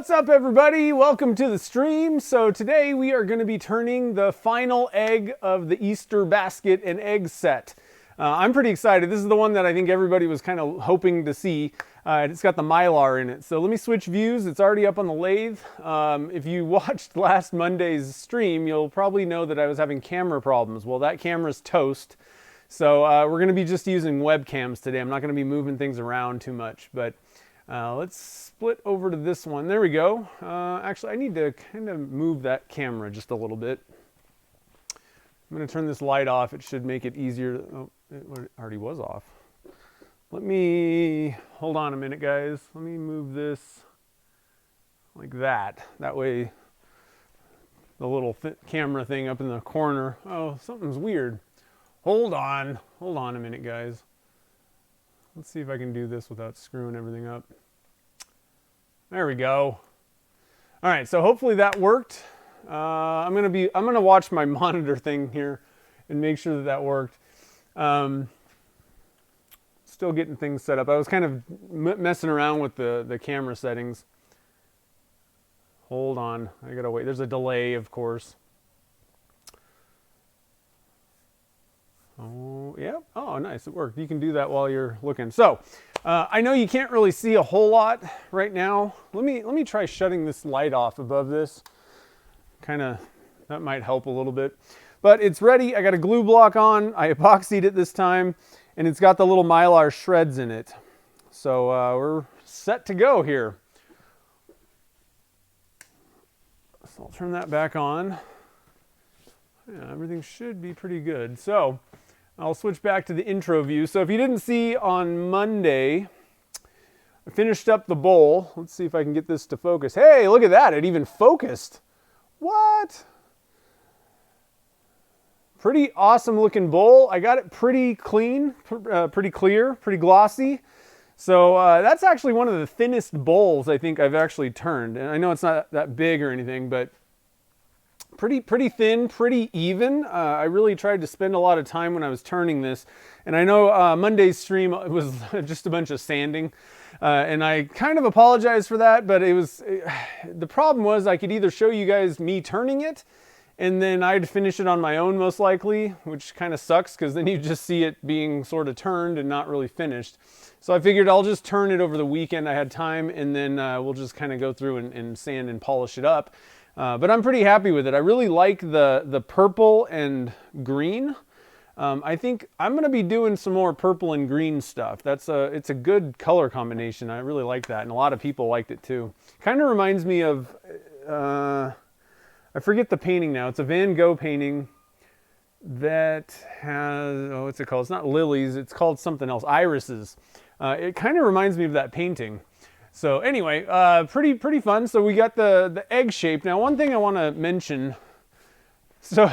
What's up, everybody? Welcome to the stream. So today we are going to be turning the final egg of the Easter basket and egg set. I'm pretty excited. This is the one that I think everybody was kind of hoping to see. It's got the Mylar in it. So let me switch views. It's already up on the lathe. If you watched last Monday's stream, you'll probably know that I was having camera problems. Well, that camera's toast. So we're going to be just using webcams today. I'm not going to be moving things around too much, but let's split over to this one. There we go. Actually, I need to kind of move that camera just a little bit. I'm going to turn this light off. It should make it easier. Oh, it already was off. Let me, hold on a minute, guys. Let me move this like that. That way, the little camera thing up in the corner. Oh, something's weird. Hold on a minute, guys. Let's see if I can do this without screwing everything up. There we go. All right, so hopefully that worked. I'm gonna watch my monitor thing here and make sure that that worked. Still getting things set up. I was kind of messing around with the camera settings. Hold on, I gotta wait. There's a delay, of course. Oh, yeah. Oh, nice. It worked. You can do that while you're looking. So, I know you can't really see a whole lot right now. Let me try shutting this light off above this. Kind of, that might help a little bit. But it's ready. I got a glue block on. I epoxied it this time, and it's got the little Mylar shreds in it. So we're set to go here. So I'll turn that back on. Yeah, everything should be pretty good. So I'll switch back to the intro view. So if you didn't see on Monday, I finished up the bowl. Let's see if I can get this to focus. Hey, look at that. It even focused. What? Pretty awesome looking bowl. I got it pretty clean, pretty clear, pretty glossy. So that's actually one of the thinnest bowls I think I've actually turned. And I know it's not that big or anything, but pretty thin, pretty even. I really tried to spend a lot of time when I was turning this. And I know Monday's stream was just a bunch of sanding. And I kind of apologize for that, but the problem was I could either show you guys me turning it, and then I'd finish it on my own most likely, which kind of sucks because then you just see it being sort of turned and not really finished. So I figured I'll just turn it over the weekend. I had time, and then we'll just kind of go through and sand and polish it up. But I'm pretty happy with it. I really like the purple and green. I think I'm going to be doing some more purple and green stuff. It's a good color combination. I really like that, and a lot of people liked it too. Kind of reminds me of, I forget the painting now. It's a Van Gogh painting that has, oh, what's it called? It's not lilies. It's called something else. Irises. It kind of reminds me of that painting. So anyway, pretty fun. So we got the egg shape. Now, one thing I want to mention. So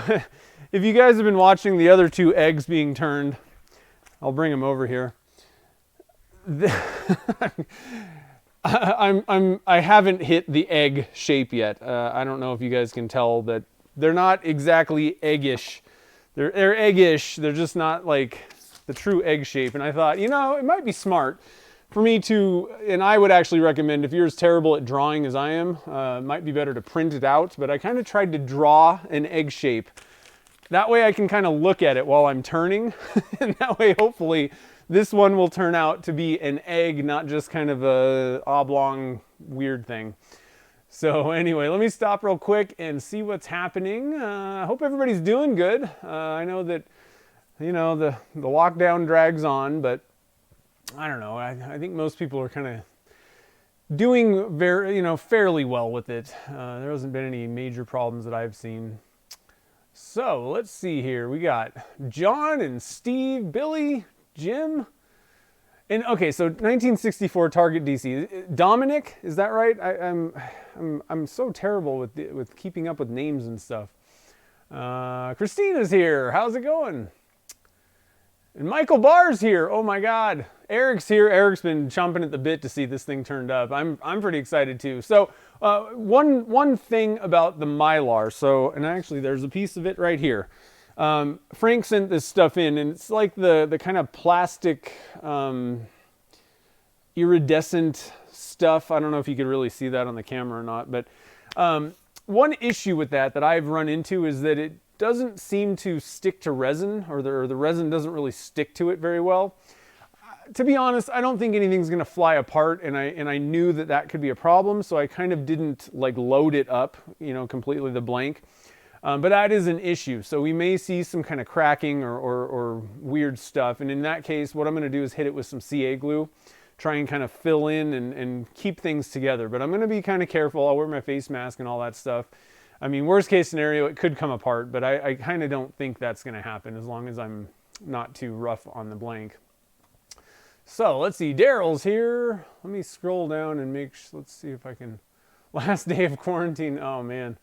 if you guys have been watching the other two eggs being turned, I'll bring them over here. I haven't hit the egg shape yet. I don't know if you guys can tell, but they're not exactly eggish. They're eggish. They're just not like the true egg shape. And I thought, you know, it might be smart for me to, and I would actually recommend, if you're as terrible at drawing as I am, it might be better to print it out, but I kind of tried to draw an egg shape. That way I can kind of look at it while I'm turning, and that way hopefully this one will turn out to be an egg, not just kind of a oblong weird thing. So anyway, let me stop real quick and see what's happening. I hope everybody's doing good. I know that, you know, the lockdown drags on, but I don't know. I think most people are kind of doing fairly well with it. There hasn't been any major problems that I've seen. So let's see here. We got John and Steve, Billy, Jim, and okay. So 1964 Target DC. Dominic, is that right? I'm so terrible with keeping up with names and stuff. Christina's here. How's it going? And Michael Barr's here. Oh my God. Eric's here. Eric's been chomping at the bit to see this thing turned up. I'm pretty excited too. So one thing about the Mylar. So, and actually there's a piece of it right here. Frank sent this stuff in, and it's like the kind of plastic iridescent stuff. I don't know if you could really see that on the camera or not, but one issue with that I've run into is that it doesn't seem to stick to resin, or the resin doesn't really stick to it very well. To be honest, I don't think anything's going to fly apart, and I knew that could be a problem, so I kind of didn't like load it up, you know, completely the blank. But that is an issue, so we may see some kind of cracking or weird stuff, and in that case, what I'm going to do is hit it with some CA glue, try and kind of fill in and keep things together. But I'm going to be kind of careful. I'll wear my face mask and all that stuff. I mean, worst case scenario, it could come apart, but I kind of don't think that's going to happen as long as I'm not too rough on the blank. So let's see, Daryl's here. Let me scroll down and let's see if I can, last day of quarantine. Oh man.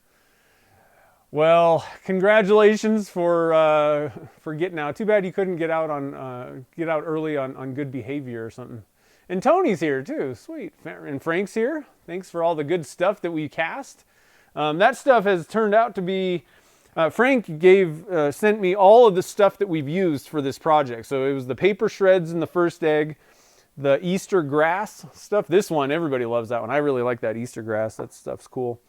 Well, congratulations for getting out. Too bad you couldn't get out early on good behavior or something. And Tony's here too, sweet. And Frank's here. Thanks for all the good stuff that we cast. That stuff has turned out to be, Frank sent me all of the stuff that we've used for this project. So it was the paper shreds in the first egg, the Easter grass stuff. This one, everybody loves that one. I really like that Easter grass. That stuff's cool.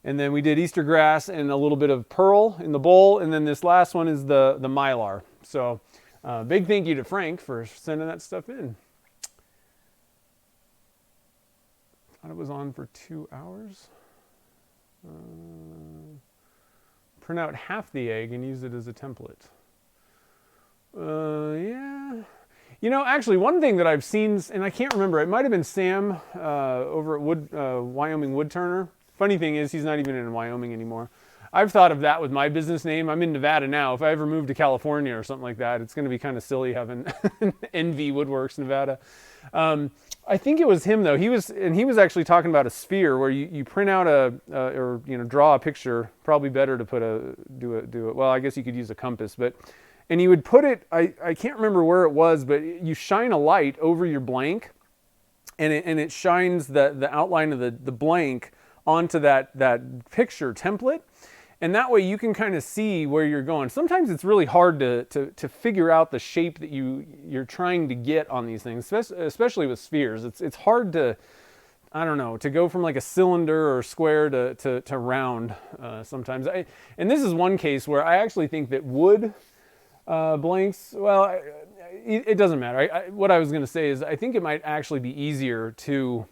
And then we did Easter grass and a little bit of pearl in the bowl. And then this last one is the mylar. So big thank you to Frank for sending that stuff in. Thought it was on for 2 hours. Print out half the egg and use it as a template. Yeah. You know, actually, one thing that I've seen, and I can't remember, it might have been Sam over at Wyoming Woodturner. Funny thing is, he's not even in Wyoming anymore. I've thought of that with my business name. I'm in Nevada now. If I ever move to California or something like that, it's going to be kind of silly having NV Woodworks Nevada. I think it was him though. He was actually talking about a sphere where you print out or draw a picture. Probably better to do it. Well, I guess you could use a compass, and you would put it. I can't remember where it was, but you shine a light over your blank, and it shines the outline of the blank onto that picture template. And that way you can kind of see where you're going. Sometimes it's really hard to figure out the shape that you're trying to get on these things, especially with spheres. It's hard to, I don't know, to go from like a cylinder or square to round sometimes. And this is one case where I actually think that wood blanks, well, it doesn't matter. What I was going to say is I think it might actually be easier to,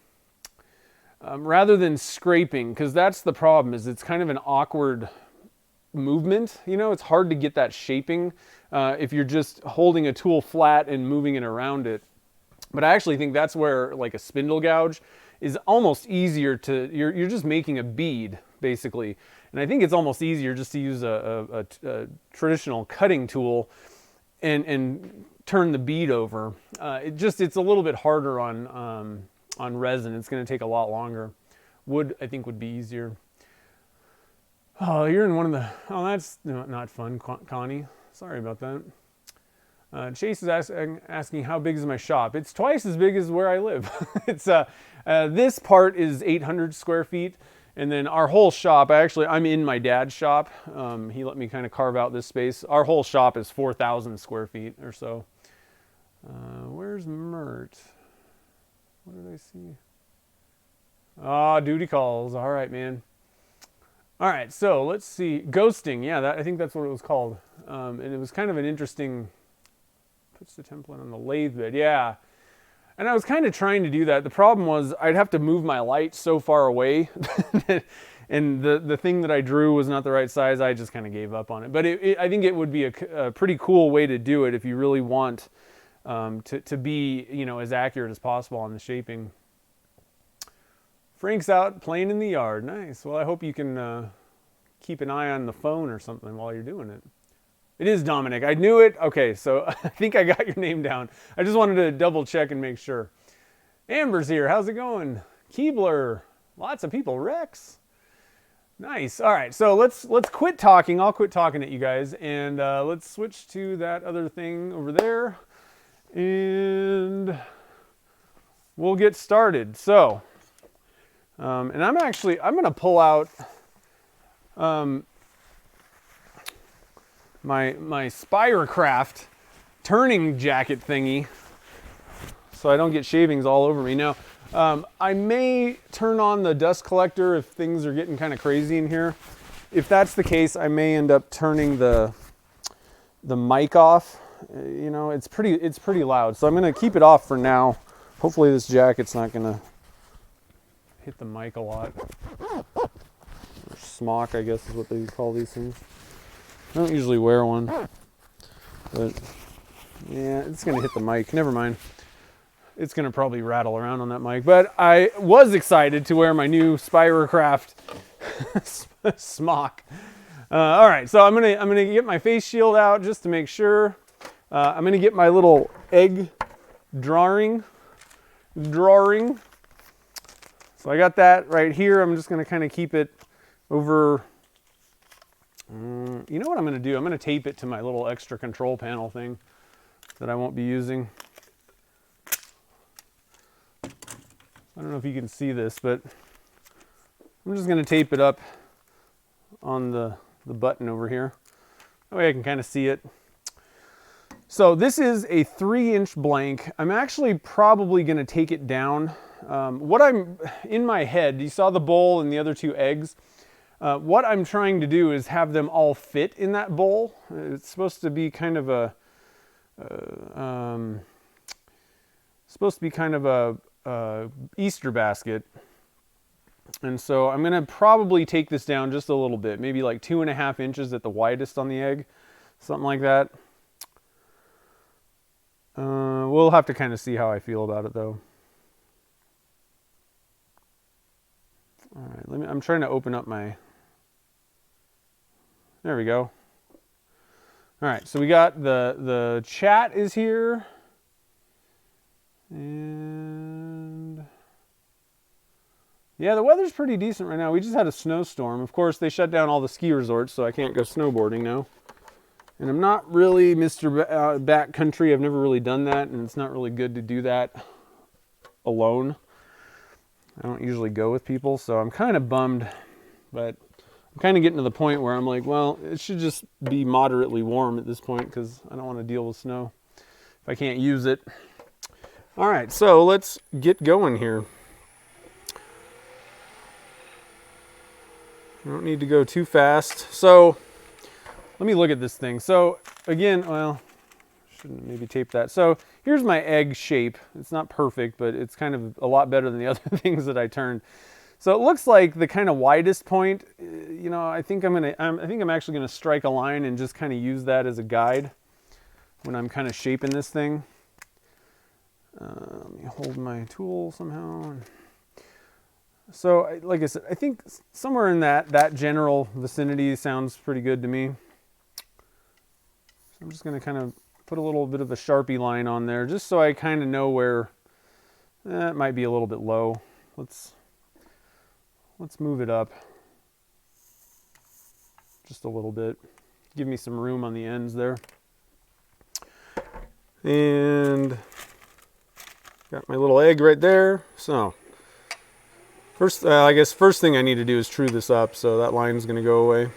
rather than scraping, because that's the problem, is it's kind of an awkward movement. You know, it's hard to get that shaping if you're just holding a tool flat and moving it around it. But I actually think that's where like a spindle gouge is almost easier to, you're just making a bead basically. And I think it's almost easier just to use a traditional cutting tool and turn the bead over. It's a little bit harder on resin. It's going to take a lot longer. Wood, I think, would be easier. Oh, you're in one of the... Oh, that's not fun, Connie. Sorry about that. Chase is asking how big is my shop. It's twice as big as where I live. It's this part is 800 square feet, and then our whole shop, I'm in my dad's shop. He let me kind of carve out this space. Our whole shop is 4,000 square feet or so. Where's Mert? What did I see? Ah, duty calls. All right, man. All right, so let's see. Ghosting. Yeah, I think that's what it was called. And it was kind of an interesting... Puts the template on the lathe bed. Yeah. And I was kind of trying to do that. The problem was I'd have to move my light so far away. And the thing that I drew was not the right size. I just kind of gave up on it. But I think it would be a pretty cool way to do it if you really want... to be, as accurate as possible on the shaping. Frank's out playing in the yard. Nice. Well, I hope you can keep an eye on the phone or something while you're doing it. It is Dominic. I knew it. Okay, so I think I got your name down. I just wanted to double check and make sure. Amber's here. How's it going? Keebler. Lots of people. Rex. Nice. All right, so let's quit talking. I'll quit talking at you guys, and let's switch to that other thing over there. And we'll get started. So, and I'm going to pull out my Spiracraft turning jacket thingy. so I don't get shavings all over me. Now, I may turn on the dust collector if things are getting kind of crazy in here. If that's the case, I may end up turning the mic off. You know, it's pretty loud, so I'm going to keep it off for now. Hopefully this jacket's not going to hit the mic a lot. Or smock, I guess is what they call these things. I don't usually wear one, but yeah, it's going to hit the mic. Never mind. It's going to probably rattle around on that mic, but I was excited to wear my new Spirocraft smock. All right, so I'm gonna get my face shield out just to make sure. I'm gonna get my little egg drawing. So I got that right here. I'm just gonna kind of keep it over. You know what I'm gonna do? I'm gonna tape it to my little extra control panel thing that I won't be using. I don't know if you can see this, but I'm just going to tape it up on the button over here. That way I can kind of see it. So this is a 3-inch blank. I'm actually probably going to take it down. What I'm in my head, you saw the bowl and the other 2 eggs. What I'm trying to do is have them all fit in that bowl. It's supposed to be kind of a Easter basket. And so I'm going to probably take this down just a little bit, maybe like 2.5 inches at the widest on the egg, something like that. We'll have to kind of see how I feel about it though. All right, I'm trying to open up my, there we go. All right, so we got the chat is here. And yeah, the weather's pretty decent right now. We just had a snowstorm. Of course, they shut down all the ski resorts, so I can't go snowboarding now. And I'm not really Mr. Backcountry. I've never really done that, and it's not really good to do that alone. I don't usually go with people, so I'm kind of bummed. But I'm kind of getting to the point where I'm like, well, it should just be moderately warm at this point because I don't want to deal with snow if I can't use it. All right, so let's get going here. I don't need to go too fast. So let me look at this thing. So again, well, shouldn't maybe tape that. So here's my egg shape. It's not perfect, but it's kind of a lot better than the other things that I turned. So it looks like the kind of widest point, you know, I think I'm actually gonna strike a line and just kind of use that as a guide when I'm kind of shaping this thing. Let me hold my tool somehow. So, like I said, I think somewhere in that general vicinity sounds pretty good to me. So I'm just going to kind of put a little bit of a Sharpie line on there, just so I kind of know where it might be a little bit low. Let's move it up just a little bit. Give me some room on the ends there. And got my little egg right there. So first, I guess first thing I need to do is true this up, so that line's going to go away.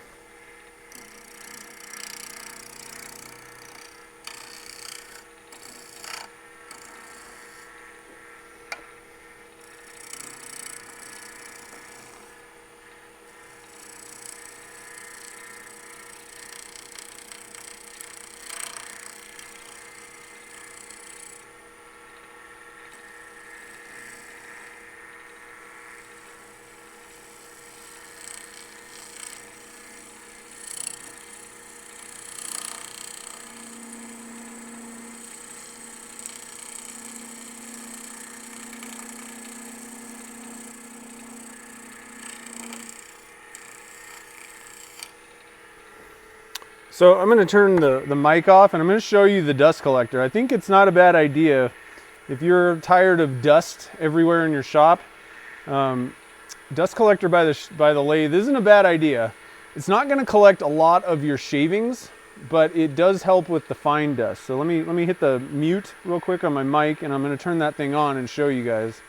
So I'm going to turn the mic off and I'm going to show you the dust collector. I think it's not a bad idea if you're tired of dust everywhere in your shop. Dust collector by the lathe isn't a bad idea. It's not going to collect a lot of your shavings, but it does help with the fine dust. So let me hit the mute real quick on my mic and I'm going to turn that thing on and show you guys.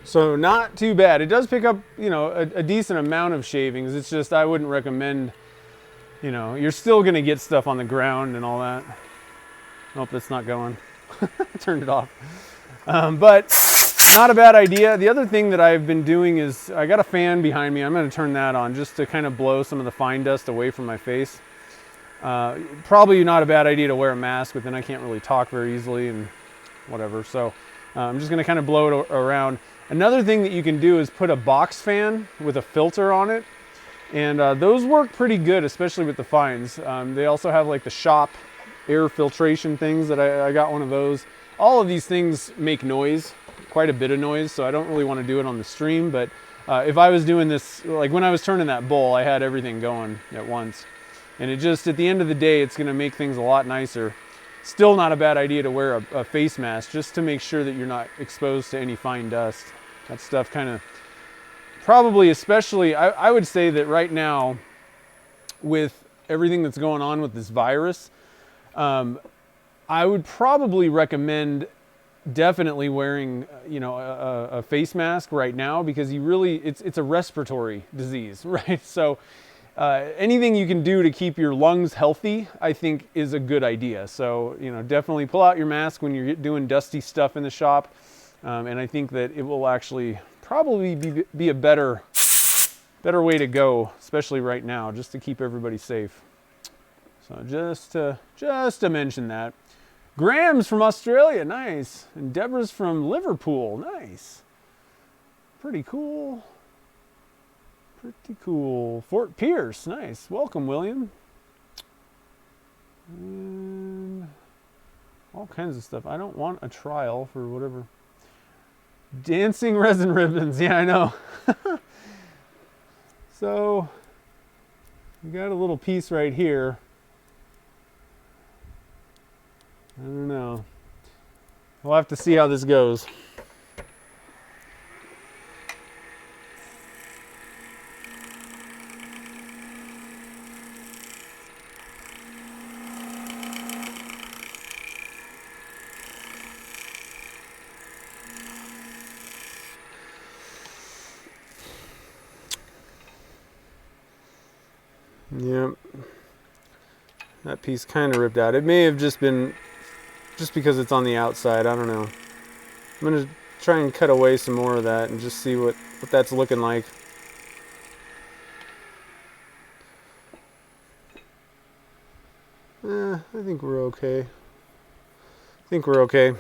So not too bad. It does pick up, you know, a decent amount of shavings. It's just I wouldn't recommend, you know, you're still going to get stuff on the ground and all that. Nope, that's not going. Turned it off. But not a bad idea. The other thing that I've been doing is I got a fan behind me. I'm going to turn that on just to kind of blow some of the fine dust away from my face. Probably not a bad idea to wear a mask, but then I can't really talk very easily and whatever. So I'm just going to kind of blow it around. Another thing that you can do is put a box fan with a filter on it. And those work pretty good, especially with the fines. They also have like the shop air filtration things that I got one of those. All of these things make noise, quite a bit of noise, so I don't really want to do it on the stream. But if I was doing this, like when I was turning that bowl, I had everything going at once. And it just, at the end of the day, it's going to make things a lot nicer. Still not a bad idea to wear a face mask just to make sure that you're not exposed to any fine dust. That stuff kind of, probably especially, I would say that right now, with everything that's going on with this virus, I would probably recommend definitely wearing, you know, a face mask right now, because you really, it's a respiratory disease, right? So anything you can do to keep your lungs healthy, I think is a good idea. So, you know, definitely pull out your mask when you're doing dusty stuff in the shop. And I think that it will actually probably be a better way to go, especially right now, just to keep everybody safe. So just to mention that. Graham's from Australia, nice. And Deborah's from Liverpool, nice. Pretty cool. Pretty cool. Fort Pierce, nice. Welcome, William. And all kinds of stuff. I don't want a trial for whatever. Dancing resin ribbons, yeah, I know. So, we got a little piece right here. I don't know. We'll have to see how this goes. Yep. That piece kind of ripped out. It may have just been just because it's on the outside. I don't know. I'm going to try and cut away some more of that and just see what that's looking like. I think we're okay. I think we're okay.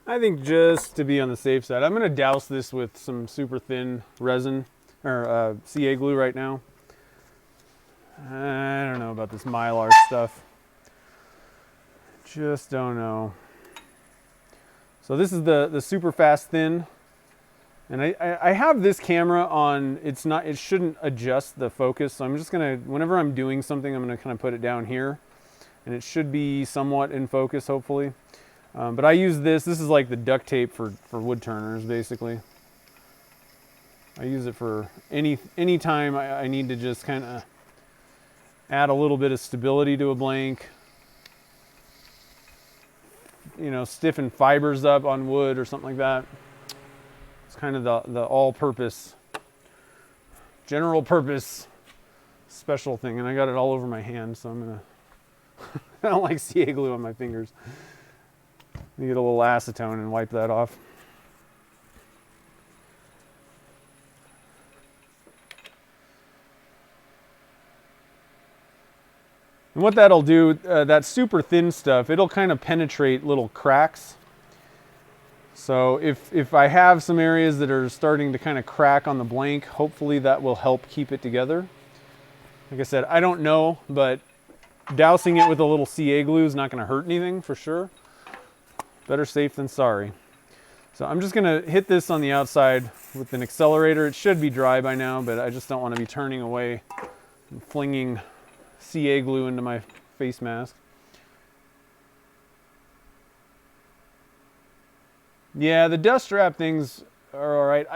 I think just to be on the safe side, I'm going to douse this with some super thin resin or CA glue right now. I don't know about this Mylar stuff. Just don't know. So this is the super fast thin. And I have this camera on, it shouldn't adjust the focus. So I'm just going to, whenever I'm doing something, I'm going to kind of put it down here. And it should be somewhat in focus, hopefully. But I use this is like the duct tape for wood turners, basically. I use it for any time I need to just kind of add a little bit of stability to a blank. You know, stiffen fibers up on wood or something like that. It's kind of the all-purpose, general purpose special thing. And I got it all over my hand, so I'm going to... I don't like CA glue on my fingers. Let me get a little acetone and wipe that off. And what that'll do, that super thin stuff, it'll kind of penetrate little cracks. So if I have some areas that are starting to kind of crack on the blank, hopefully that will help keep it together. Like I said, I don't know, but dousing it with a little CA glue is not going to hurt anything for sure. Better safe than sorry. So I'm just going to hit this on the outside with an accelerator. It should be dry by now, but I just don't want to be turning away and flinging CA glue into my face mask. Yeah, the dust wrap things are all right.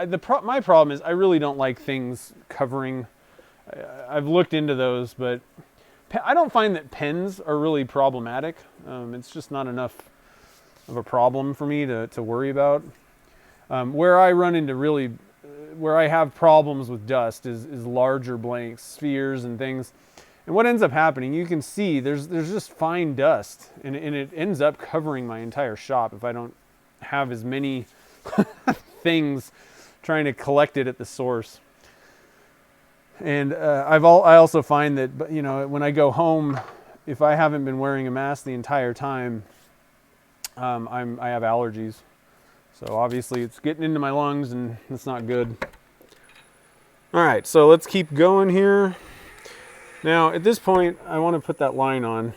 My problem is I really don't like things covering. I've looked into those, but I don't find that pens are really problematic. It's just not enough of a problem for me to worry about. Where I run into where I have problems with dust is larger blanks, spheres and things. And what ends up happening, you can see there's just fine dust, and it ends up covering my entire shop if I don't have as many things trying to collect it at the source. And I also find that, you know, when I go home, if I haven't been wearing a mask the entire time, I have allergies. So obviously it's getting into my lungs and it's not good. All right, so let's keep going here. Now at this point, I want to put that line on.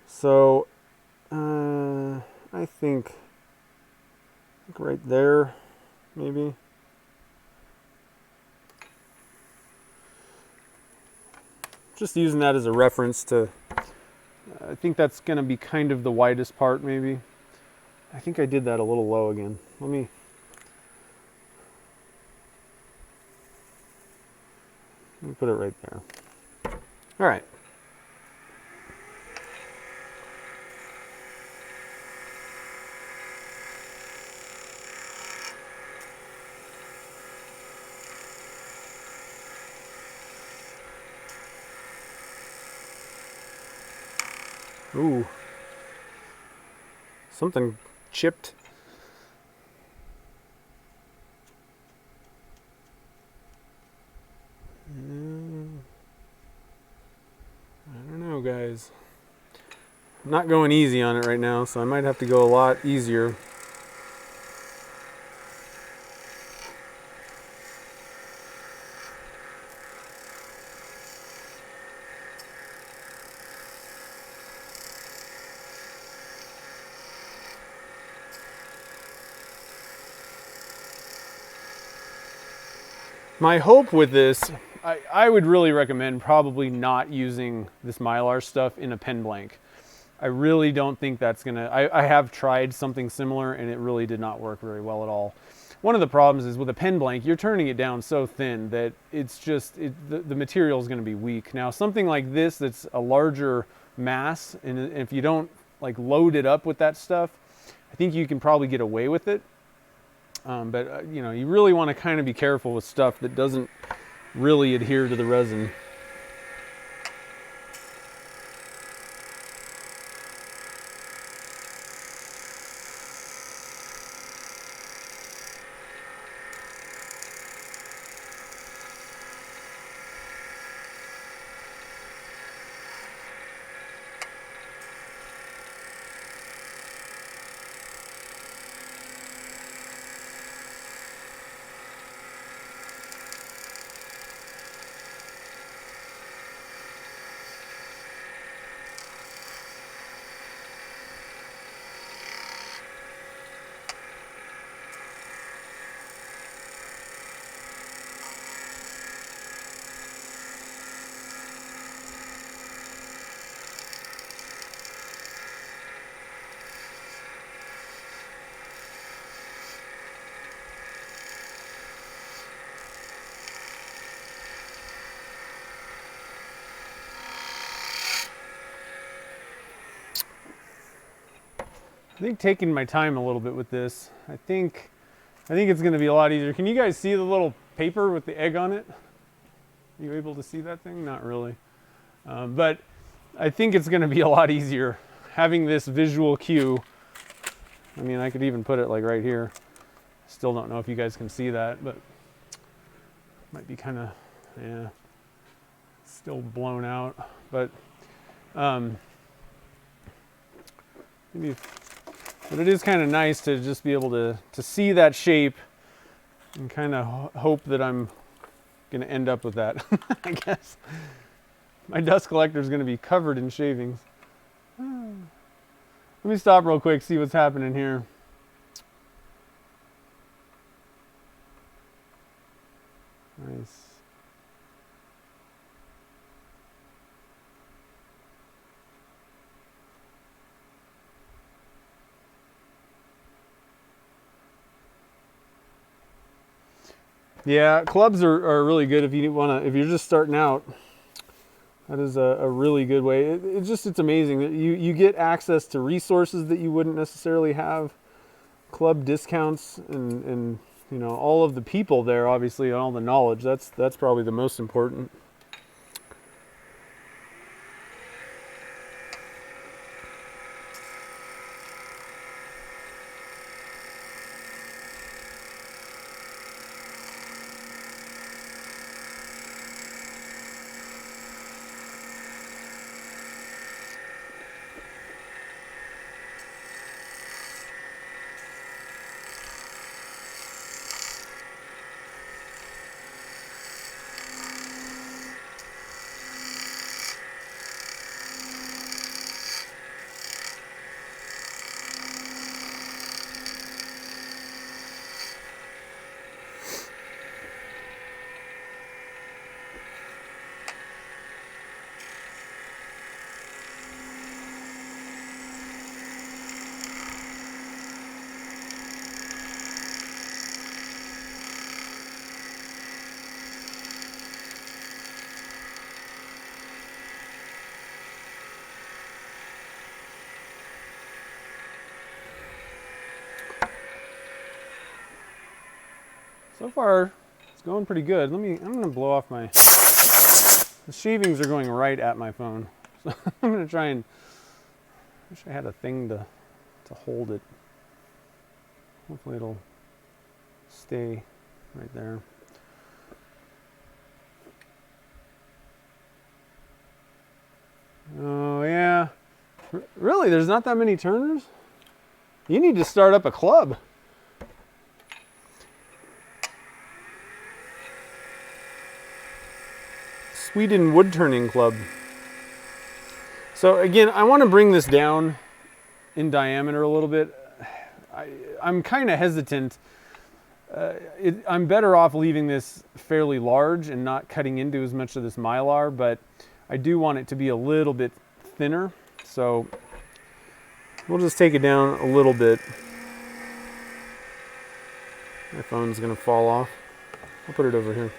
So I think right there, maybe. Just using that as a reference to, I think that's going to be kind of the widest part maybe. I think I did that a little low again. Let me put it right there. All right. Ooh. Something chipped. I don't know, guys. I'm not going easy on it right now, so I might have to go a lot easier. My hope with this, I would really recommend probably not using this Mylar stuff in a pen blank. I really don't think that's gonna, I have tried something similar and it really did not work very well at all. One of the problems is with a pen blank, you're turning it down so thin that it's just, the material is gonna be weak. Now something like this that's a larger mass, and if you don't like load it up with that stuff, I think you can probably get away with it. But you know, you really want to kind of be careful with stuff that doesn't really adhere to the resin. I think taking my time a little bit with this, I think it's going to be a lot easier. Can you guys see the little paper with the egg on it? Are you able to see that thing? Not really. But I think it's going to be a lot easier having this visual cue. I mean, I could even put it like right here. Still don't know if you guys can see that, but might be kind of, yeah, still blown out. But maybe. But it is kind of nice to just be able to see that shape and kind of hope that I'm going to end up with that, I guess. My dust collector is going to be covered in shavings. Let me stop real quick, see what's happening here. Nice. Yeah, clubs are really good if you want to, if you're just starting out. That is a really good way. It's amazing that you get access to resources that you wouldn't necessarily have. Club discounts and you know, all of the people there, obviously, and all the knowledge. That's probably the most important. So far, it's going pretty good. I'm gonna blow off the shavings are going right at my phone. So I'm gonna try and, wish I had a thing to hold it. Hopefully it'll stay right there. Oh yeah, really, there's not that many turners? You need to start up a club. Sweden Wood Turning Club. So again, I want to bring this down in diameter a little bit. I'm kind of hesitant. I'm better off leaving this fairly large and not cutting into as much of this mylar, but I do want it to be a little bit thinner. So we'll just take it down a little bit. My phone's gonna fall off. I'll put it over here.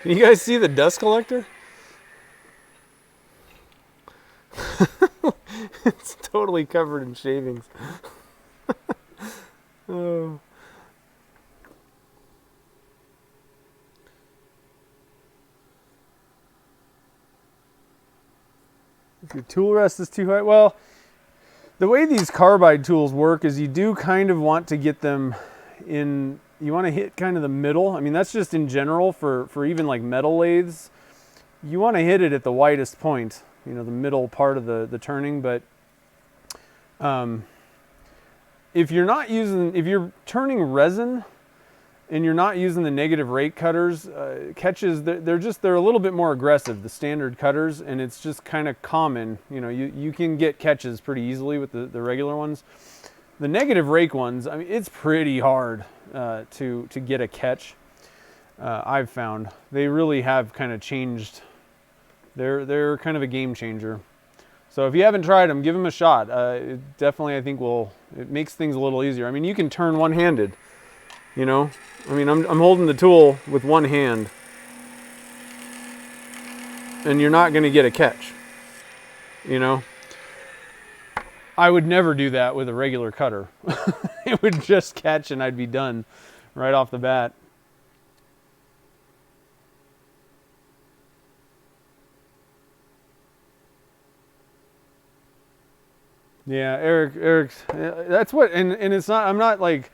Can you guys see the dust collector? It's totally covered in shavings. Oh. If your tool rest is too high, well, the way these carbide tools work is you do kind of want to get them in, you want to hit kind of the middle. I mean, that's just in general for even like metal lathes. You want to hit it at the widest point, you know, the middle part of the turning. But if you're not using, if you're turning resin and you're not using the negative rake cutters, catches, they're a little bit more aggressive, the standard cutters, and it's just kind of common. You know, you can get catches pretty easily with the regular ones. The negative rake ones, I mean, it's pretty hard to get a catch. I've found they really have kind of changed. They're kind of a game changer. So if you haven't tried them, give them a shot. It definitely, I think, it makes things a little easier. I mean, you can turn one-handed, you know. I mean, I'm holding the tool with one hand, and you're not going to get a catch, you know. I would never do that with a regular cutter. It would just catch and I'd be done right off the bat. Yeah, Eric's, that's what, and it's not, I'm not like,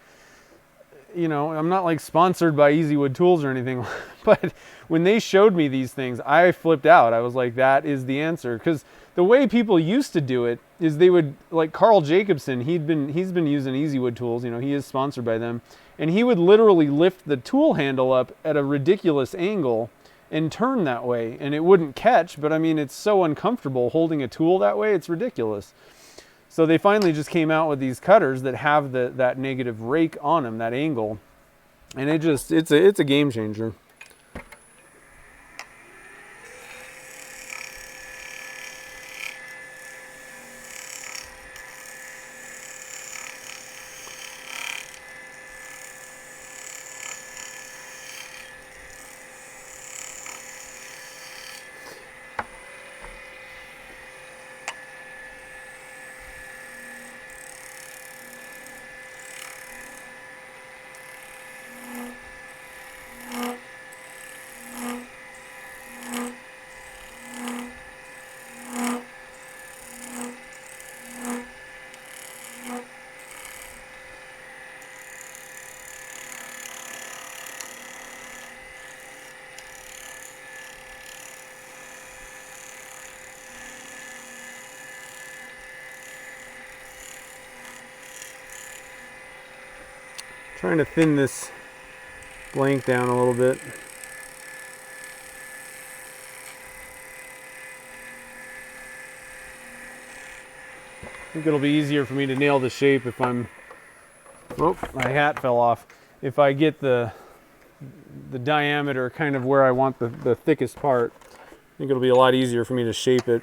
you know, I'm not like sponsored by Easywood Tools or anything, but when they showed me these things, I flipped out. I was like, that is the answer. Because the way people used to do it is they would, like Carl Jacobson, he's been using Easywood Tools, you know, he is sponsored by them, and he would literally lift the tool handle up at a ridiculous angle and turn that way, and it wouldn't catch, but I mean, it's so uncomfortable holding a tool that way, it's ridiculous. So they finally just came out with these cutters that have that negative rake on them, that angle, and it's a game changer. Trying to thin this blank down a little bit. I think it'll be easier for me to nail the shape if I'm, oh, my hat fell off. If I get the diameter kind of where I want the thickest part, I think it'll be a lot easier for me to shape it.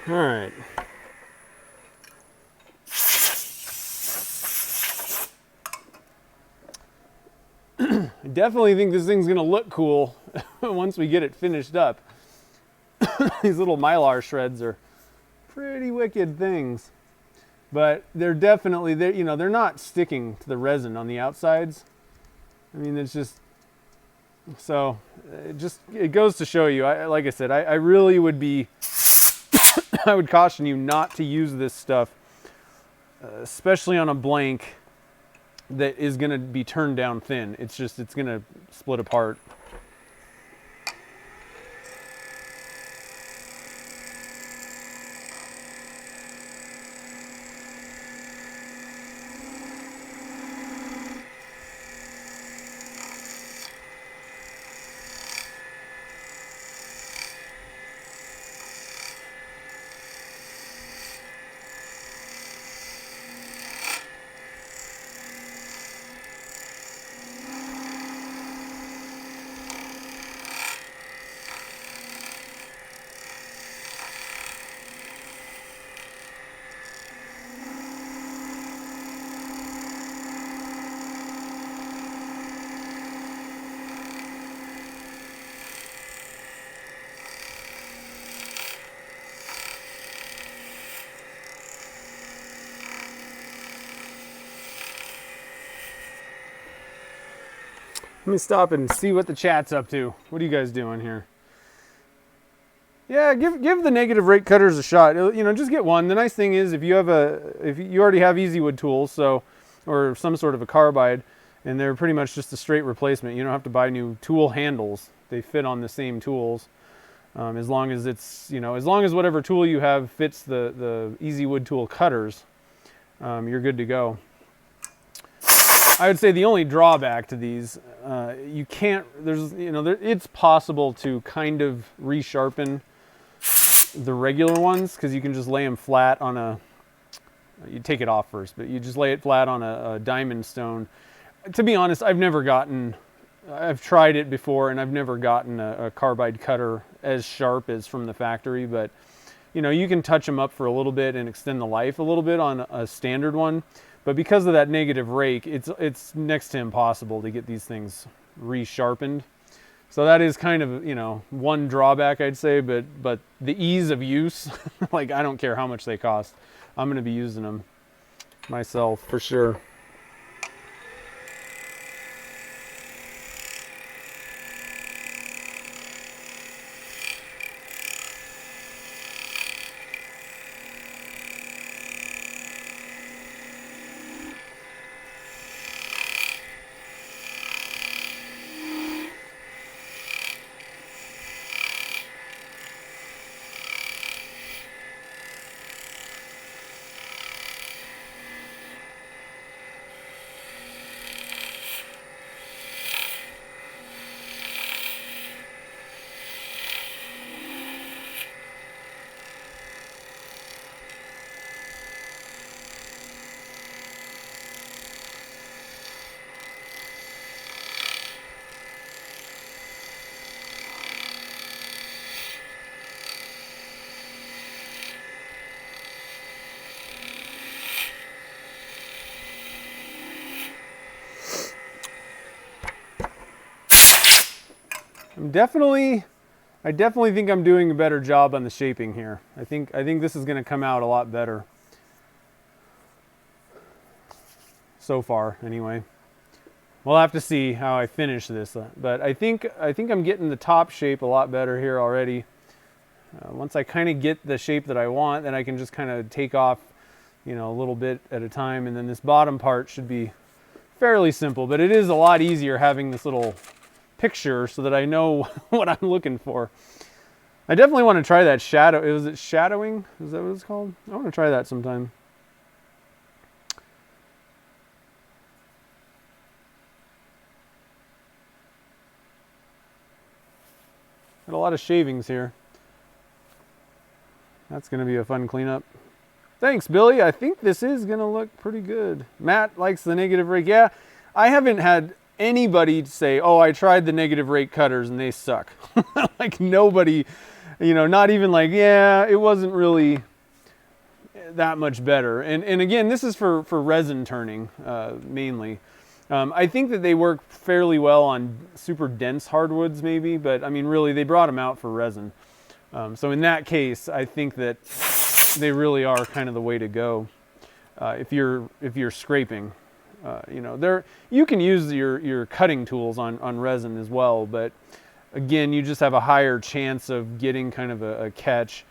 All right. I definitely think this thing's gonna look cool once we get it finished up. These little Mylar shreds are pretty wicked things, but they're definitely, you know, they're not sticking to the resin on the outsides. I mean, it's just, so it goes to show you, like I said, I really would be, I would caution you not to use this stuff, especially on a blank that is going to be turned down thin. It's going to split apart. Let me stop and see what the chat's up to. What are you guys doing here? Yeah, give the negative rake cutters a shot. You know, just get one. The nice thing is if you already have easy wood tools, so, or some sort of a carbide, and they're pretty much just a straight replacement. You don't have to buy new tool handles. They fit on the same tools. As long as it's, you know, as long as whatever tool you have fits the easy wood tool cutters, you're good to go. I would say the only drawback to these, you can't, there's, you know, it's possible to kind of resharpen the regular ones because you can just lay them flat on a, you take it off first, but you just lay it flat on a diamond stone. To be honest, I've tried it before and I've never gotten a carbide cutter as sharp as from the factory, but you know, you can touch them up for a little bit and extend the life a little bit on a standard one. But because of that negative rake, it's next to impossible to get these things resharpened. So that is kind of, you know, one drawback I'd say, but the ease of use, like I don't care how much they cost. I'm going to be using them myself for sure. I definitely think I'm doing a better job on the shaping here. I think this is going to come out a lot better. So far, anyway. We'll have to see how I finish this, but I think I'm getting the top shape a lot better here already. Once I kind of get the shape that I want, then I can just kind of take off, you know, a little bit at a time, and then this bottom part should be fairly simple. But it is a lot easier having this little picture so that I know what I'm looking for. I definitely want to try that shadow. Was it shadowing? Is that what it's called? I want to try that sometime. Got a lot of shavings here. That's going to be a fun cleanup. Thanks, Billy. I think this is going to look pretty good. Matt likes the negative rake. Yeah, I haven't had anybody say, oh, I tried the negative rake cutters and they suck. Like nobody, you know, not even like, yeah, it wasn't really that much better. And again, this is for resin turning mainly. I think that they work fairly well on super dense hardwoods maybe, but I mean, really, they brought them out for resin. So in that case, I think that they really are kind of the way to go if you're scraping. You know, you can use your cutting tools on resin as well, but again, you just have a higher chance of getting kind of a catch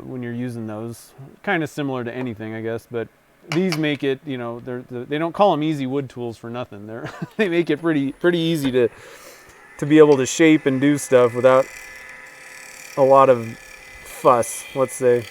when you're using those. Kind of similar to anything, I guess, but these make it, you know, they don't call them easy wood tools for nothing. They make it pretty easy to be able to shape and do stuff without a lot of fuss, let's say.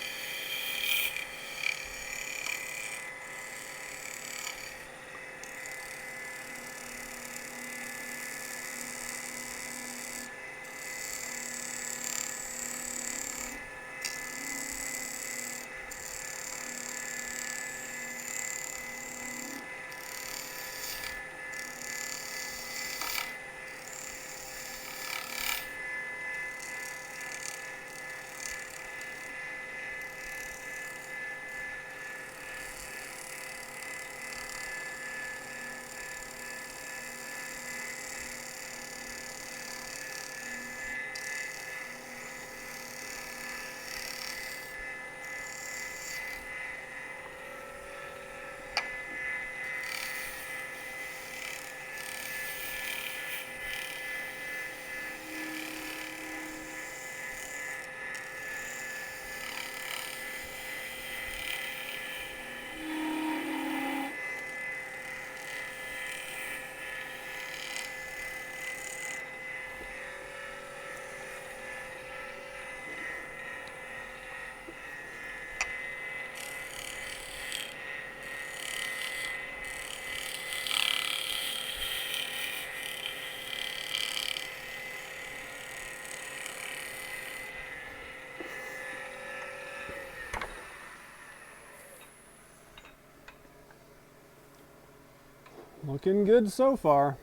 Looking good so far.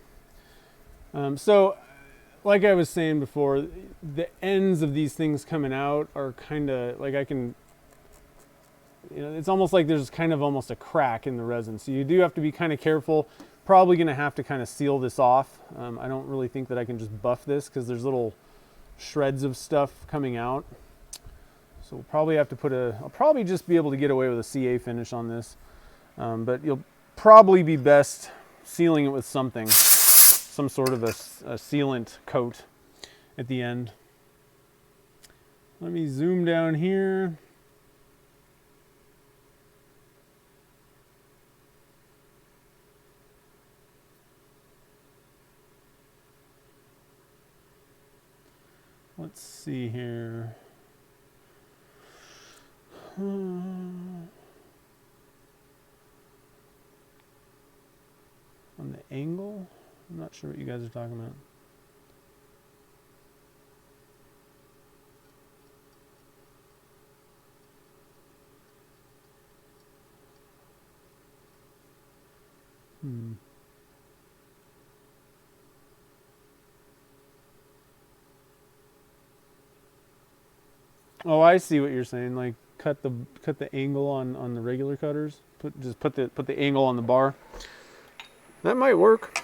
So, like I was saying before, the ends of these things coming out are kind of like I can, it's almost like there's kind of almost a crack in the resin. So you do have to be kind of careful. Probably going to have to kind of seal this off. I don't really think that I can just buff this because there's little shreds of stuff coming out. So we'll probably have to I'll probably just be able to get away with a CA finish on this. But you'll probably be best sealing it with something, some sort of a sealant coat at the end. Let me zoom down here. Let's see here. On the angle, I'm not sure what you guys are talking about. Oh, I see what you're saying. Like cut the angle on the regular cutters. Just put the angle on the bar. That might work.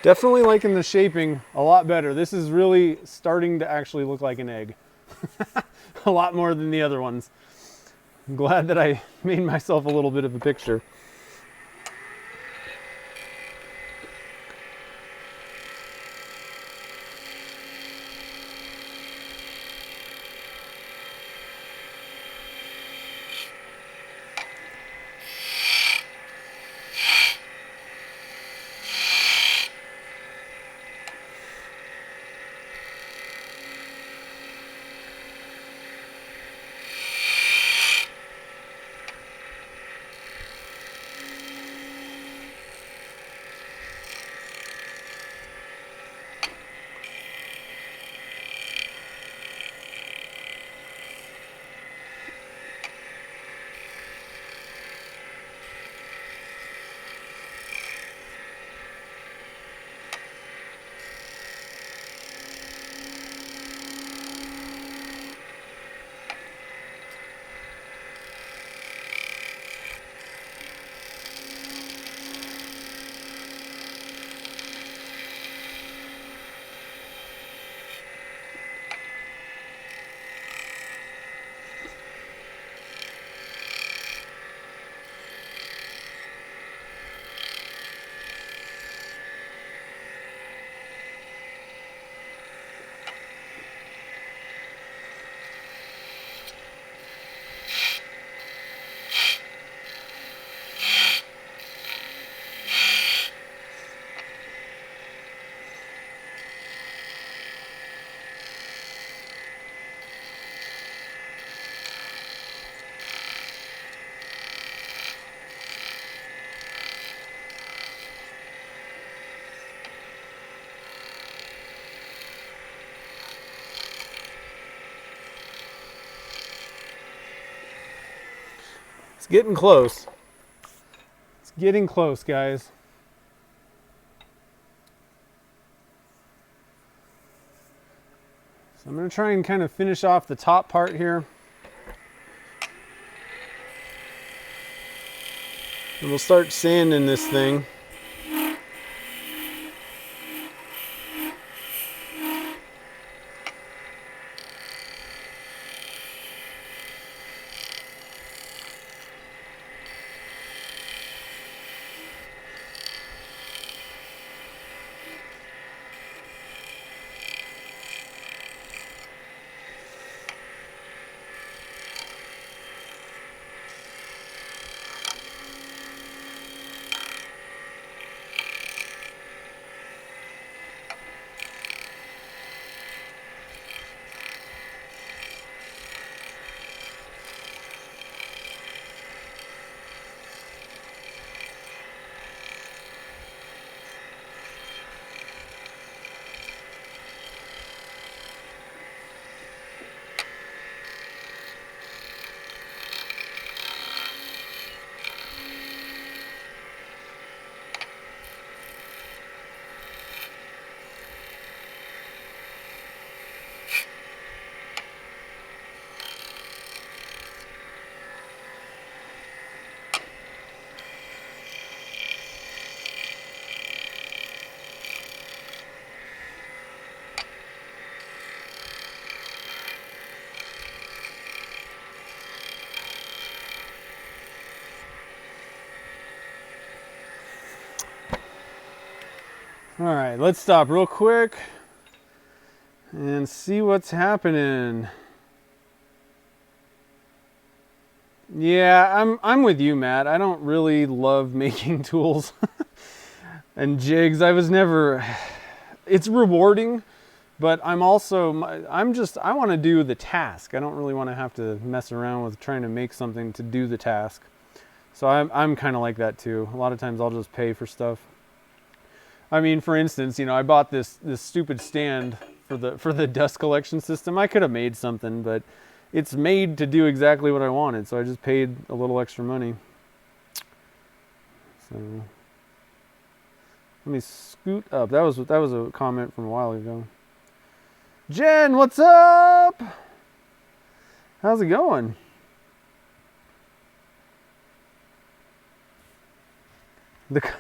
Definitely liking the shaping a lot better. This is really starting to actually look like an egg. A lot more than the other ones. I'm glad that I made myself a little bit of a picture. It's getting close. It's getting close, guys. So I'm going to try and kind of finish off the top part here. And we'll start sanding this thing. All right, let's stop real quick and see what's happening. Yeah, I'm with you, Matt. I don't really love making tools and jigs. I was never, it's rewarding, but I'm also, I want to do the task. I don't really want to have to mess around with trying to make something to do the task. So I'm kind of like that too. A lot of times I'll just pay for stuff. I mean, for instance, you know, I bought this stupid stand for the dust collection system. I could have made something, but it's made to do exactly what I wanted, so I just paid a little extra money. So let me scoot up. That was a comment from a while ago. Jen, what's up? How's it going?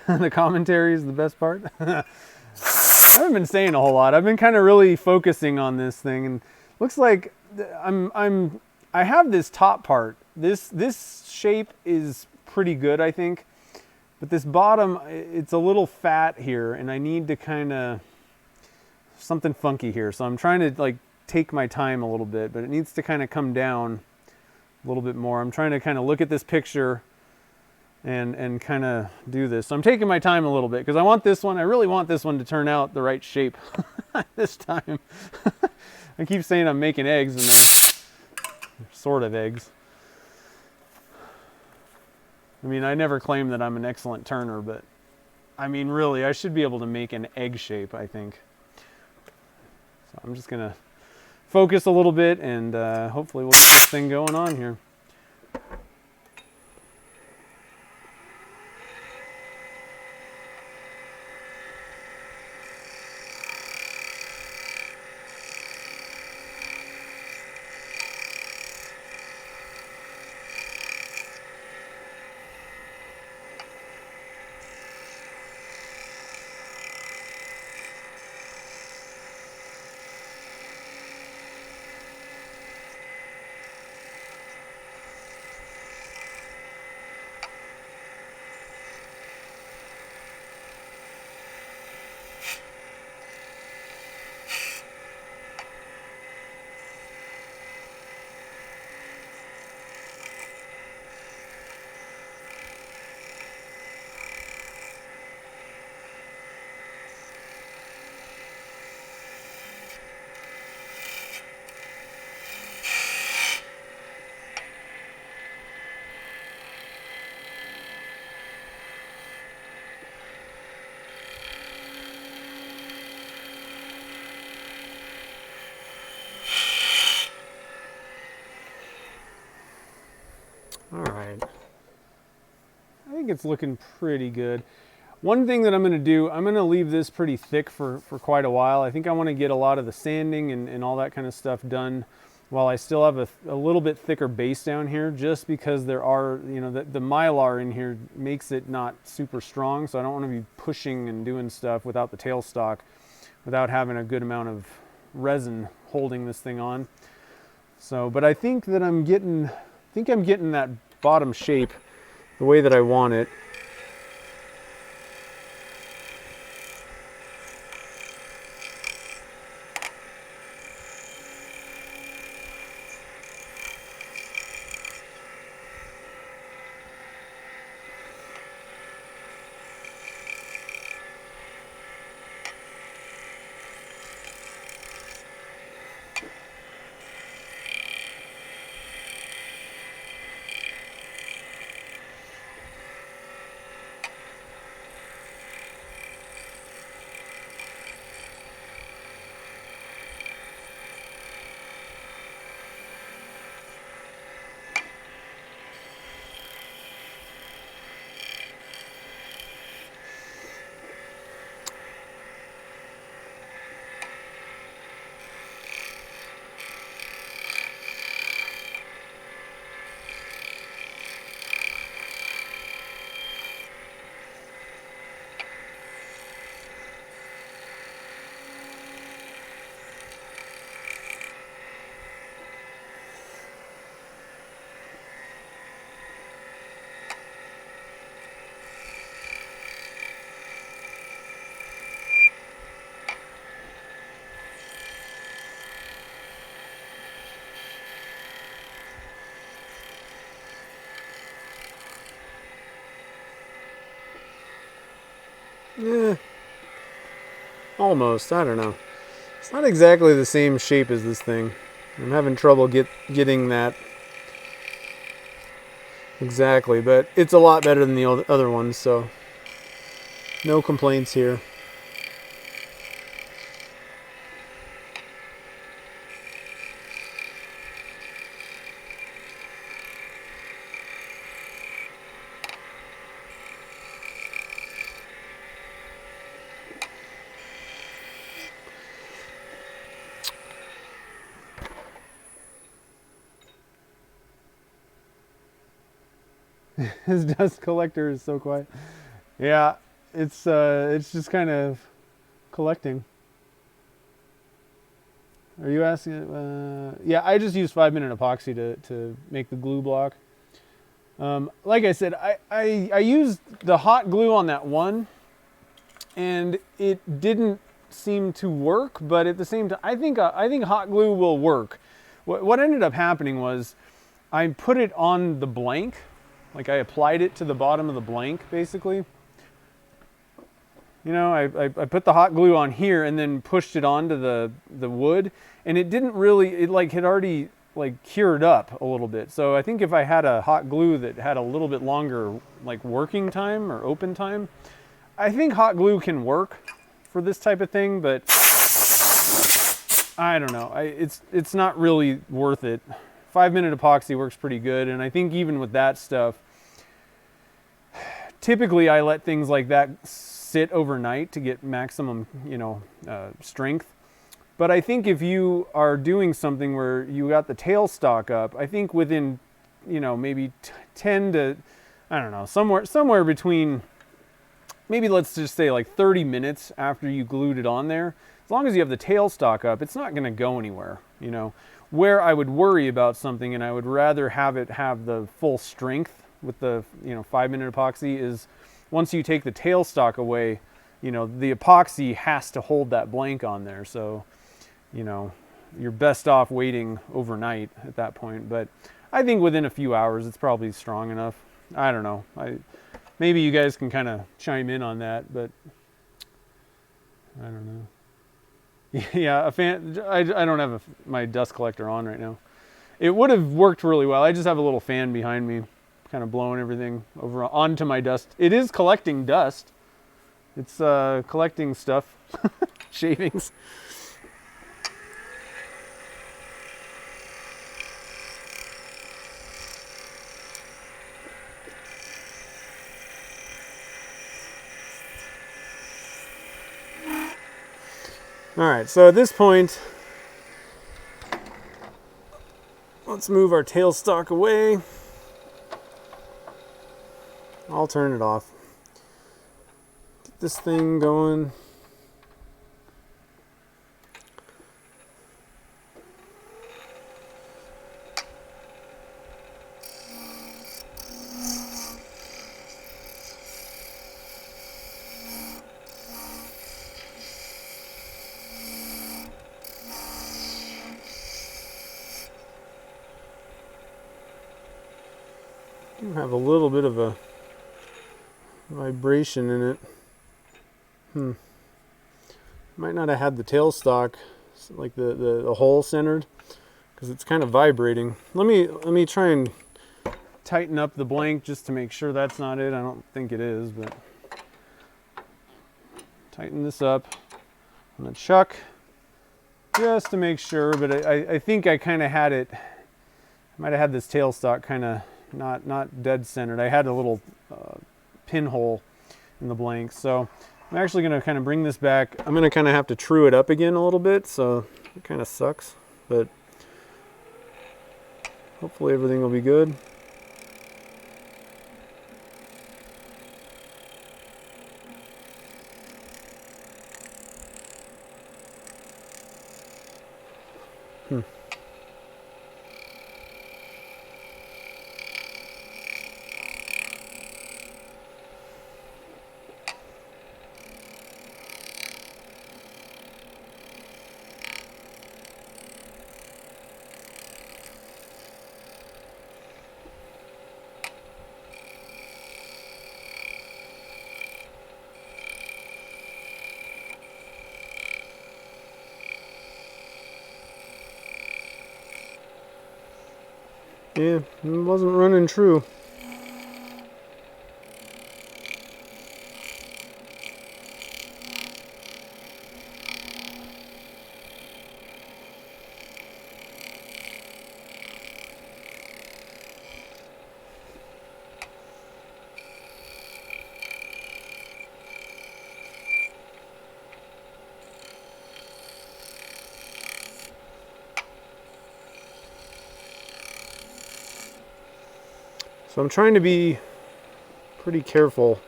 The commentary is the best part. I haven't been saying a whole lot. I've been kind of really focusing on this thing, and looks like I have this top part. This shape is pretty good, I think, but this bottom, it's a little fat here, and I need to kind of something funky here. So I'm trying to like take my time a little bit, but it needs to kind of come down a little bit more. I'm trying to kind of look at this picture and kind of do this. So I'm taking my time a little bit because I want this one. I really want this one to turn out the right shape this time. I keep saying I'm making eggs, and they're sort of eggs. I mean, I never claim that I'm an excellent turner, but I mean, really, I should be able to make an egg shape, I think. So I'm just gonna focus a little bit, and hopefully we'll get this thing going on here. All right, I think it's looking pretty good. One thing that I'm going to do, I'm going to leave this pretty thick for quite a while. I think I want to get a lot of the sanding and all that kind of stuff done while I still have a little bit thicker base down here, just because there are, you know, the mylar in here makes it not super strong, so I don't want to be pushing and doing stuff without the tailstock, without having a good amount of resin holding this thing on. So, but I think that I'm getting that bottom shape the way that I want it. Yeah, almost. I don't know. It's not exactly the same shape as this thing. I'm having trouble getting that exactly, but it's a lot better than the other ones, so no complaints here. His dust collector is so quiet. Yeah, it's just kind of collecting. Are you asking? Yeah, I just use 5-minute epoxy to make the glue block. Like I said, I used the hot glue on that one, and it didn't seem to work. But at the same time, I think hot glue will work. What ended up happening was I put it on the blank. Like I applied it to the bottom of the blank, basically. You know, I put the hot glue on here and then pushed it onto the wood, and it didn't really, it like had already like cured up a little bit. So I think if I had a hot glue that had a little bit longer like working time or open time, I think hot glue can work for this type of thing, but I don't know. It's not really worth it. 5-minute epoxy works pretty good, and I think even with that stuff, typically I let things like that sit overnight to get maximum, you know, strength. But I think if you are doing something where you got the tailstock up, I think within, you know, maybe 10 to, I don't know, somewhere between, maybe let's just say like 30 minutes after you glued it on there, as long as you have the tailstock up, it's not going to go anywhere, you know. Where I would worry about something, and I would rather have it have the full strength with the, you know, 5-minute epoxy, is once you take the tailstock away, you know, the epoxy has to hold that blank on there. So, you know, you're best off waiting overnight at that point. But I think within a few hours, it's probably strong enough. I don't know. Maybe you guys can kind of chime in on that, but I don't know. Yeah, a fan. I don't have my dust collector on right now. It would have worked really well. I just have a little fan behind me, kind of blowing everything over onto my dust. It is collecting dust. It's collecting stuff, shavings. All right, so at this point, Let's move our tailstock away. I'll turn it off. Get this thing going. Do have a little bit of a vibration in it. Might not have had the tailstock, like the hole centered, because it's kind of vibrating. Let me try and tighten up the blank just to make sure that's not it. I don't think it is, but tighten this up. I'm gonna chuck just to make sure, but I think I kind of had it. I might have had this tailstock kind of not dead centered. I had a little pinhole in the blank, so I'm actually going to kind of bring this back. I'm going to kind of have to true it up again a little bit, so it kind of sucks, but hopefully everything will be good. Yeah, it wasn't running true. So I'm trying to be pretty careful.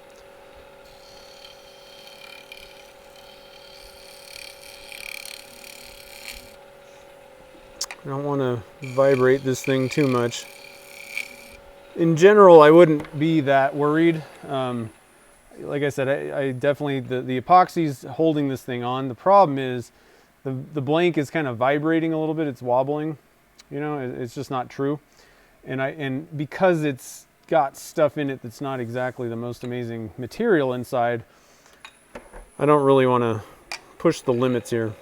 I don't want to vibrate this thing too much. In general, I wouldn't be that worried. Like I said, I definitely, the epoxy's holding this thing on. The problem is the blank is kind of vibrating a little bit. It's wobbling. You know, it's just not true. And because it's got stuff in it that's not exactly the most amazing material inside, I don't really want to push the limits here.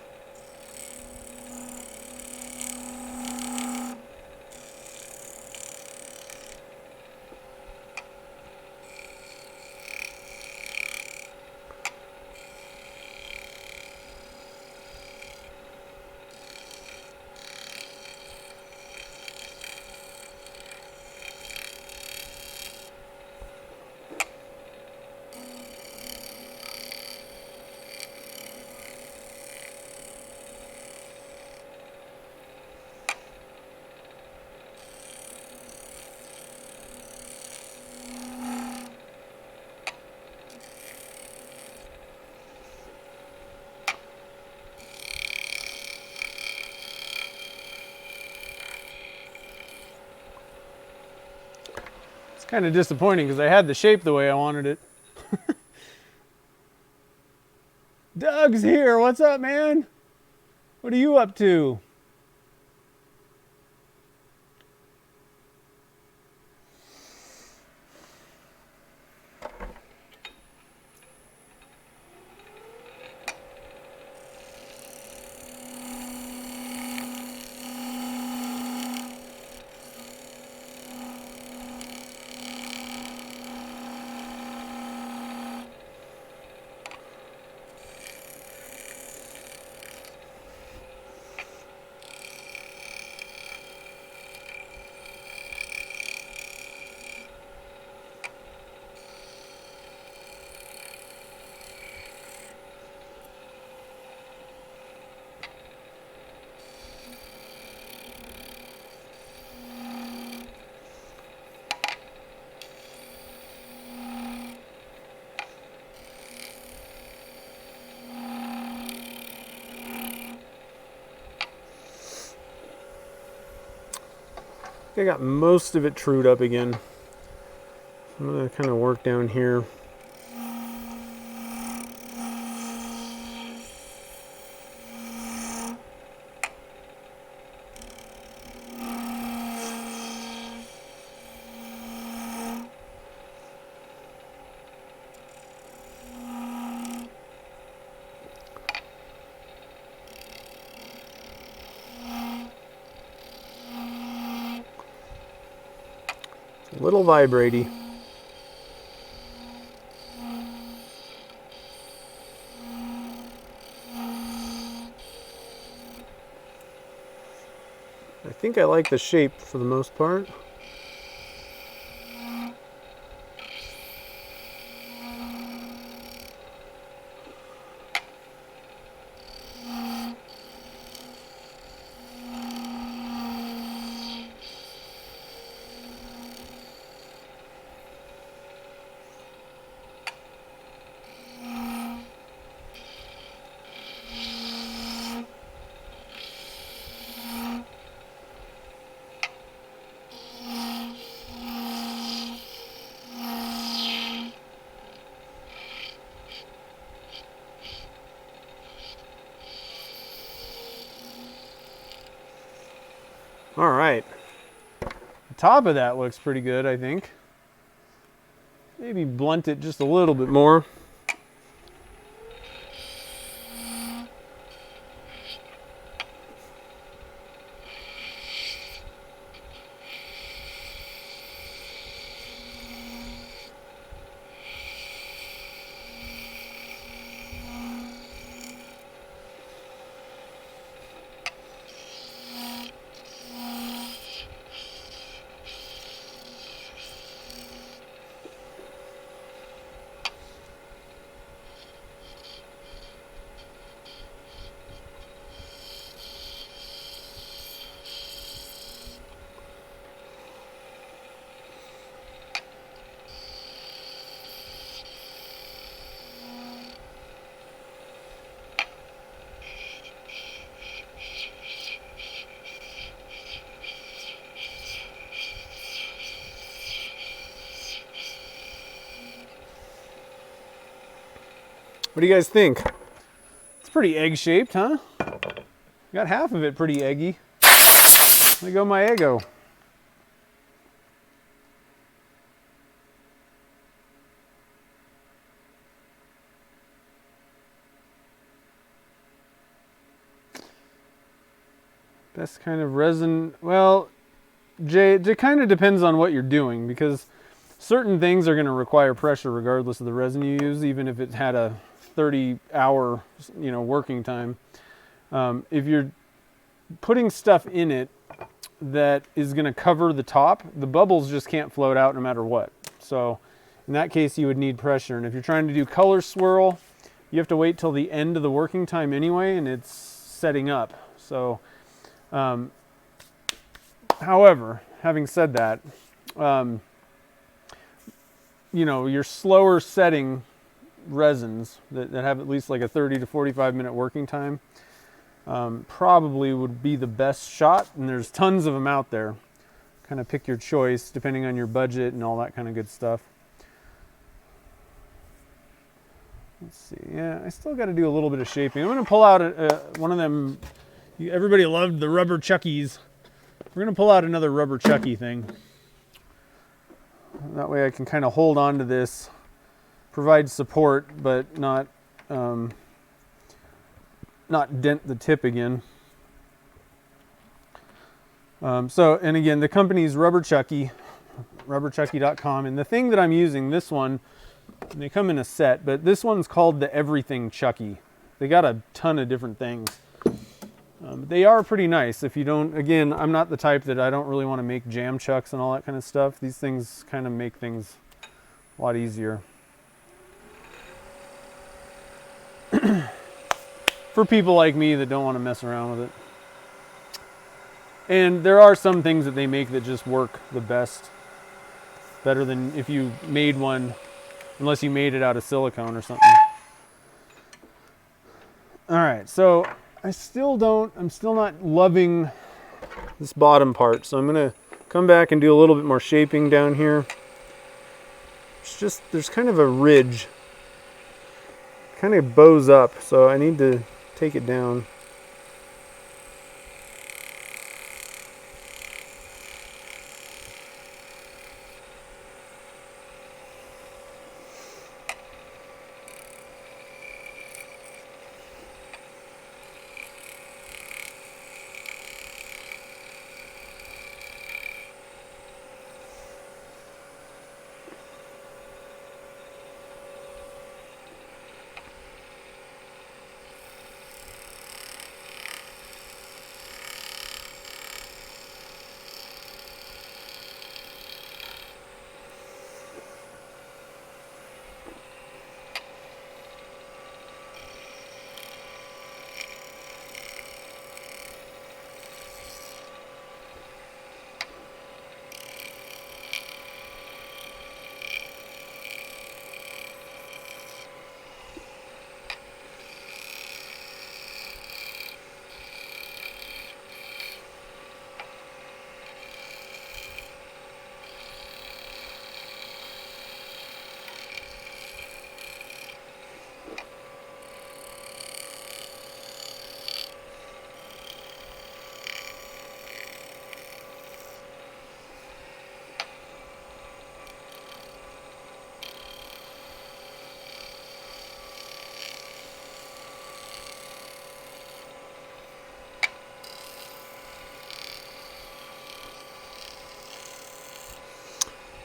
Kind of disappointing because I had the shape the way I wanted it. Doug's here. What's up, man? What are you up to? I got most of it trued up again. I'm gonna kind of work down here. A little vibratey. I think I like the shape for the most part. All right. The top of that looks pretty good, I think. Maybe blunt it just a little bit more. What do you guys think? It's pretty egg-shaped, huh? Got half of it pretty eggy. There go my Eggo. Best kind of resin, well, Jay, it kind of depends on what you're doing, because certain things are going to require pressure regardless of the resin you use, even if it had a 30-hour, working time. If you're putting stuff in it that is going to cover the top, the bubbles just can't float out no matter what. So in that case, you would need pressure. And if you're trying to do color swirl, you have to wait till the end of the working time anyway, and it's setting up. So, however, having said that, your slower setting resins that have at least like a 30 to 45 minute working time probably would be the best shot, and there's tons of them out there. Kind of pick your choice depending on your budget and all that kind of good stuff. Let's see, yeah, I still got to do a little bit of shaping. I'm going to pull out one of them. Everybody loved the rubber chuckies. We're going to pull out another rubber chucky thing. That way I can kind of hold on to this, provide support, but not dent the tip again. And again, the company's Rubber Chucky, rubberchucky.com. And the thing that I'm using, this one, they come in a set, but this one's called the Everything Chucky. They got a ton of different things. They are pretty nice. If you don't, again, I'm not the type that I don't really want to make jam chucks and all that kind of stuff. These things kind of make things a lot easier. For people like me that don't want to mess around with it. And there are some things that they make that just work the best. Better than if you made one, unless you made it out of silicone or something. All right, so I'm still not loving this bottom part. So I'm gonna come back and do a little bit more shaping down here. It's just, there's kind of a ridge. Kind of bows up, so I need to take it down.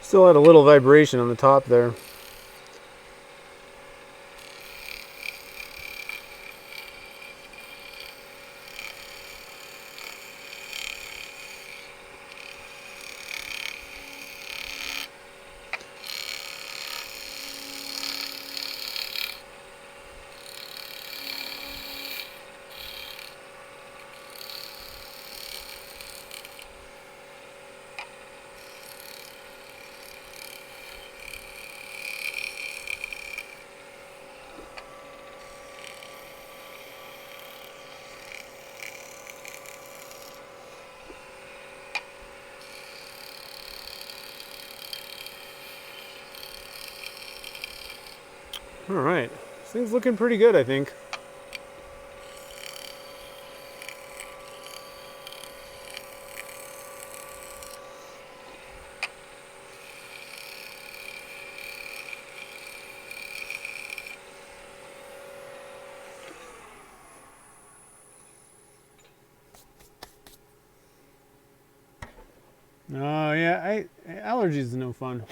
Still had a little vibration on the top there. All right, this thing's looking pretty good, I think. Oh yeah, allergies is no fun.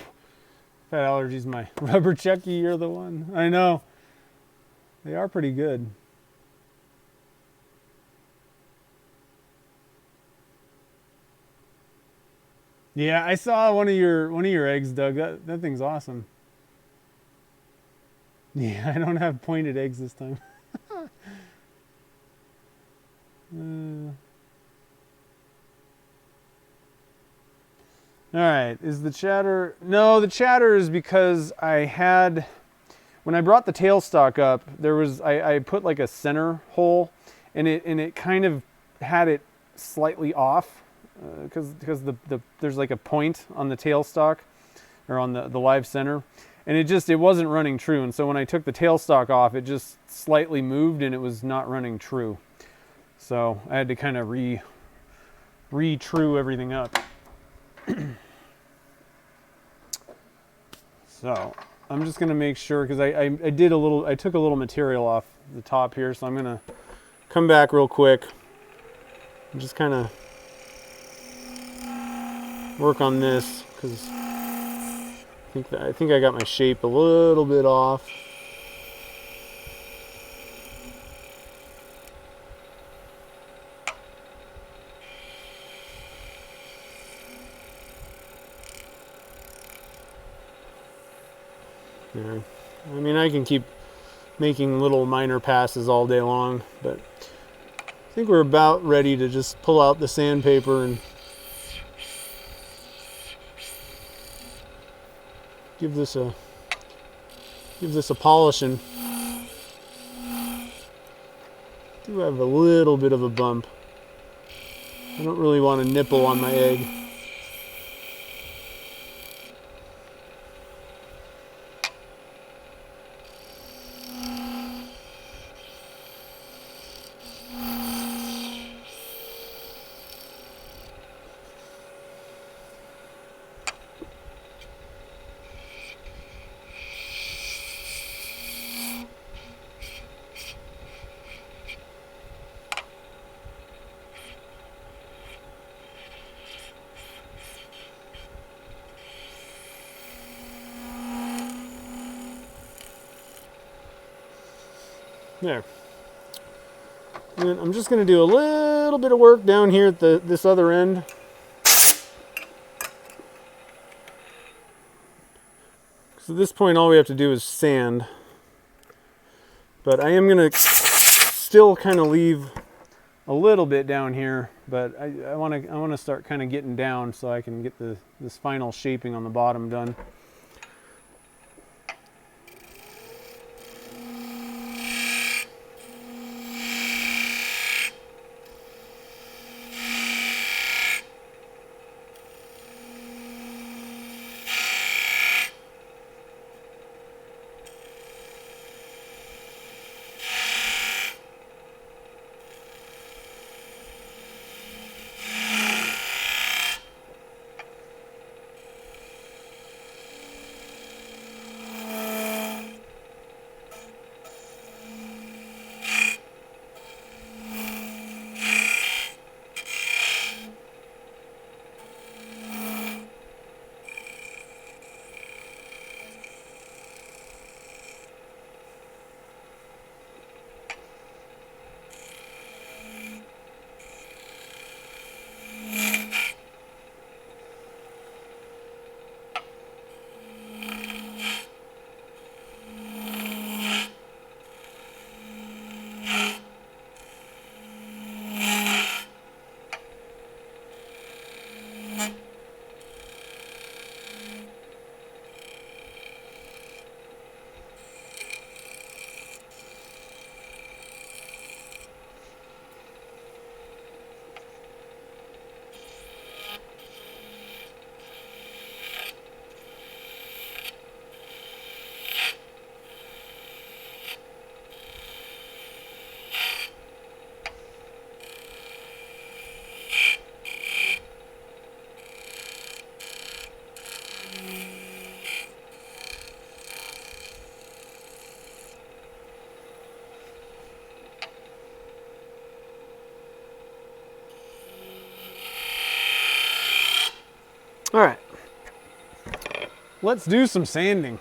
I've had allergies, my rubber Chucky, you're the one. I know. They are pretty good. Yeah, I saw one of your eggs, Doug. That thing's awesome. Yeah, I don't have pointed eggs this time. All right, is the chatter? No, the chatter is because I had, when I brought the tailstock up, there was, I put like a center hole, and it kind of had it slightly off, because there's like a point on the tailstock, or on the live center, and it wasn't running true. And so when I took the tailstock off, it just slightly moved, and it was not running true. So I had to kind of re-true everything up. So I'm just gonna make sure, because I took a little material off the top here, so I'm gonna come back real quick and just kind of work on this, because I think I got my shape a little bit off. Yeah. I mean, I can keep making little minor passes all day long, but I think we're about ready to just pull out the sandpaper and give this a polishing. Do have a little bit of a bump. I don't really want a nipple on my egg. There. And I'm just going to do a little bit of work down here at this other end. So at this point, all we have to do is sand. But I am going to still kind of leave a little bit down here, but I want to start kind of getting down so I can get this final shaping on the bottom done. All right, let's do some sanding.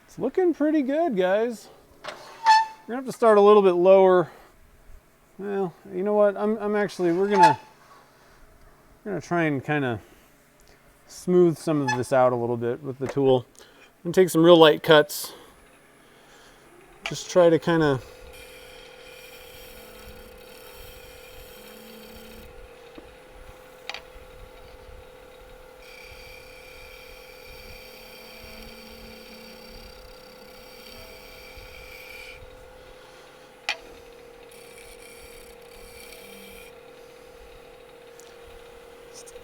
It's looking pretty good, guys. We're gonna have to start a little bit lower. Well, you know what? We're gonna try and kind of smooth some of this out a little bit with the tool and take some real light cuts. Just try to kind of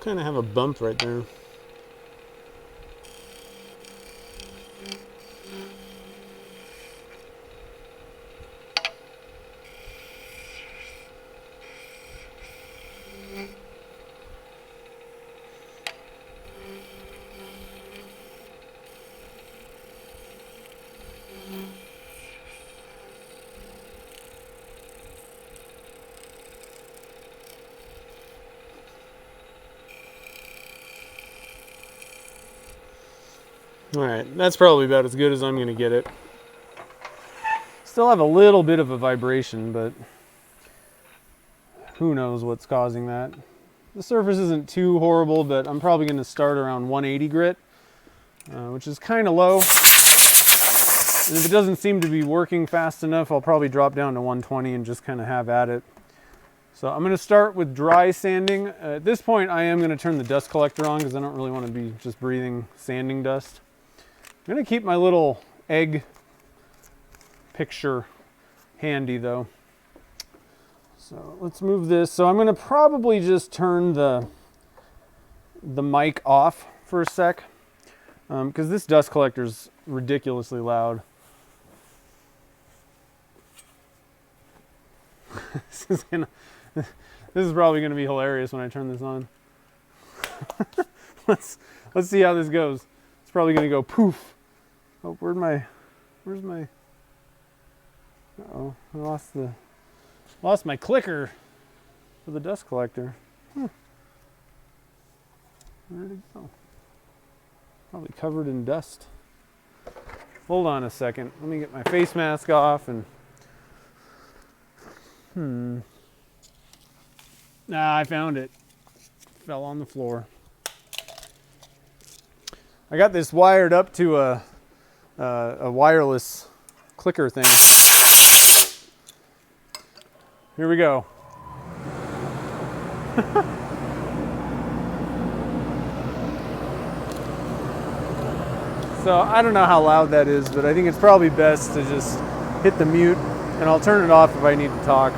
kind of have a bump right there. All right, that's probably about as good as I'm gonna get it. Still have a little bit of a vibration, but who knows what's causing that. The surface isn't too horrible, but I'm probably gonna start around 180 grit, which is kind of low. And if it doesn't seem to be working fast enough, I'll probably drop down to 120 and just kind of have at it. So I'm gonna start with dry sanding. At this point, I am gonna turn the dust collector on because I don't really want to be just breathing sanding dust. I'm gonna keep my little egg picture handy though. So let's move this. So I'm gonna probably just turn the mic off for a sec because this dust collector is ridiculously loud. This is probably gonna be hilarious when I turn this on. Let's see how this goes. It's probably gonna go poof. Oh, where's my? Uh-oh, I lost my clicker for the dust collector. Where'd it go? Probably covered in dust. Hold on a second. Let me get my face mask off and... Ah, I found it. Fell on the floor. I got this wired up to a wireless clicker thing. Here we go. So I don't know how loud that is, but I think it's probably best to just hit the mute, and I'll turn it off if I need to talk.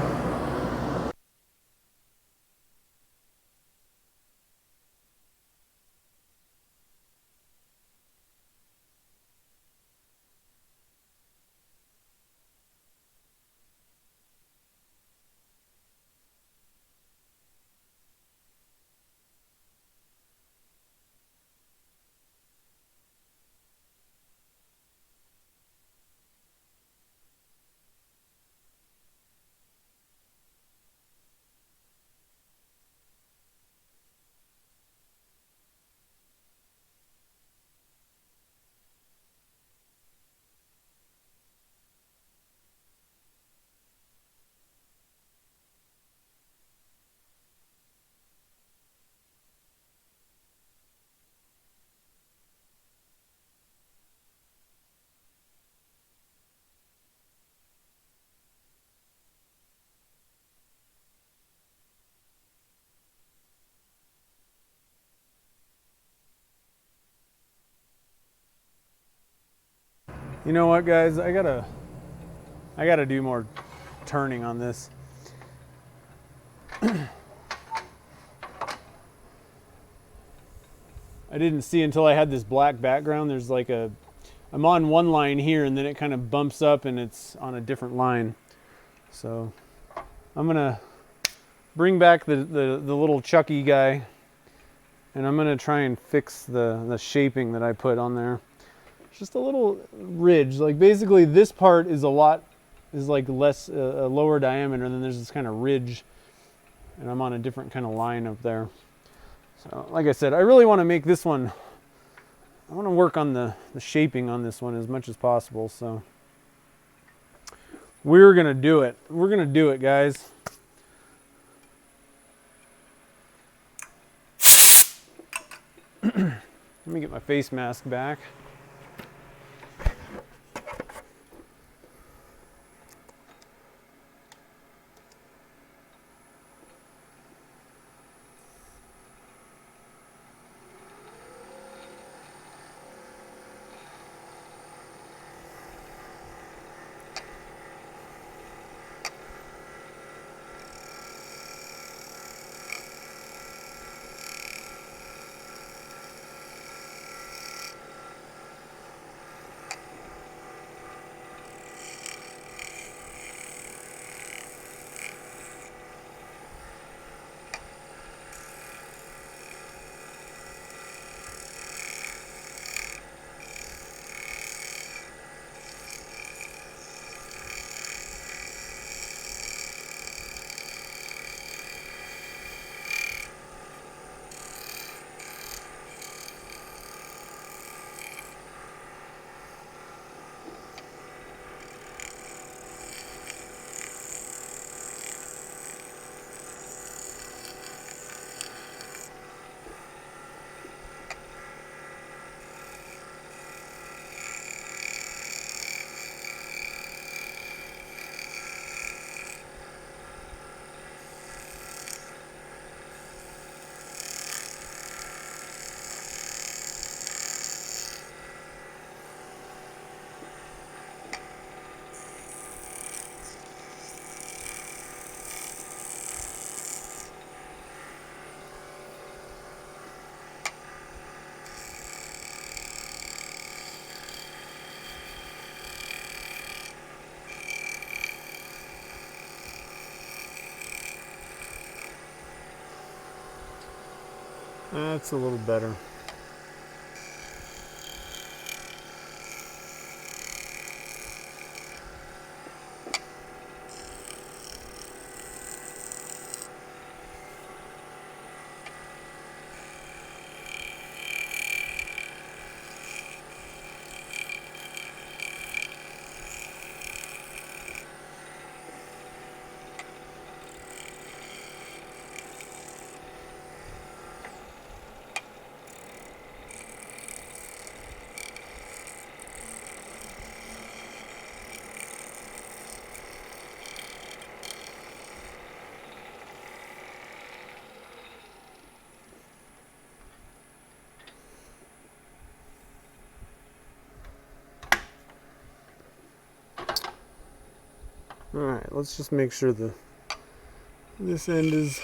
You know what, guys? I gotta do more turning on this. I didn't see until I had this black background. There's like I'm on one line here, and then it kind of bumps up and it's on a different line. So I'm gonna bring back the little Chucky guy, and I'm gonna try and fix the shaping that I put on there. Just a little ridge. Like basically this part is like less a lower diameter, and then there's this kind of ridge, and I'm on a different kind of line up there. So like I said, I really want to make this one, I want to work on the shaping on this one as much as possible. So we're gonna do it. We're gonna do it, guys. Let me get my face mask back. That's a little better. All right, let's just make sure this end is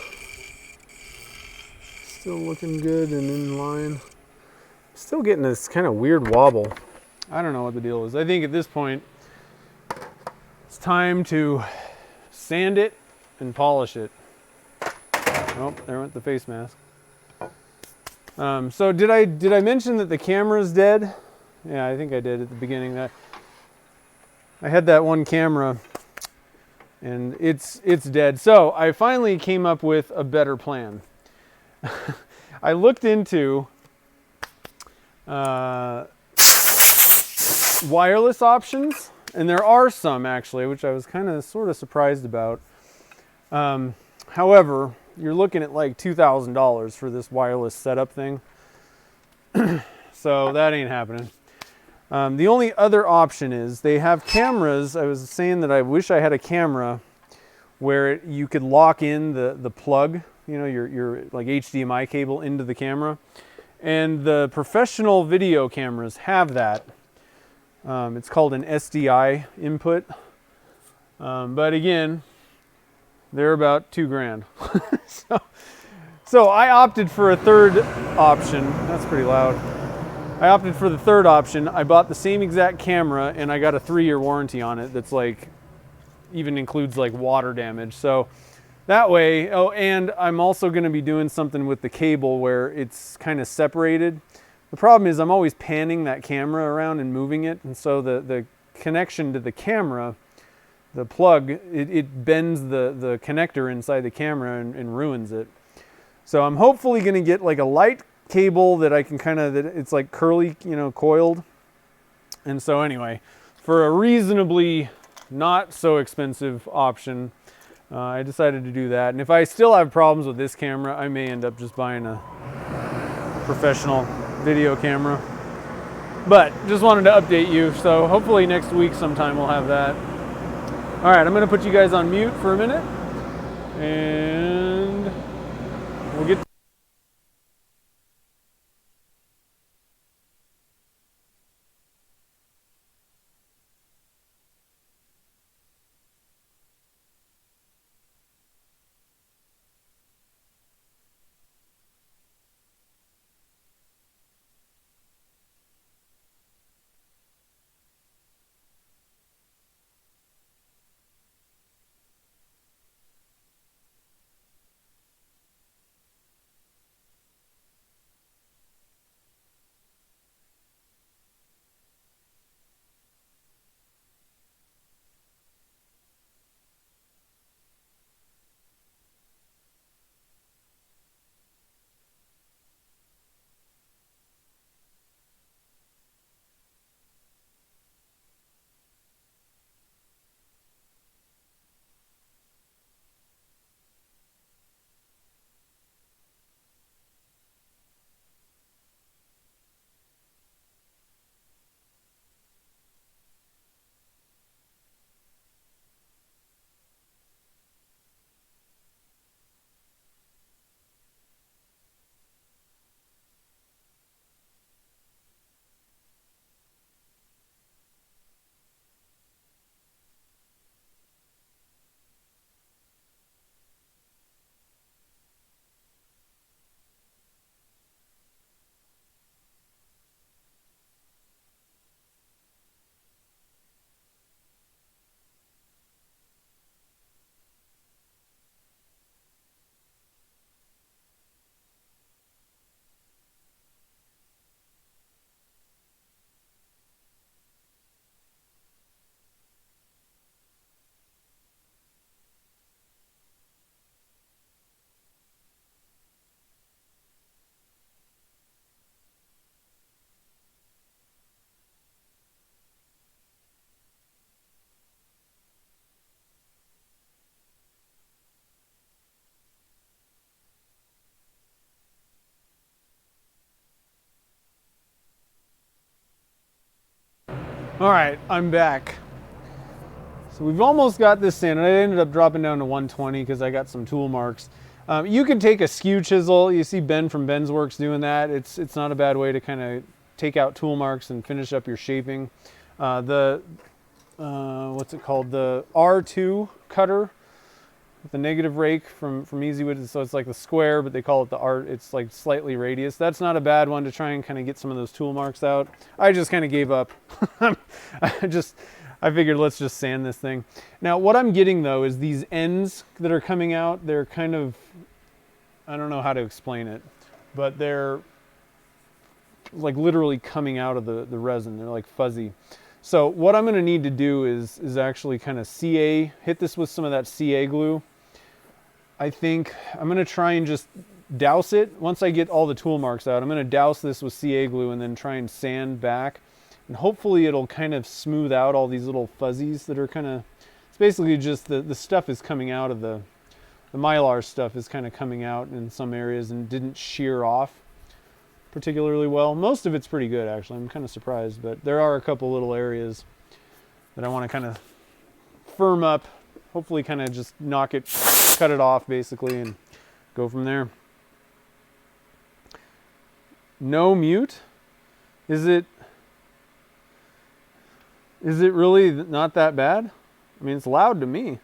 still looking good and in line. Still getting this kind of weird wobble. I don't know what the deal is. I think at this point, it's time to sand it and polish it. Oh, there went the face mask. So did I mention that the camera's dead? Yeah, I think I did at the beginning. That I had that one camera, and it's dead. So I finally came up with a better plan. I looked into wireless options, and there are some actually, which I was kind of sort of surprised about. However, you're looking at like $2,000 for this wireless setup thing. So that ain't happening. The only other option is they have cameras. I was saying that I wish I had a camera where you could lock in the plug, you know, your like HDMI cable into the camera. And the professional video cameras have that. It's called an SDI input. But again, they're about $2,000. So I opted for a third option. That's pretty loud. I opted for the third option. I bought the same exact camera and I got a 3-year warranty on it that's like, even includes like water damage. So that way, oh, and I'm also gonna be doing something with the cable where it's kind of separated. The problem is I'm always panning that camera around and moving it. And so the connection to the camera, the plug, it bends the connector inside the camera and ruins it. So I'm hopefully gonna get like a light cable that I can kind of, that it's like curly, you know, coiled. And so anyway, for a reasonably not so expensive option, I decided to do that. And if I still have problems with this camera, I may end up just buying a professional video camera. But just wanted to update you. So hopefully next week sometime we'll have that. All right, I'm gonna put you guys on mute for a minute and we'll get All right, I'm back. So we've almost got this sanded. I ended up dropping down to 120 because I got some tool marks. You can take a skew chisel. You see Ben from Ben's Works doing that. It's not a bad way to kind of take out tool marks and finish up your shaping. The what's it called? The R2 cutter with the negative rake from Easywood. So it's like the square, but they call it the R. It's like slightly radius. That's not a bad one to try and kind of get some of those tool marks out. I just kind of gave up. I figured let's just sand this thing. Now what I'm getting though is these ends that are coming out. They're kind of, I don't know how to explain it, but they're like literally coming out of the resin. They're like fuzzy. So what I'm going to need to do is actually kind of hit this with some of that CA glue. I think I'm going to try and just douse it. Once I get all the tool marks out, I'm going to douse this with CA glue and then try and sand back. And hopefully it'll kind of smooth out all these little fuzzies that are kind of, it's basically just the stuff is coming out of the Mylar stuff is kind of coming out in some areas and didn't shear off particularly well. Most of it's pretty good actually. I'm kind of surprised, but there are a couple little areas that I want to kind of firm up, hopefully kind of just cut it off basically and go from there. No mute? Is it really not that bad? I mean, it's loud to me.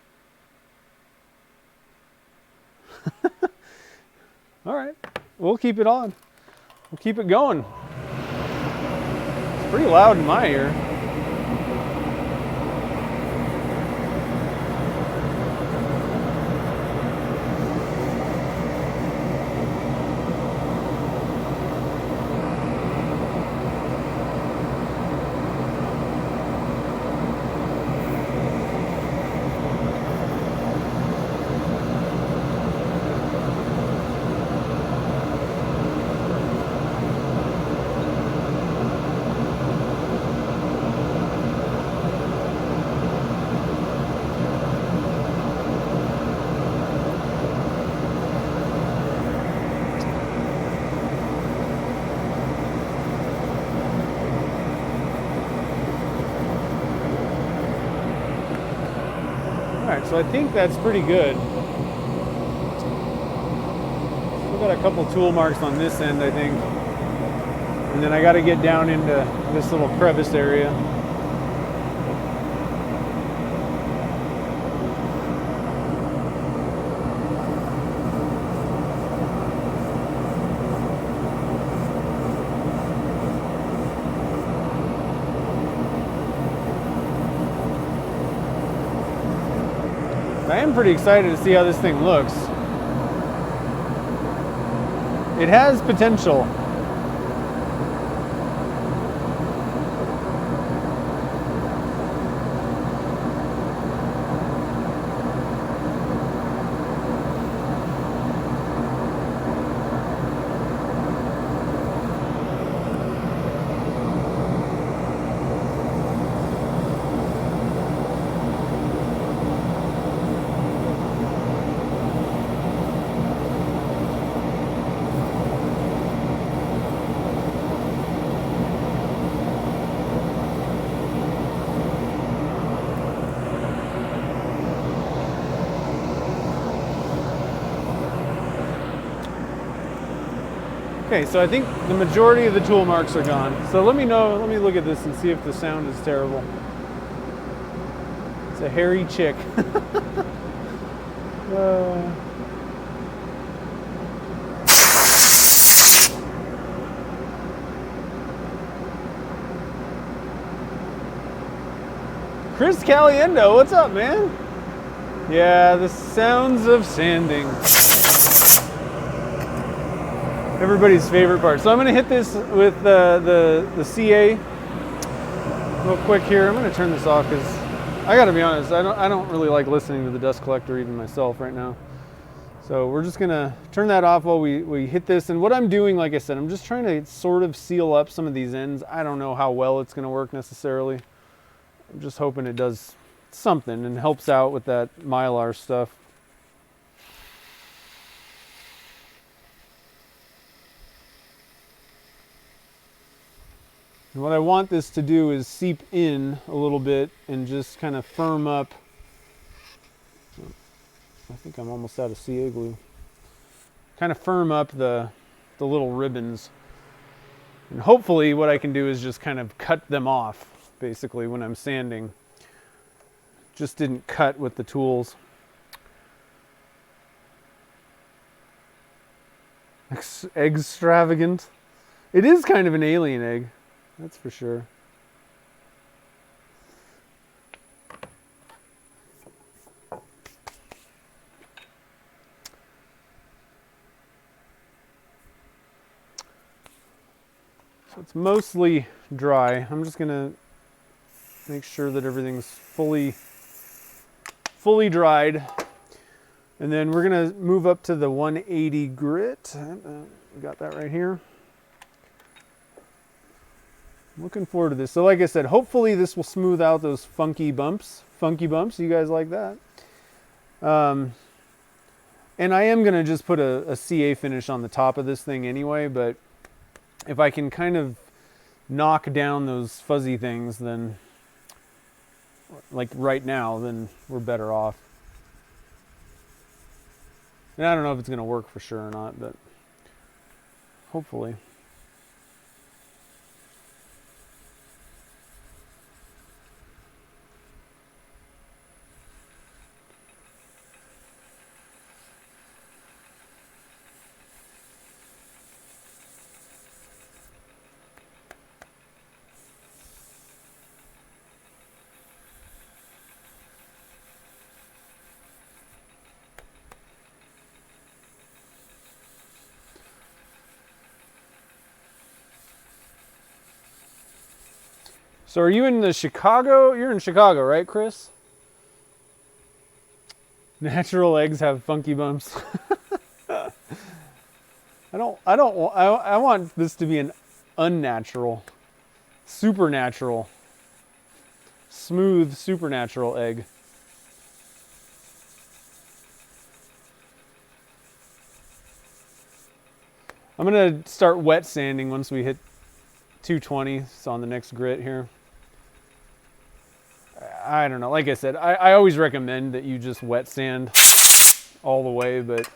All right, we'll keep it on. We'll keep it going. It's pretty loud in my ear. Alright, so I think that's pretty good. Still got a couple tool marks on this end, I think. And then I got to get down into this little crevice area. I am pretty excited to see how this thing looks. It has potential. Okay, so I think the majority of the tool marks are gone. So let me look at this and see if the sound is terrible. It's a hairy chick. Chris Caliendo, what's up, man? Yeah, the sounds of sanding. Everybody's favorite part. So I'm going to hit this with the CA real quick here. I'm going to turn this off because I got to be honest, I don't really like listening to the dust collector even myself right now. So we're just going to turn that off while we hit this. And what I'm doing, like I said, I'm just trying to sort of seal up some of these ends. I don't know how well it's going to work necessarily. I'm just hoping it does something and helps out with that Mylar stuff. And what I want this to do is seep in a little bit and just kind of firm up. I think I'm almost out of CA glue. Kind of firm up the little ribbons. And hopefully what I can do is just kind of cut them off, basically, when I'm sanding. just didn't cut with the tools. Extravagant. It is kind of an alien egg, that's for sure. So it's mostly dry. I'm just gonna make sure that everything's fully dried. And then we're gonna move up to the 180 grit. We got that right here. I'm looking forward to this. So like I said, hopefully this will smooth out those funky bumps. You guys like that? And I am gonna just put a CA finish on the top of this thing anyway, but if I can kind of knock down those fuzzy things, then like right now, then we're better off. And I don't know if it's going to work for sure or not, but hopefully. So are you in the Chicago? You're in Chicago, right, Chris? Natural eggs have funky bumps. I want this to be an unnatural, supernatural, smooth, supernatural egg. I'm gonna start wet sanding once we hit 220. It's on the next grit here. I don't know. Like I said, I always recommend that you just wet sand all the way, but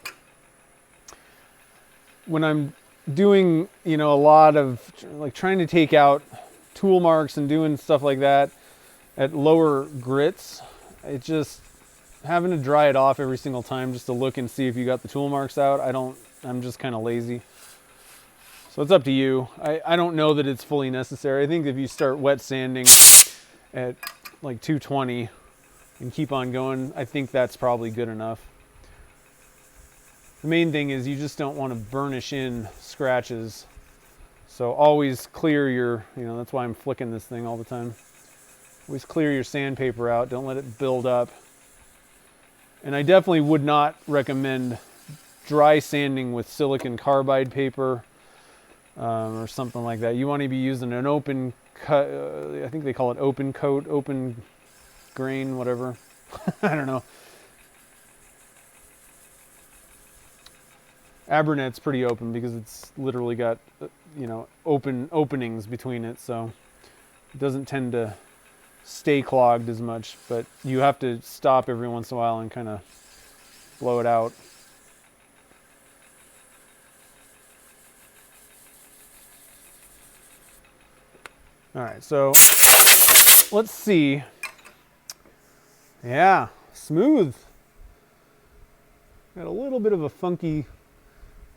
when I'm doing, you know, a lot of like trying to take out tool marks and doing stuff like that at lower grits, it just having to dry it off every single time just to look and see if you got the tool marks out. I'm just kind of lazy. So it's up to you. I don't know that it's fully necessary. I think if you start wet sanding at like 220 and keep on going, I think that's probably good enough. The main thing is you just don't want to burnish in scratches. So always clear your, you know, that's why I'm flicking this thing all the time. Always clear your sandpaper out. Don't let it build up. And I definitely would not recommend dry sanding with silicon carbide paper or something like that. You want to be using an open cut, I think they call it open coat, open grain, whatever. I don't know. Abernet's pretty open because it's literally got, you know, openings between it, so it doesn't tend to stay clogged as much, but you have to stop every once in a while and kind of blow it out. All right, so let's see. Yeah, smooth. Got a little bit of a funky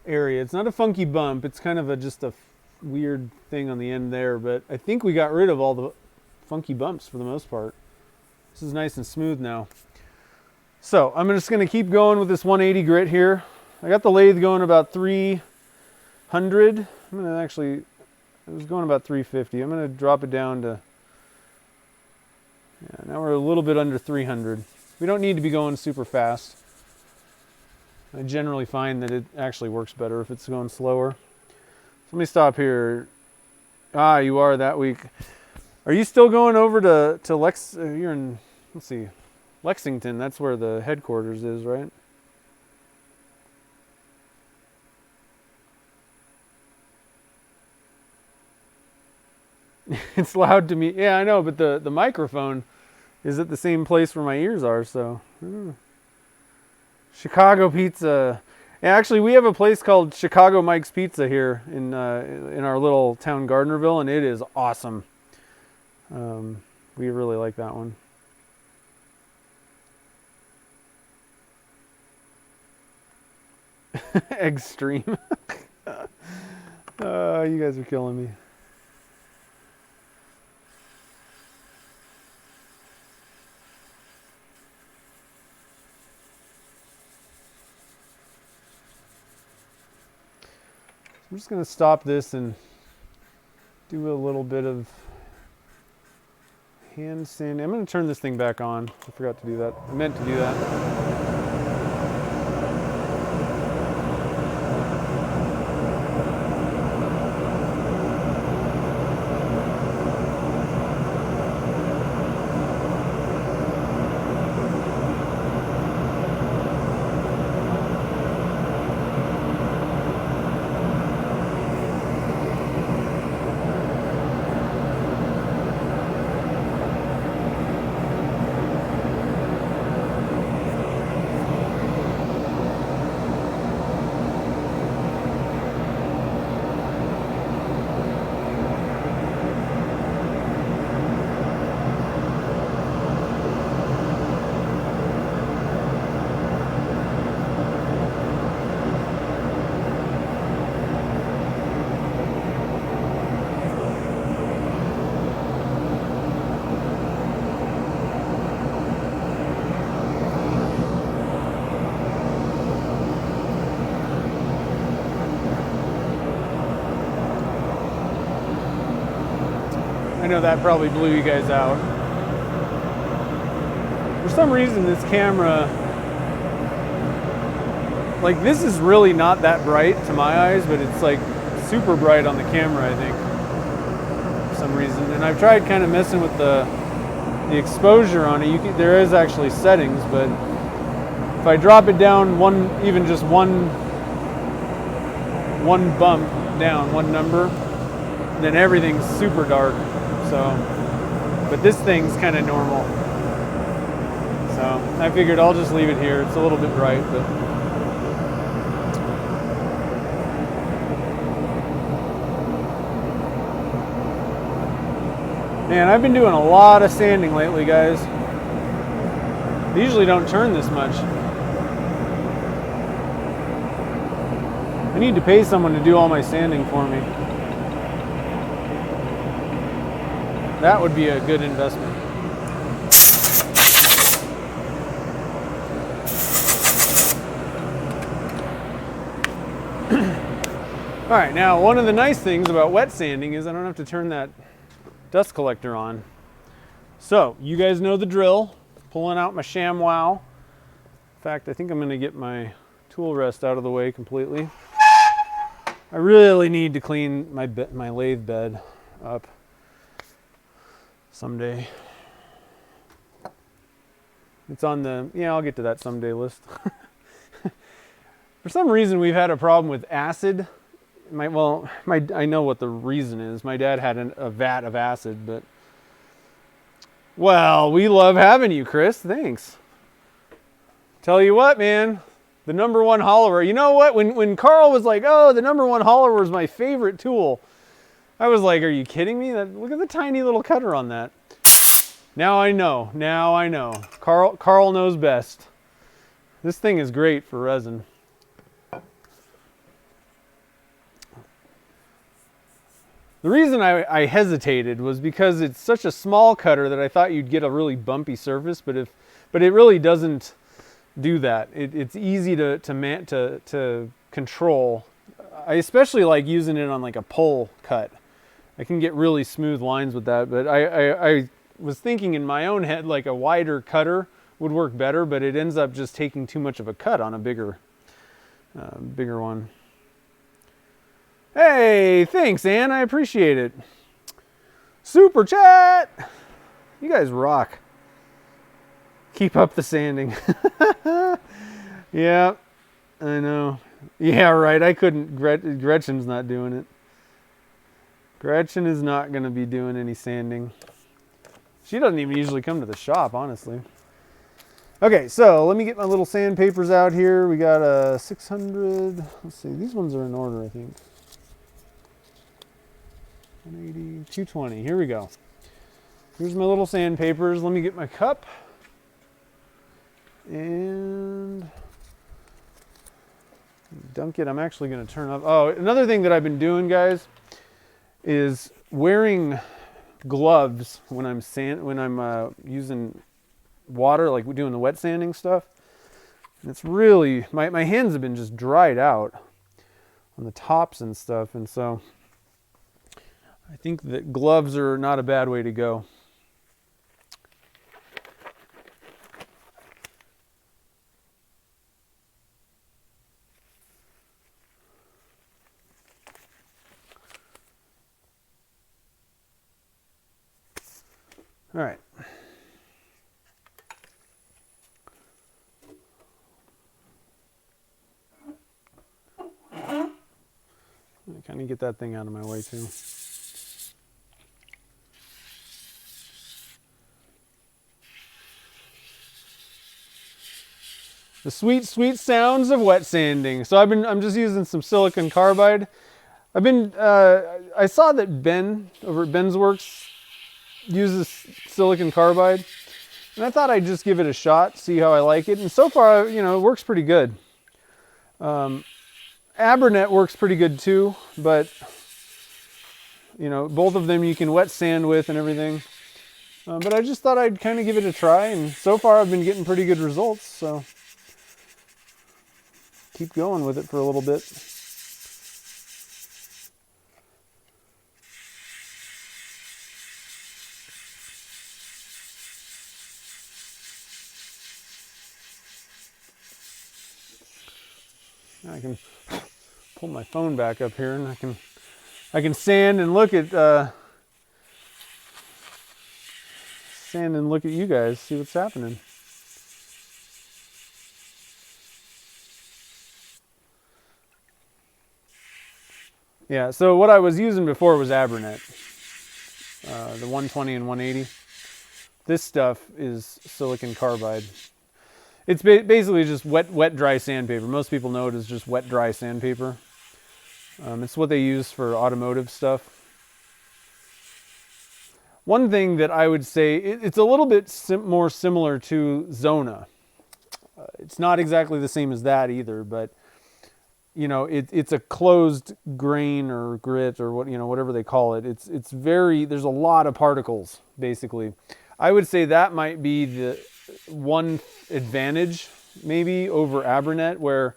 area. It's not a funky bump. It's kind of just a weird thing on the end there, but I think we got rid of all the funky bumps for the most part. This is nice and smooth now. So I'm just going to keep going with this 180 grit here. I got the lathe going about 300. I'm going to actually, it was going about 350. I'm going to drop it down to, yeah, now we're a little bit under 300. We don't need to be going super fast. I generally find that it actually works better if it's going slower. So let me stop here. Ah, you are that weak. Are you still going over to you're in, let's see, Lexington. That's where the headquarters is, right? It's loud to me. Yeah, I know, but the microphone is at the same place where my ears are, so. Chicago pizza. Yeah, actually, we have a place called Chicago Mike's Pizza here in our little town, Gardnerville, and it is awesome. We really like that one. Extreme. You guys are killing me. I'm just going to stop this and do a little bit of hand sanding. I'm going to turn this thing back on. I forgot to do that. I meant to do that. I know that probably blew you guys out. For some reason, this camera, like, this is really not that bright to my eyes, but it's like super bright on the camera, I think, for some reason. And I've tried kind of messing with the exposure on it. There is actually settings, but if I drop it down even just one bump down, one number, then everything's super dark. So, but this thing's kind of normal. So I figured I'll just leave it here. It's a little bit bright, but man, I've been doing a lot of sanding lately, guys. I usually don't turn this much. I need to pay someone to do all my sanding for me. That would be a good investment. All right, now one of the nice things about wet sanding is I don't have to turn that dust collector on. So you guys know the drill. Pulling out my ShamWow. In fact, I think I'm going to get my tool rest out of the way completely. I really need to clean my lathe bed up someday. It's on the, yeah, I'll get to that someday list. For some reason, we've had a problem with acid. I know what the reason is. My dad had a vat of acid, but, well, we love having you, Chris. Thanks. Tell you what, man, the number one hollower. You know what? When Carl was like, oh, the number one hollower is my favorite tool, I was like, are you kidding me? Look at the tiny little cutter on that. Now I know. Now I know. Carl knows best. This thing is great for resin. The reason I hesitated was because it's such a small cutter that I thought you'd get a really bumpy surface, but it really doesn't do that. It's easy to control. I especially like using it on like a pole cut. I can get really smooth lines with that, but I was thinking in my own head like a wider cutter would work better, but it ends up just taking too much of a cut on a bigger one. Hey, thanks, Ann. I appreciate it. Super chat. You guys rock. Keep up the sanding. Yeah, I know. Yeah, right. I couldn't. Gretchen's not doing it. Gretchen is not going to be doing any sanding. She doesn't even usually come to the shop, honestly. Okay, so let me get my little sandpapers out here. We got a 600. Let's see. These ones are in order, I think. 180, 220. Here we go. Here's my little sandpapers. Let me get my cup. And dunk it. I'm actually going to turn off. Oh, another thing that I've been doing, guys, is wearing gloves when I'm using water, like we're doing the wet sanding stuff. And it's really, my hands have been just dried out on the tops and stuff, and so I think that gloves are not a bad way to go. All right. Kind of get that thing out of my way too. The sweet, sweet sounds of wet sanding. So I'm just using some silicon carbide. I saw that Ben over at Ben's Works uses silicon carbide, and I thought I'd just give it a shot, see how I like it. And so far, it works pretty good. Abernet works pretty good too, but both of them you can wet sand with and everything. But I just thought I'd kind of give it a try, and so far I've been getting pretty good results, so keep going with it for a little bit. I can pull my phone back up here, and I can sand and look at you guys, see what's happening. Yeah, so what I was using before was Abernet, the 120 and 180. This stuff is silicon carbide. It's basically just wet dry sandpaper. Most people know it as just wet dry sandpaper. It's what they use for automotive stuff. One thing that I would say, it's a little bit more similar to Zona. It's not exactly the same as that either, but it's a closed grain or grit or whatever they call it. There's a lot of particles basically. I would say that might be the one advantage maybe over Abernet, where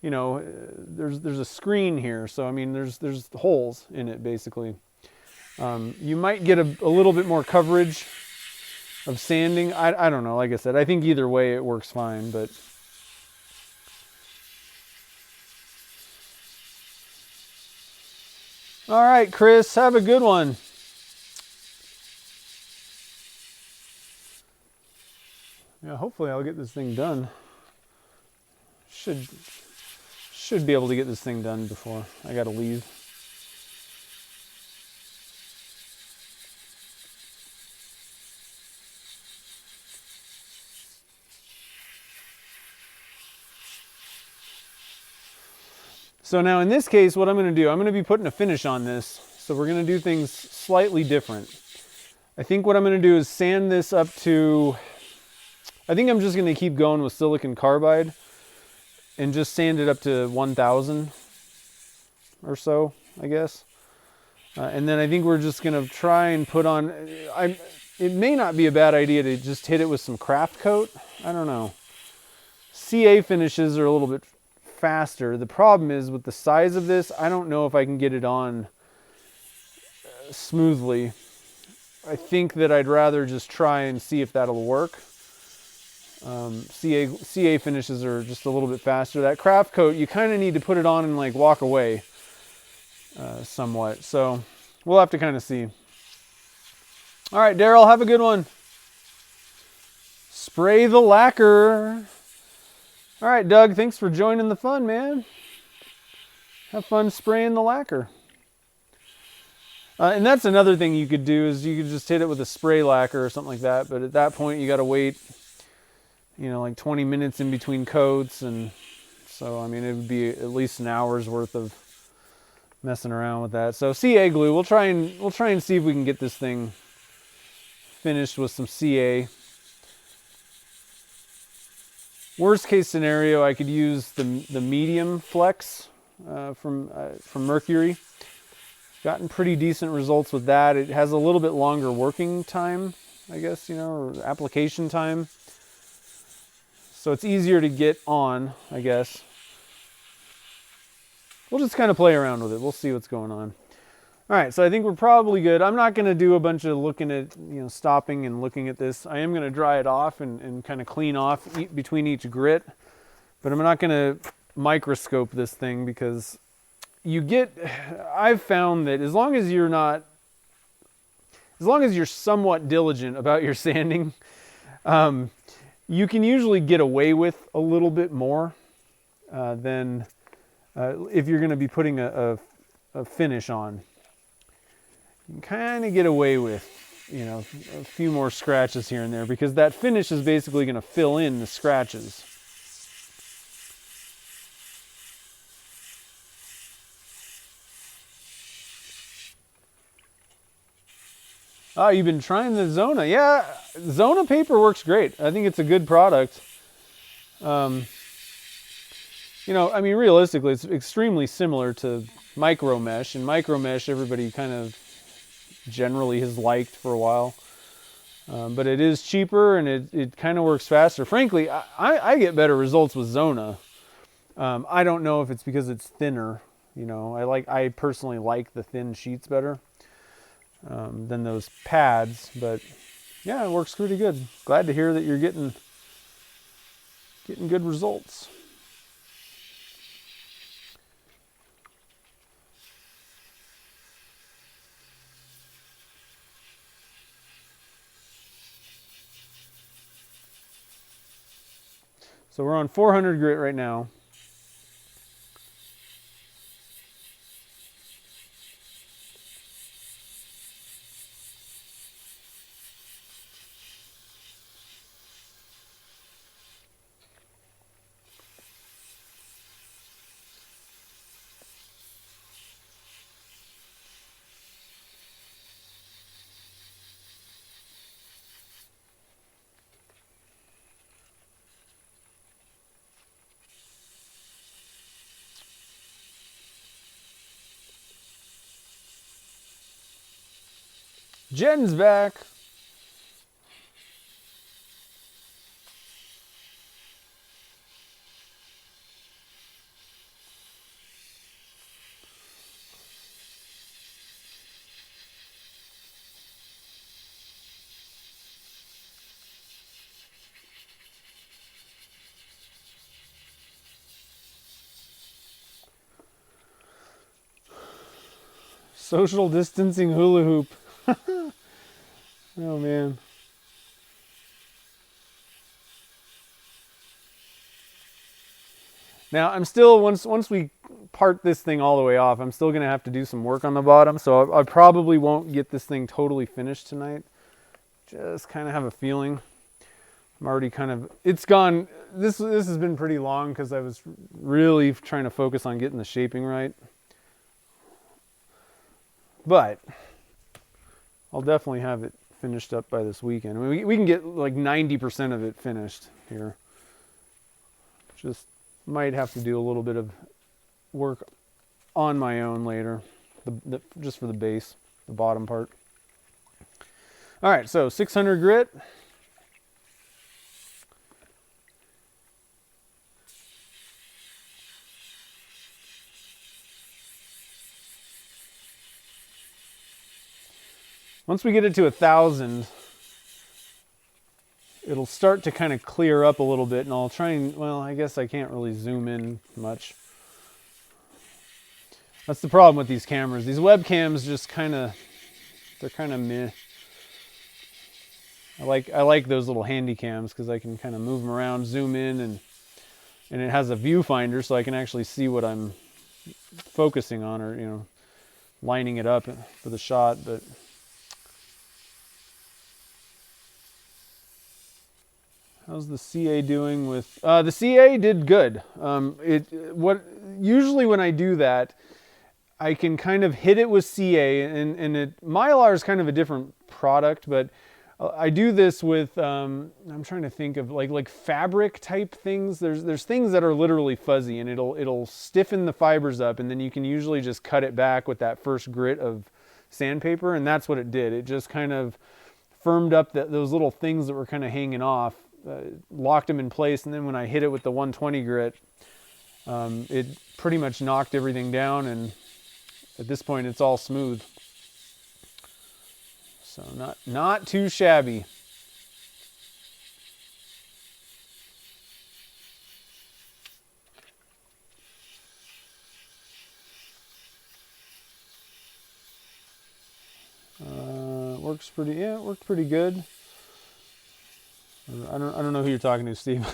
there's a screen here, so I mean there's holes in it basically. You might get a little bit more coverage of sanding. I don't know, like I said, I think either way it works fine, but all right, Chris, have a good one. Yeah, hopefully I'll get this thing done. Should be able to get this thing done before I gotta leave. So now in this case, what I'm going to do, I'm going to be putting a finish on this. So we're going to do things slightly different. I think what I'm going to do is sand this up to, I think I'm just going to keep going with silicon carbide and just sand it up to 1000 or so, I guess. And then I think we're just going to try and put on, it may not be a bad idea to just hit it with some craft coat. I don't know. CA finishes are a little bit faster. The problem is with the size of this, I don't know if I can get it on smoothly. I think that I'd rather just try and see if that'll work. CA finishes are just a little bit faster. That craft coat, you kind of need to put it on and like walk away somewhat. So we'll have to kind of see. All right, Daryl, have a good one. Spray the lacquer. All right, Doug, thanks for joining the fun, man. Have fun spraying the lacquer. And that's another thing you could do, is you could just hit it with a spray lacquer or something like that. But at that point, you got to wait, like 20 minutes in between coats. And so, I mean, it would be at least an hour's worth of messing around with that. So CA glue, we'll try and see if we can get this thing finished with some CA. Worst case scenario, I could use the medium flex from Mercury. Gotten pretty decent results with that. It has a little bit longer working time, I guess, or application time. So it's easier to get on, I guess. We'll just kind of play around with it. We'll see what's going on. All right, so I think we're probably good. I'm not going to do a bunch of looking at, stopping and looking at this. I am going to dry it off and kind of clean off between each grit. But I'm not going to microscope this thing because I've found that as long as you're somewhat diligent about your sanding, you can usually get away with a little bit more than if you're going to be putting a finish on. You can kind of get away with, a few more scratches here and there because that finish is basically going to fill in the scratches. Oh, you've been trying the Zona. Yeah, Zona paper works great. I think it's a good product. Realistically, it's extremely similar to micro mesh, and micro mesh everybody kind of generally has liked for a while. But it is cheaper and it kind of works faster. Frankly, I get better results with Zona. I don't know if it's because it's thinner. I personally like the thin sheets better than those pads, but yeah, it works pretty good. Glad to hear that you're getting good results. So we're on 400 grit right now. Jen's back. Social distancing hula hoop. Oh man. Now I'm still, once we part this thing all the way off, I'm still going to have to do some work on the bottom, so I probably won't get this thing totally finished tonight. Just kind of have a feeling. I'm already kind of, it's gone, this has been pretty long because I was really trying to focus on getting the shaping right. But I'll definitely have it finished up by this weekend. I mean, we can get like 90% of it finished here. Just might have to do a little bit of work on my own later, just for the base, the bottom part. All right, so 600 grit. Once we get it to 1,000, it'll start to kind of clear up a little bit, and I'll try and, well, I guess I can't really zoom in much. That's the problem with these cameras. These webcams just kind of, they're kind of meh. I like those little handy cams because I can kind of move them around, zoom in, and it has a viewfinder so I can actually see what I'm focusing on, or lining it up for the shot. But how's the CA doing with the CA? Did good. Usually when I do that, I can kind of hit it with CA, and Mylar is kind of a different product, but I do this with, I'm trying to think of like fabric type things. There's things that are literally fuzzy, and it'll stiffen the fibers up, and then you can usually just cut it back with that first grit of sandpaper, and that's what it did. It just kind of firmed up those little things that were kind of hanging off, locked them in place, and then when I hit it with the 120 grit, it pretty much knocked everything down, and at this point it's all smooth. So not too shabby. Works pretty. Yeah, it worked pretty good. I don't know who you're talking to, Steve.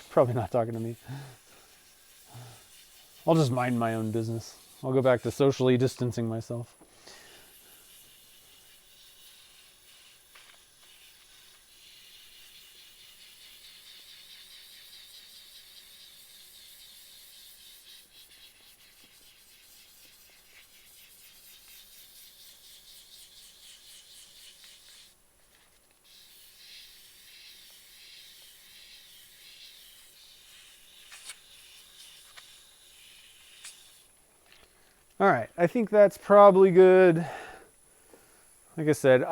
Probably not talking to me. I'll just mind my own business. I'll go back to socially distancing myself. All right, I think that's probably good. Like I said,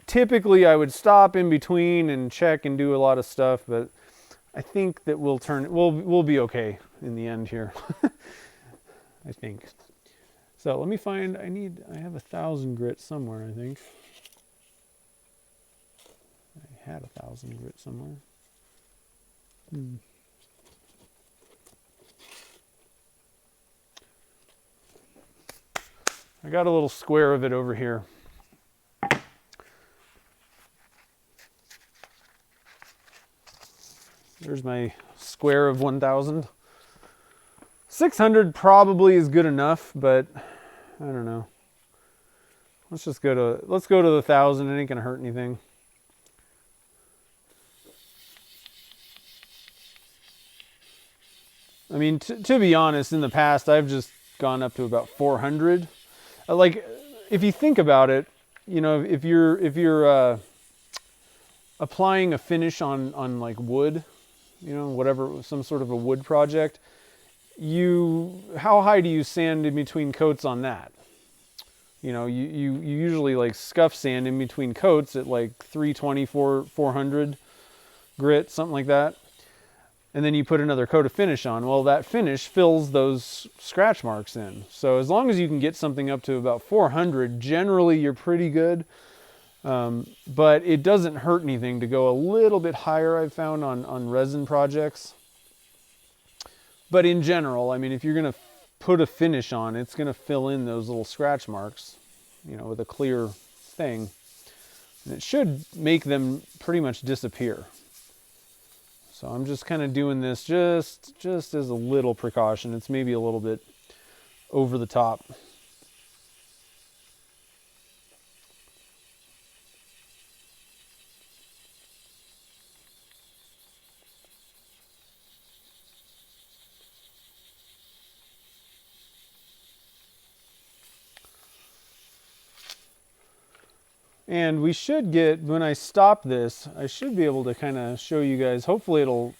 typically I would stop in between and check and do a lot of stuff, but I think that we'll be okay in the end here. I think. So let me find, I have 1,000 grit somewhere, I think. I had 1,000 grit somewhere. I got a little square of it over here. There's my square of 1,000. 600 probably is good enough, but I don't know. Let's go to the 1,000. It ain't gonna hurt anything. I mean, to be honest, in the past I've just gone up to about 400. Like, if you think about it, you know, if you're applying a finish on like wood, you know, whatever, some sort of a wood project, how high do you sand in between coats on that? You know, you usually like scuff sand in between coats at like 320, 400 grit, something like that. And then you put another coat of finish on. Well, that finish fills those scratch marks in. So as long as you can get something up to about 400, generally you're pretty good. But it doesn't hurt anything to go a little bit higher, I've found, on resin projects. But in general, I mean, if you're going to put a finish on, it's going to fill in those little scratch marks, you know, with a clear thing. And it should make them pretty much disappear. So I'm just kind of doing this just as a little precaution. It's maybe a little bit over the top. And we should get, when I stop this, I should be able to kind of show you guys, hopefully it'll,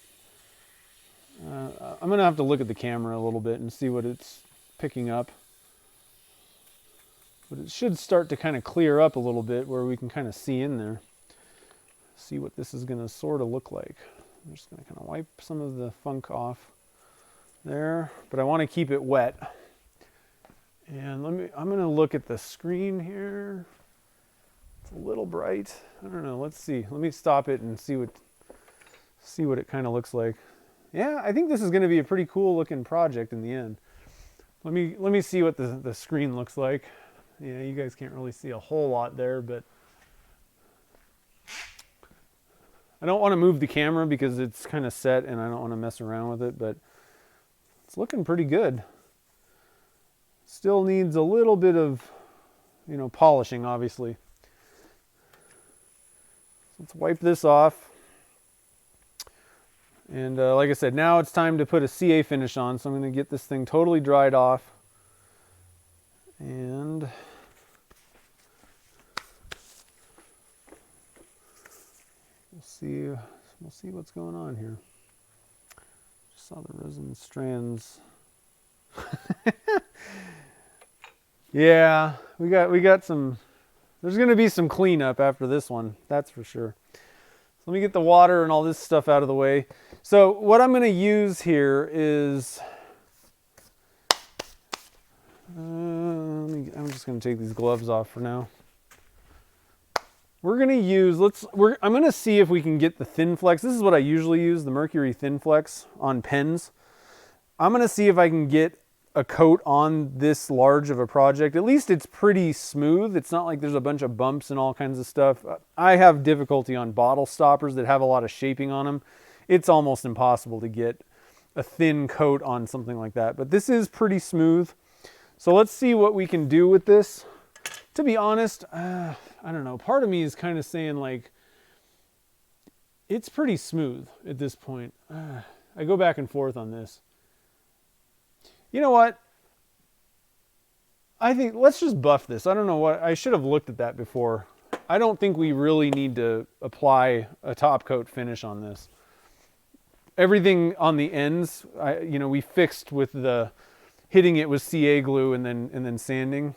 I'm going to have to look at the camera a little bit and see what it's picking up. But it should start to kind of clear up a little bit where we can kind of see in there. See what this is going to sort of look like. I'm just going to kind of wipe some of the funk off there, but I want to keep it wet. And I'm going to look at the screen here. It's a little bright. I don't know. Let's see. Let me stop it and see what it kind of looks like. Yeah, I think this is going to be a pretty cool looking project in the end. Let me see what the screen looks like. Yeah, you guys can't really see a whole lot there, but I don't want to move the camera because it's kind of set and I don't want to mess around with it, but it's looking pretty good. Still needs a little bit of, you know, polishing, obviously. Let's wipe this off. And like I said, now it's time to put a CA finish on. So I'm going to get this thing totally dried off. And We'll see what's going on here. Just saw the resin strands. Yeah, we got some. There's going to be some cleanup after this one, that's for sure. So let me get the water and all this stuff out of the way. So what I'm going to use here is, I'm just going to take these gloves off for now. We're going to use, I'm going to see if we can get the Thin Flex. This is what I usually use, the Mercury Thin Flex on pens. I'm going to see if I can get a coat on this large of a project. At least it's pretty smooth. It's not like there's a bunch of bumps and all kinds of stuff. I have difficulty on bottle stoppers that have a lot of shaping on them. It's almost impossible to get a thin coat on something like that. But this is pretty smooth. So let's see what we can do with this. To be honest, I don't know. Part of me is kind of saying like, it's pretty smooth at this point. I go back and forth on this. You know what? I think let's just buff this. I don't know what, I should have looked at that before. I don't think we really need to apply a top coat finish on this. Everything on the ends, we fixed with the hitting it with CA glue and then sanding.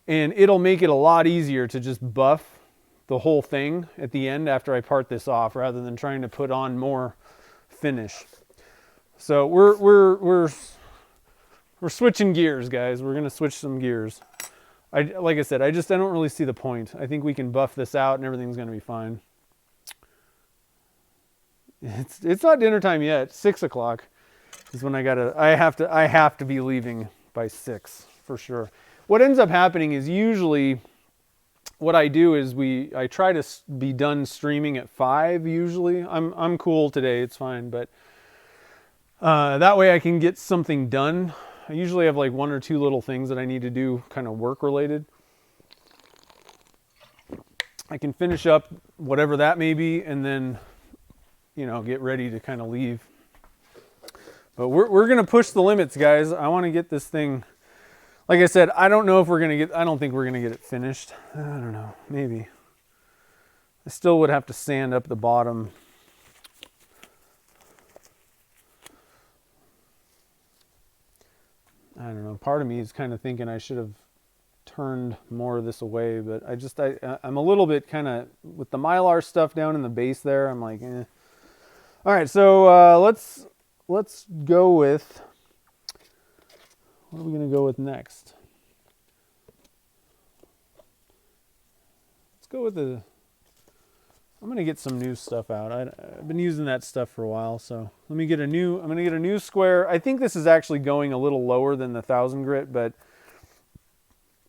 And it'll make it a lot easier to just buff the whole thing at the end after I part this off, rather than trying to put on more finish. So we're switching gears, guys. We're going to switch some gears. Like I said, I don't really see the point. I think we can buff this out and everything's going to be fine. It's not dinner time yet. 6 o'clock is when I have to be leaving by 6 for sure. What ends up happening is usually what I do is I try to be done streaming at 5 usually. I'm cool today, it's fine, but that way I can get something done. I usually have like 1 or 2 little things that I need to do kind of work related. I can finish up whatever that may be and then, get ready to kind of leave. But we're going to push the limits, guys. I want to get this thing, like I said, I don't think we're going to get it finished. I don't know, maybe. I still would have to sand up the bottom. I don't know, part of me is kind of thinking I should have turned more of this away, but I'm a little bit kind of, with the Mylar stuff down in the base there, I'm like, eh. All right, so let's go with, what are we going to go with next? Let's go with I'm going to get some new stuff out. I've been using that stuff for a while, so I'm going to get a new square. I think this is actually going a little lower than the 1000 grit, but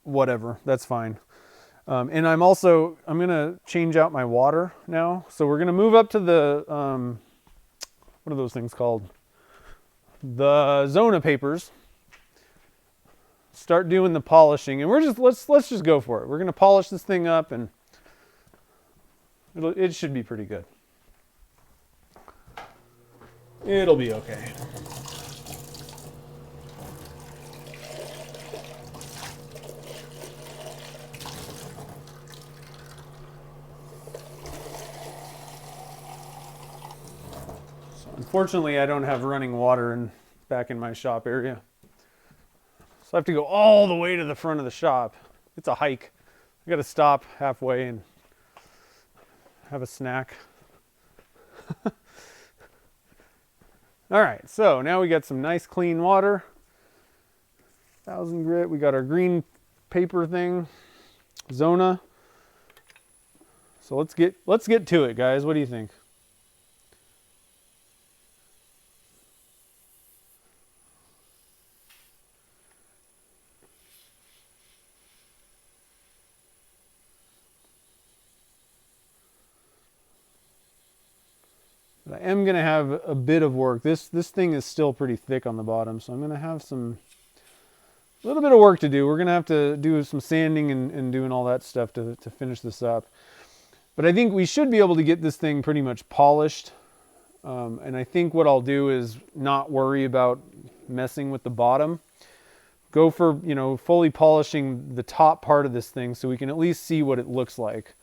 whatever, that's fine. And I'm going to change out my water now. So we're going to move up to the, what are those things called? The Zona papers. Start doing the polishing, and let's just go for it. We're going to polish this thing up, and it should be pretty good. It'll be okay. So unfortunately, I don't have running water back in my shop area. So I have to go all the way to the front of the shop. It's a hike. I got to stop halfway and have a snack. All right, so now we got some nice clean water. 1000 grit. We got our green paper thing, Zona. So let's get to it, guys. What do you think? But I am going to have a bit of work. This thing is still pretty thick on the bottom, so I'm going to have a little bit of work to do. We're going to have to do some sanding and doing all that stuff to finish this up. But I think we should be able to get this thing pretty much polished. And I think what I'll do is not worry about messing with the bottom. Go for, fully polishing the top part of this thing so we can at least see what it looks like.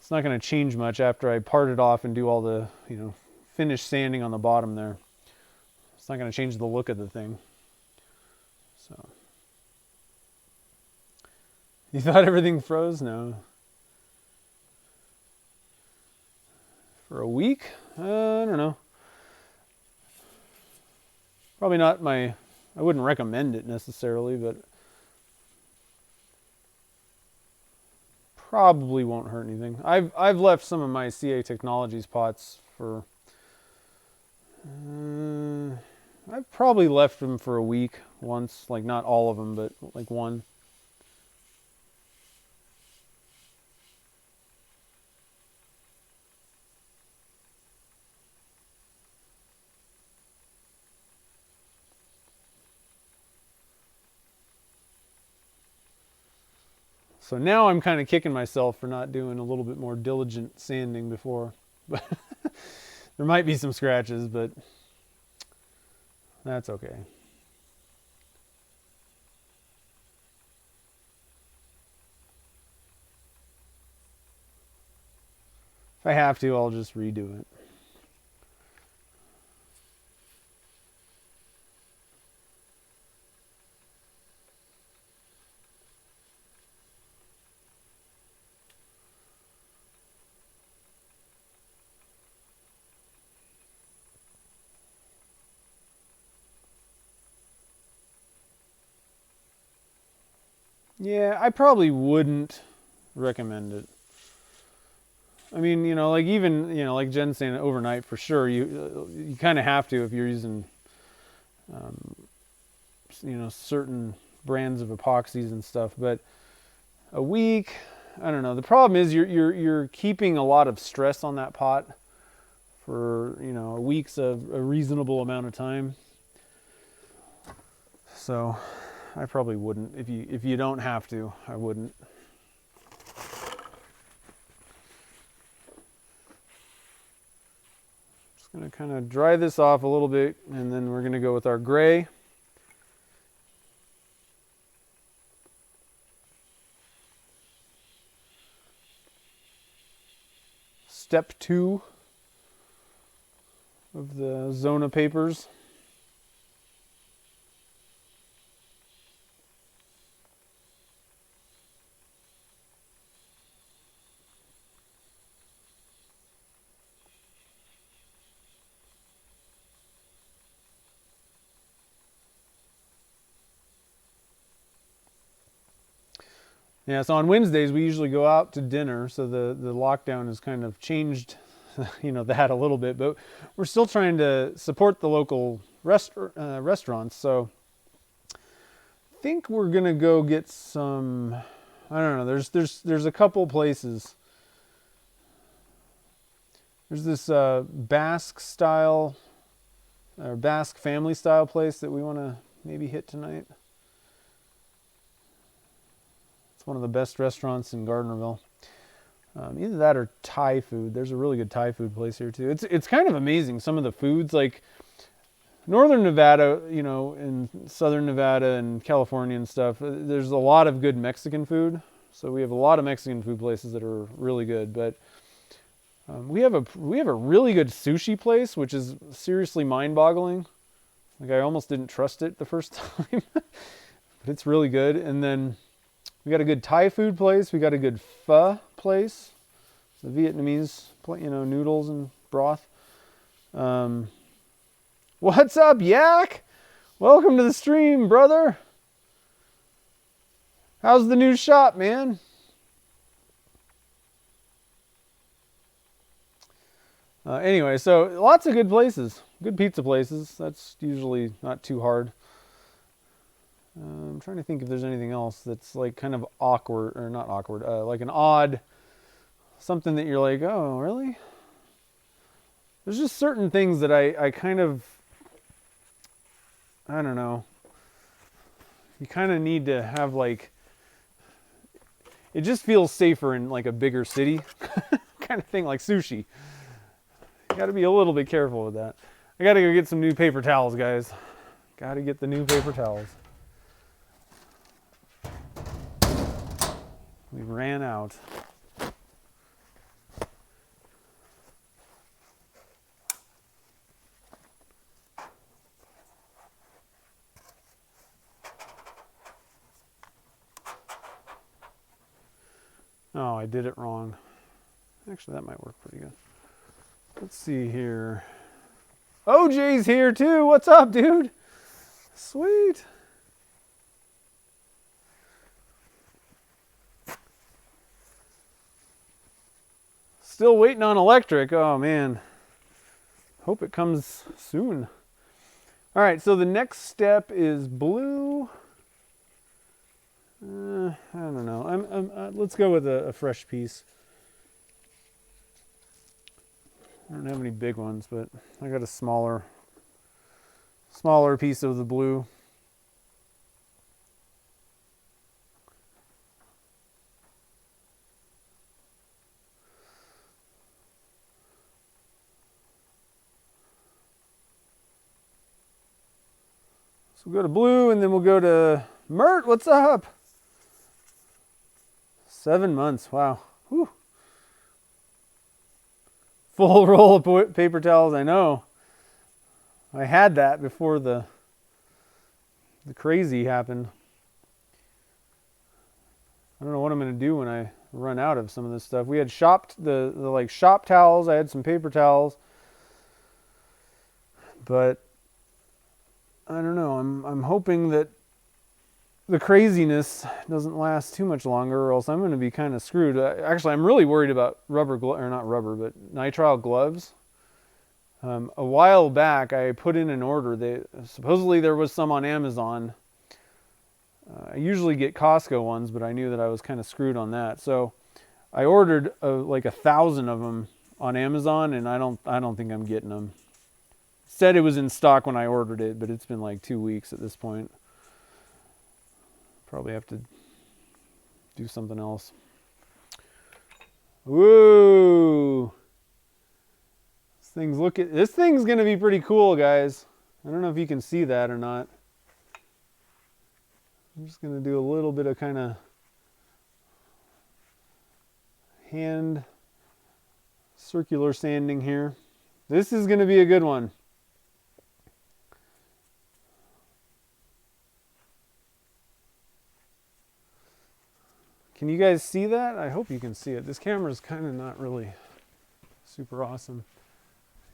it's not going to change much after I part it off and do all the, finish sanding on the bottom there. It's not going to change the look of the thing. So, you thought everything froze? No. For a week? I don't know. Probably not I wouldn't recommend it necessarily, but probably won't hurt anything. I've left some of my CA Technologies pots for, I've probably left them for a week once, like not all of them, but like one. So now I'm kind of kicking myself for not doing a little bit more diligent sanding before. But there might be some scratches, but that's okay. If I have to, I'll just redo it. Yeah, I probably wouldn't recommend it. I mean, like even, like Jen's saying, overnight for sure. You kind of have to if you're using, certain brands of epoxies and stuff. But a week, I don't know. The problem is you're keeping a lot of stress on that pot for a week's a reasonable amount of time. So I probably wouldn't. If you don't have to, I wouldn't. Just gonna kind of dry this off a little bit, and then we're gonna go with our gray. Step 2 of the Zona papers. Yeah, so on Wednesdays we usually go out to dinner, so the lockdown has kind of changed, that a little bit, but we're still trying to support the local restaurants. So I think we're gonna go get some. I don't know. There's a couple places. There's this Basque style or Basque family style place that we want to maybe hit tonight. It's one of the best restaurants in Gardnerville. Either that or Thai food. There's a really good Thai food place here too. It's kind of amazing. Some of the foods, like Northern Nevada, in Southern Nevada and California and stuff, there's a lot of good Mexican food. So we have a lot of Mexican food places that are really good. But we have a really good sushi place, which is seriously mind-boggling. Like I almost didn't trust it the first time, but it's really good. And then we got a good Thai food place. We got a good pho place, the Vietnamese, noodles and broth. What's up, Yak? Welcome to the stream, brother. How's the new shop, man? Anyway, so lots of good places, good pizza places. That's usually not too hard. I'm trying to think if there's anything else that's like kind of awkward, or not awkward, like an odd, something that you're like, oh, really? There's just certain things that I kind of, I don't know. You kind of need to have like, it just feels safer in like a bigger city kind of thing, like sushi. You got to be a little bit careful with that. I got to go get some new paper towels, guys. Got to get the new paper towels. We ran out. Oh, I did it wrong. Actually, that might work pretty good. Let's see here. OJ's here too. What's up, dude? Sweet. Still waiting on electric. Oh, man. Hope it comes soon. All right, so the next step is blue. I don't know. Let's go with a fresh piece. I don't have any big ones, but I got a smaller piece of the blue. So we'll go to blue, and then we'll go to Mert. What's up? 7 months. Wow. Whew. Full roll of paper towels. I know. I had that before the crazy happened. I don't know what I'm going to do when I run out of some of this stuff. We had shopped the like shop towels. I had some paper towels, but I don't know. I'm hoping that the craziness doesn't last too much longer, or else I'm going to be kind of screwed. Actually, I'm really worried about not rubber, but nitrile gloves. A while back, I put in an order. Supposedly there was some on Amazon. I usually get Costco ones, but I knew that I was kind of screwed on that. So I ordered like 1,000 of them on Amazon, and I don't think I'm getting them. Said it was in stock when I ordered it, but it's been like 2 weeks at this point. Probably have to do something else. Woo! This thing's gonna be pretty cool, guys. I don't know if you can see that or not. I'm just gonna do a little bit of kind of hand circular sanding here. This is gonna be a good one. Can you guys see that? I hope you can see it. This camera is kind of not really super awesome.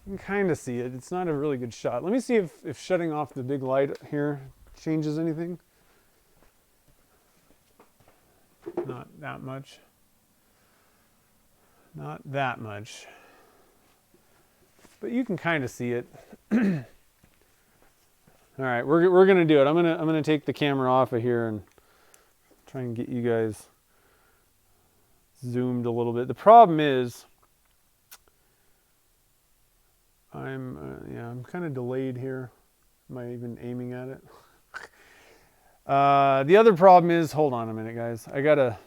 You can kind of see it. It's not a really good shot. Let me see if shutting off the big light here changes anything. Not that much. Not that much. But you can kind of see it. All right, we're gonna do it. I'm gonna take the camera off of here and try and get you guys zoomed a little bit. The problem is I'm kind of delayed here. Am I even aiming at it? The other problem is, hold on a minute, guys. I gotta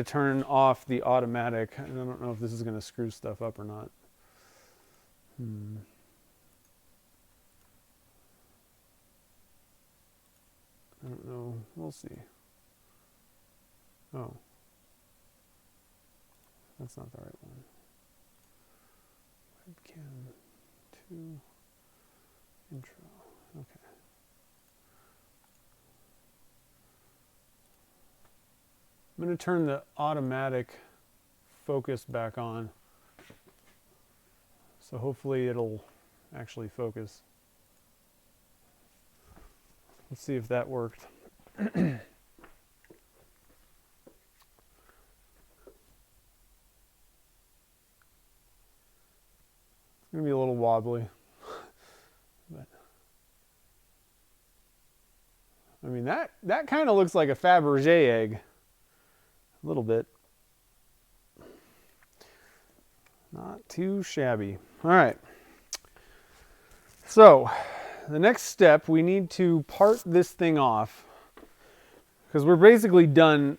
turn off the automatic. I don't know if this is gonna screw stuff up or not. I don't know. We'll see. Oh. That's not the right one. Webcam 2 intro. Okay. I'm going to turn the automatic focus back on. So hopefully it'll actually focus. Let's see if that worked. It's going to be a little wobbly. But I mean, that kind of looks like a Fabergé egg. A little bit. Not too shabby. All right. So the next step, we need to part this thing off because we're basically done.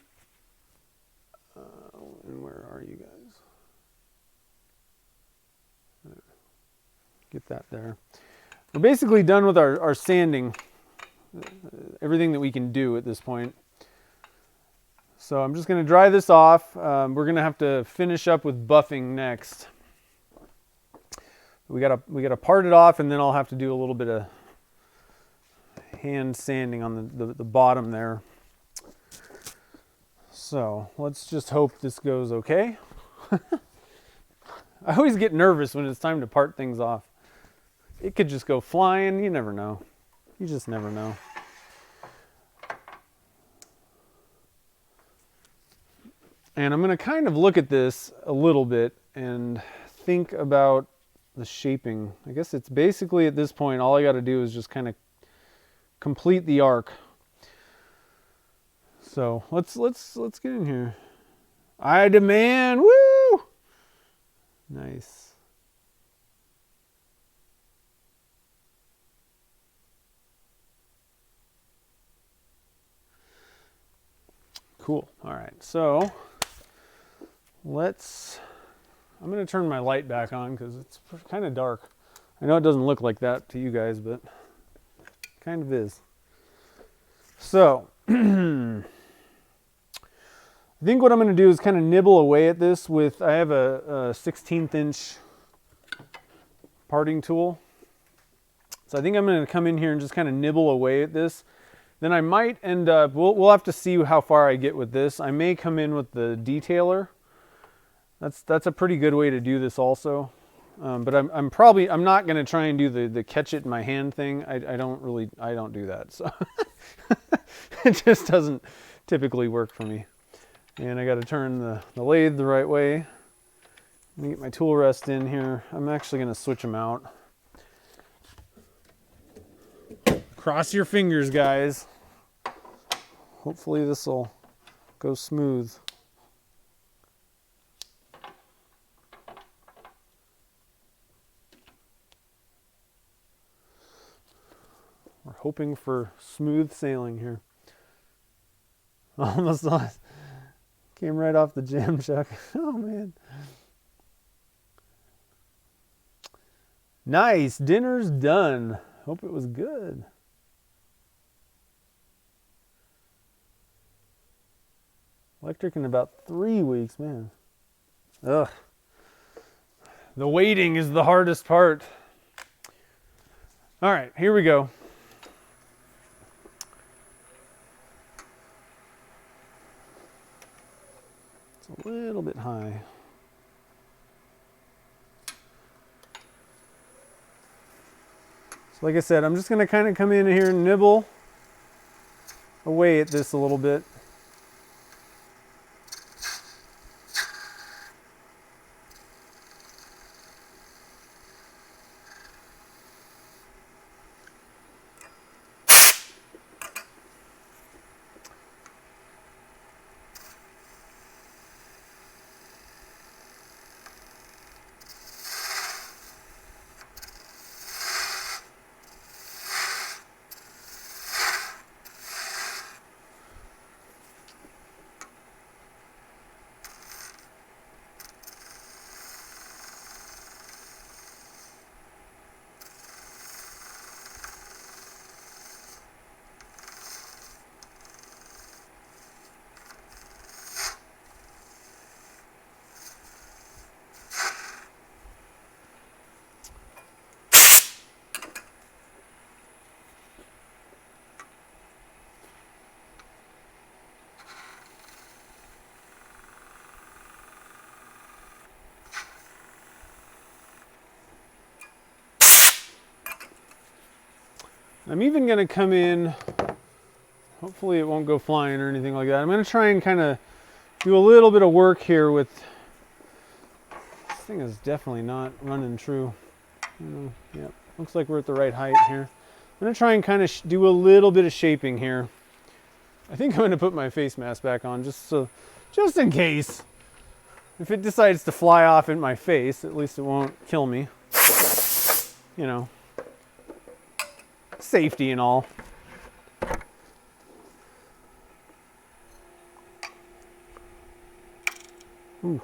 And where are you guys? Get that there. We're basically done with our sanding, everything that we can do at this point. So I'm just going to dry this off. We're going to have to finish up with buffing next. We gotta part it off, and then I'll have to do a little bit of hand sanding on the bottom there. So let's just hope this goes okay. I always get nervous when it's time to part things off. It could just go flying. You never know. You just never know. And I'm going to kind of look at this a little bit and think about the shaping. I guess it's basically at this point, all I got to do is just kind of complete the arc. So let's get in here. I demand, woo! Nice. Cool. All right. So I'm going to turn my light back on because it's kind of dark. I know it doesn't look like that to you guys, but it kind of is. So I think what I'm going to do is kind of nibble away at this with, I have a 16th inch parting tool. So I think I'm going to come in here and just kind of nibble away at this. Then I might end up, we'll have to see how far I get with this. I may come in with the detailer. That's a pretty good way to do this also. But I'm not going to try and do the catch it in my hand thing. I don't do that. So it just doesn't typically work for me. And I got to turn the lathe the right way. Let me get my tool rest in here. I'm actually going to switch them out. Cross your fingers, guys. Hopefully this will go smooth. We're hoping for smooth sailing here. Almost lost. Came right off the jam chuck. Oh man. Nice. Dinner's done. Hope it was good. Electric in about 3 weeks, man. Ugh. The waiting is the hardest part. All right, here we go. It's a little bit high. So like I said, I'm just going to kind of come in here and nibble away at this a little bit. I'm even going to come in, hopefully it won't go flying or anything like that. I'm going to try and kind of do a little bit of work here with, this thing is definitely not running true. Yeah, looks like we're at the right height here. I'm going to try and kind of do a little bit of shaping here. I think I'm going to put my face mask back on just in case. If it decides to fly off in my face, at least it won't kill me. You know. Safety and all. Ooh.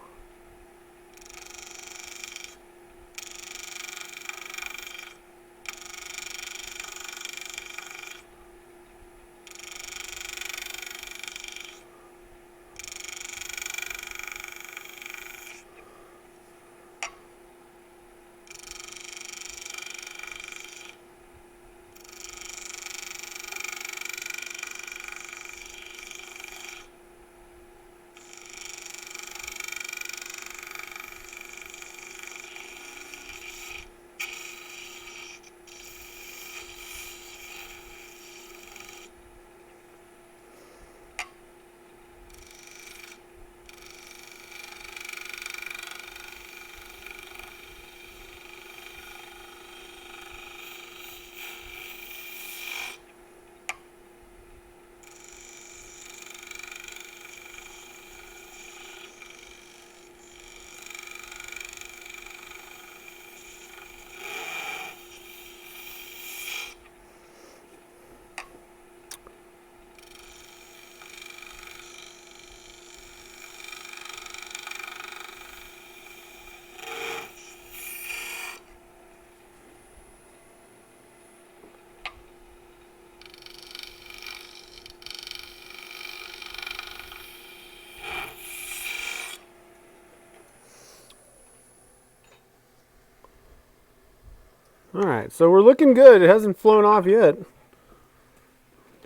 All right, so we're looking good. It hasn't flown off yet.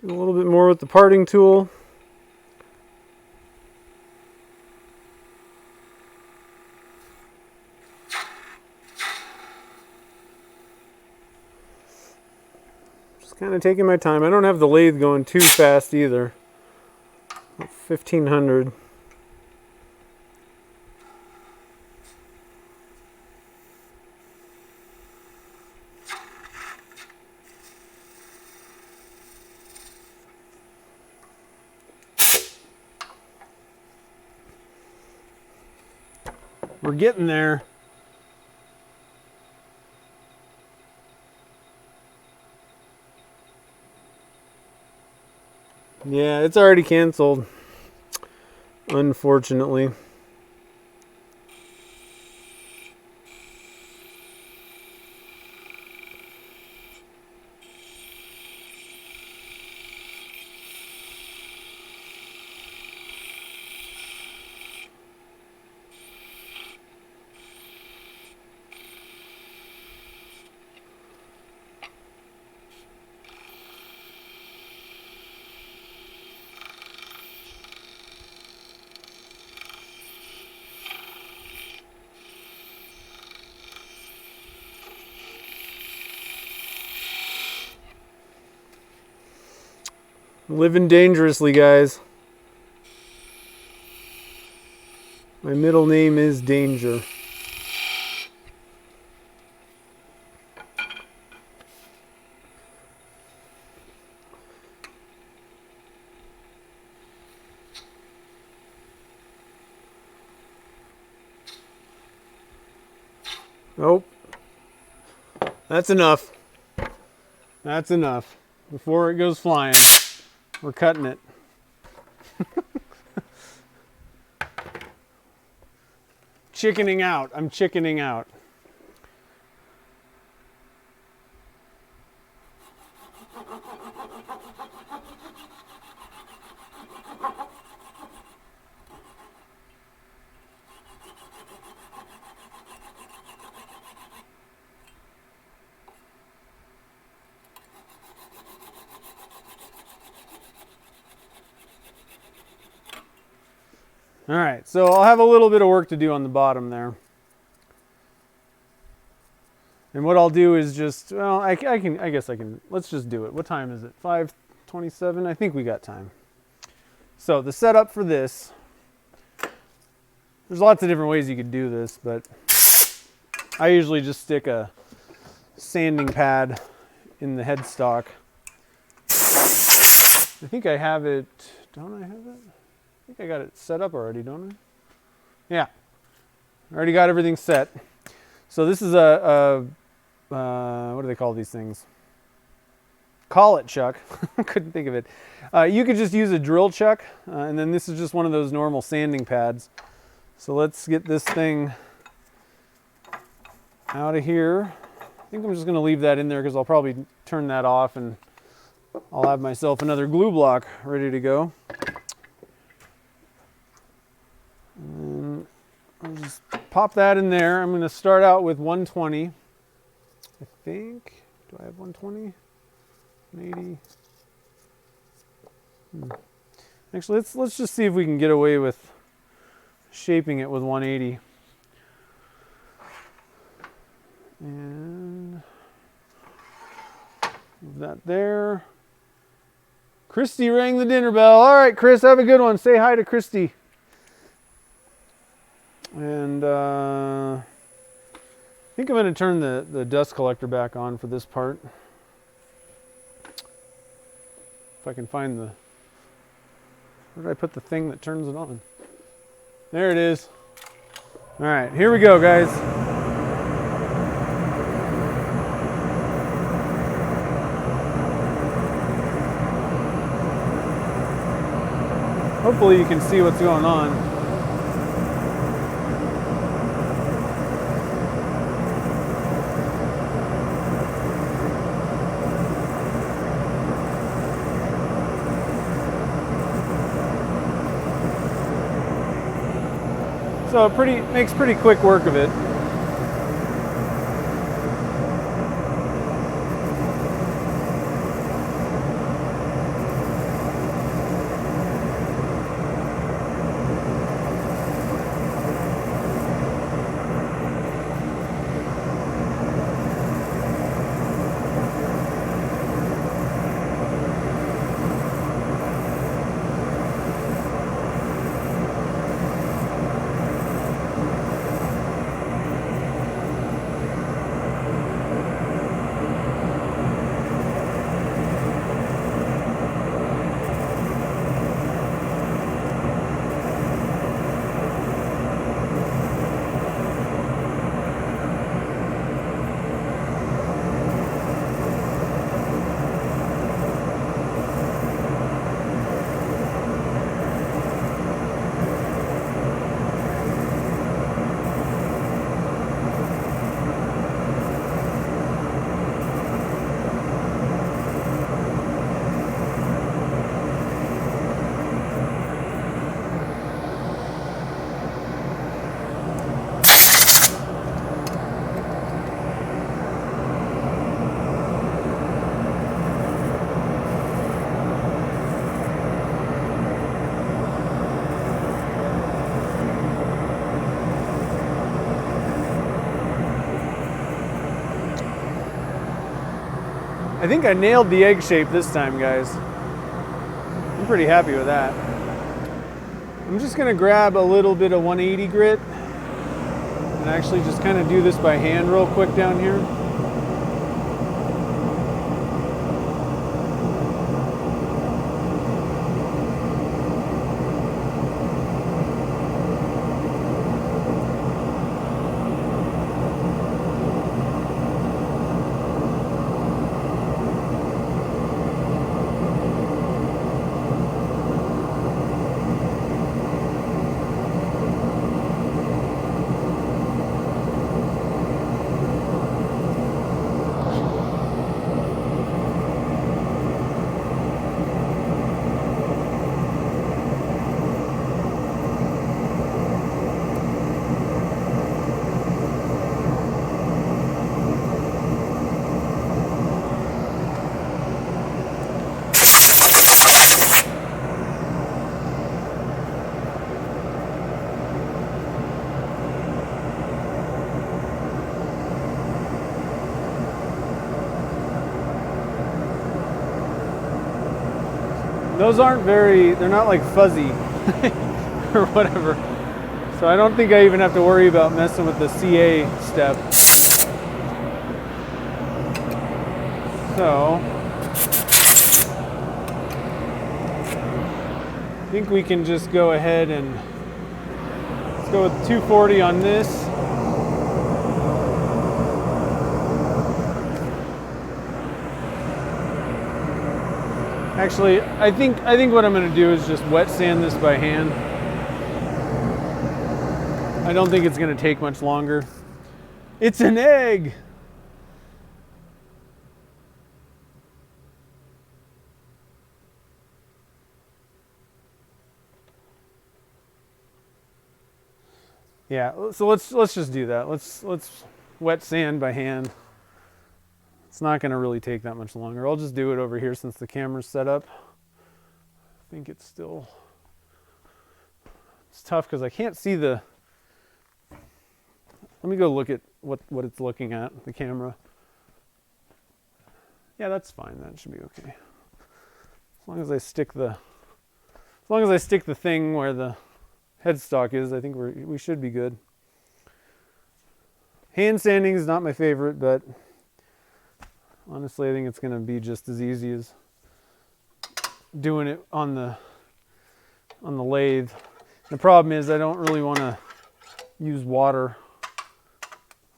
Do a little bit more with the parting tool. Just kind of taking my time. I don't have the lathe going too fast either. 1500. We're getting there. Yeah, it's already canceled, unfortunately. Living dangerously, guys. My middle name is Danger. Nope. That's enough. That's enough. Before it goes flying, we're cutting it. Chickening out. I'm chickening out. All right, so I'll have a little bit of work to do on the bottom there. And what I'll do is just, well, I guess I can, let's just do it. What time is it? 5:27? I think we got time. So the setup for this, there's lots of different ways you could do this, but I usually just stick a sanding pad in the headstock. I think I have it, don't I have it? I think I got it set up already, don't I? Yeah, I already got everything set. So this is a what do they call these things? Collet chuck. Couldn't think of it. You could just use a drill chuck, and then this is just one of those normal sanding pads. So let's get this thing out of here. I think I'm just going to leave that in there because I'll probably turn that off and I'll have myself another glue block ready to go. And I'll just pop that in there. I'm going to start out with 120. I think. Do I have 120? 180? Actually, let's just see if we can get away with shaping it with 180. And move that there. Christy rang the dinner bell. All right, Chris, have a good one. Say hi to Christy. And I think I'm going to turn the dust collector back on for this part. If I can find the... Where did I put the thing that turns it on? There it is. All right, here we go, guys. Hopefully you can see what's going on. So it makes pretty quick work of it. I think I nailed the egg shape this time, guys. I'm pretty happy with that. I'm just gonna grab a little bit of 180 grit and actually just kind of do this by hand real quick down here. Those aren't very, they're not like fuzzy or whatever. So I don't think I even have to worry about messing with the CA step. So I think we can just go ahead and let's go with 240 on this. Actually, I think what I'm going to do is just wet sand this by hand. I don't think it's going to take much longer. It's an egg! Yeah, so let's just do that. Let's wet sand by hand. It's not going to really take that much longer. I'll just do it over here since the camera's set up. I think it's still, it's tough because I can't see the, let me go look at what it's looking at, the camera. Yeah, that's fine. That should be okay. As long as I stick the thing where the headstock is, I think we should be good. Hand sanding is not my favorite, but honestly, I think it's going to be just as easy as doing it on the lathe. The problem is I don't really want to use water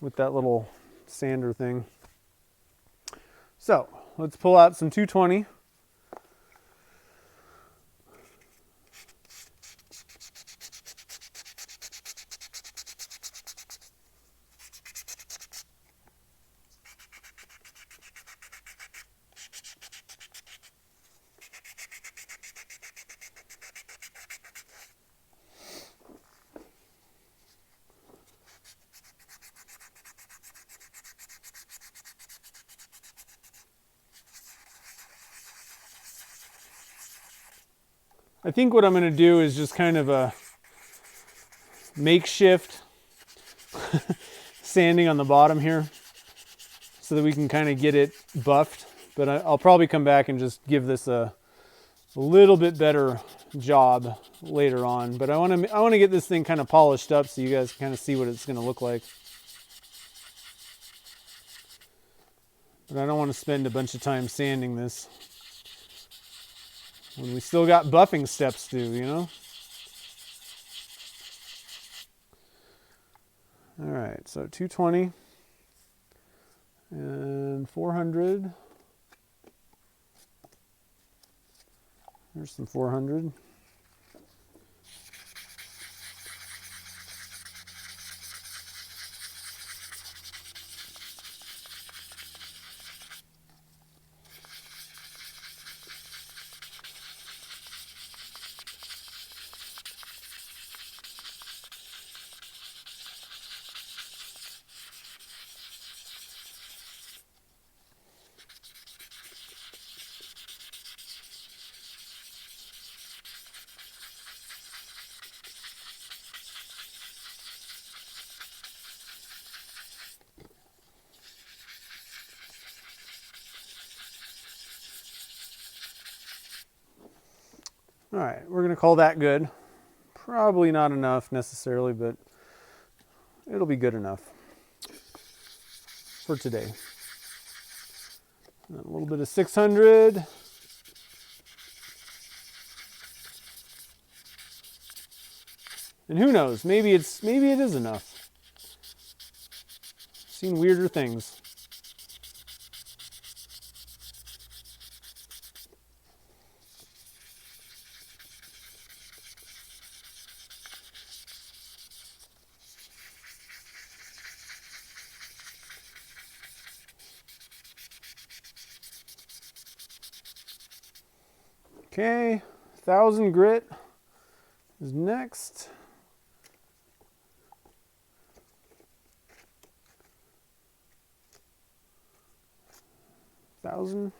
with that little sander thing. So let's pull out some 220. I think what I'm going to do is just kind of a makeshift sanding on the bottom here so that we can kind of get it buffed. But I'll probably come back and just give this a little bit better job later on. But I want to get this thing kind of polished up so you guys can kind of see what it's going to look like. But I don't want to spend a bunch of time sanding this when we still got buffing steps to do, you know? All right, so 220 and 400. There's some 400. All right, we're gonna call that good. Probably not enough necessarily, but it'll be good enough for today. And a little bit of 600. And who knows, maybe it is enough. Seen weirder things. Okay, 1000 grit is next. Thousand.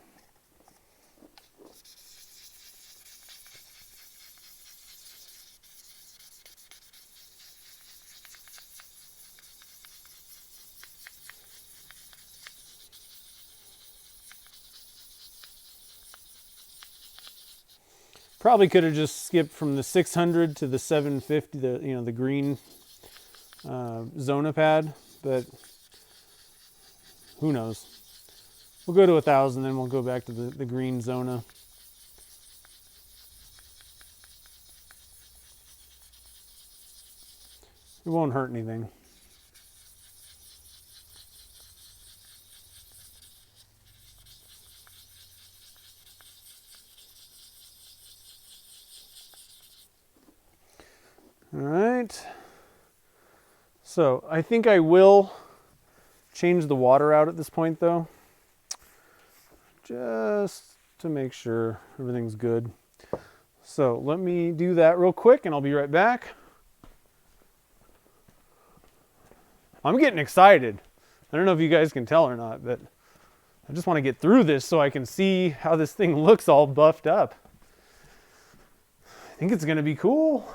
Probably could have just skipped from the 600 to the 750, the green Zona pad, but who knows? We'll go to 1000, then we'll go back to the green Zona. It won't hurt anything. All right. So I think I will change the water out at this point though, just to make sure everything's good. So let me do that real quick and I'll be right back. I'm getting excited. I don't know if you guys can tell or not, but I just want to get through this so I can see how this thing looks all buffed up. I think it's going to be cool.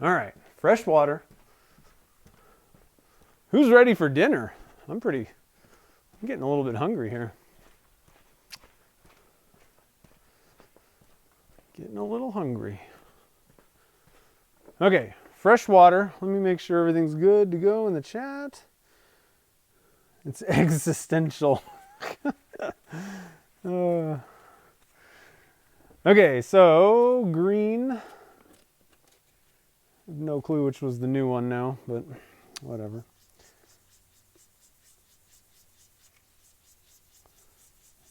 All right, fresh water. Who's ready for dinner? I'm getting a little bit hungry here. Getting a little hungry. Okay, fresh water. Let me make sure everything's good to go in the chat. It's existential. Okay, so green. No clue which was the new one now, but whatever.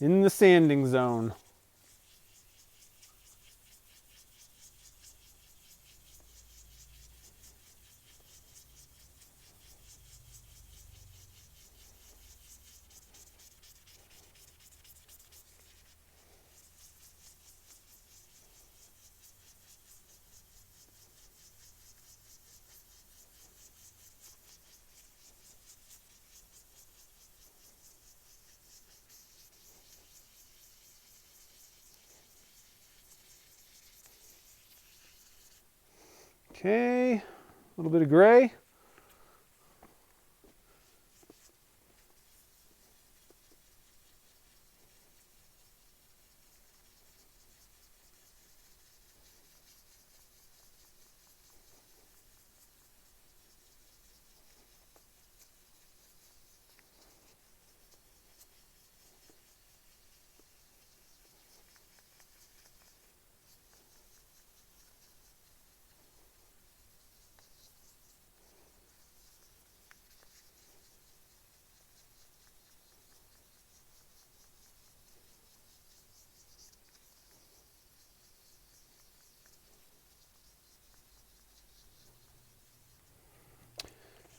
In the sanding zone. Okay, a little bit of gray.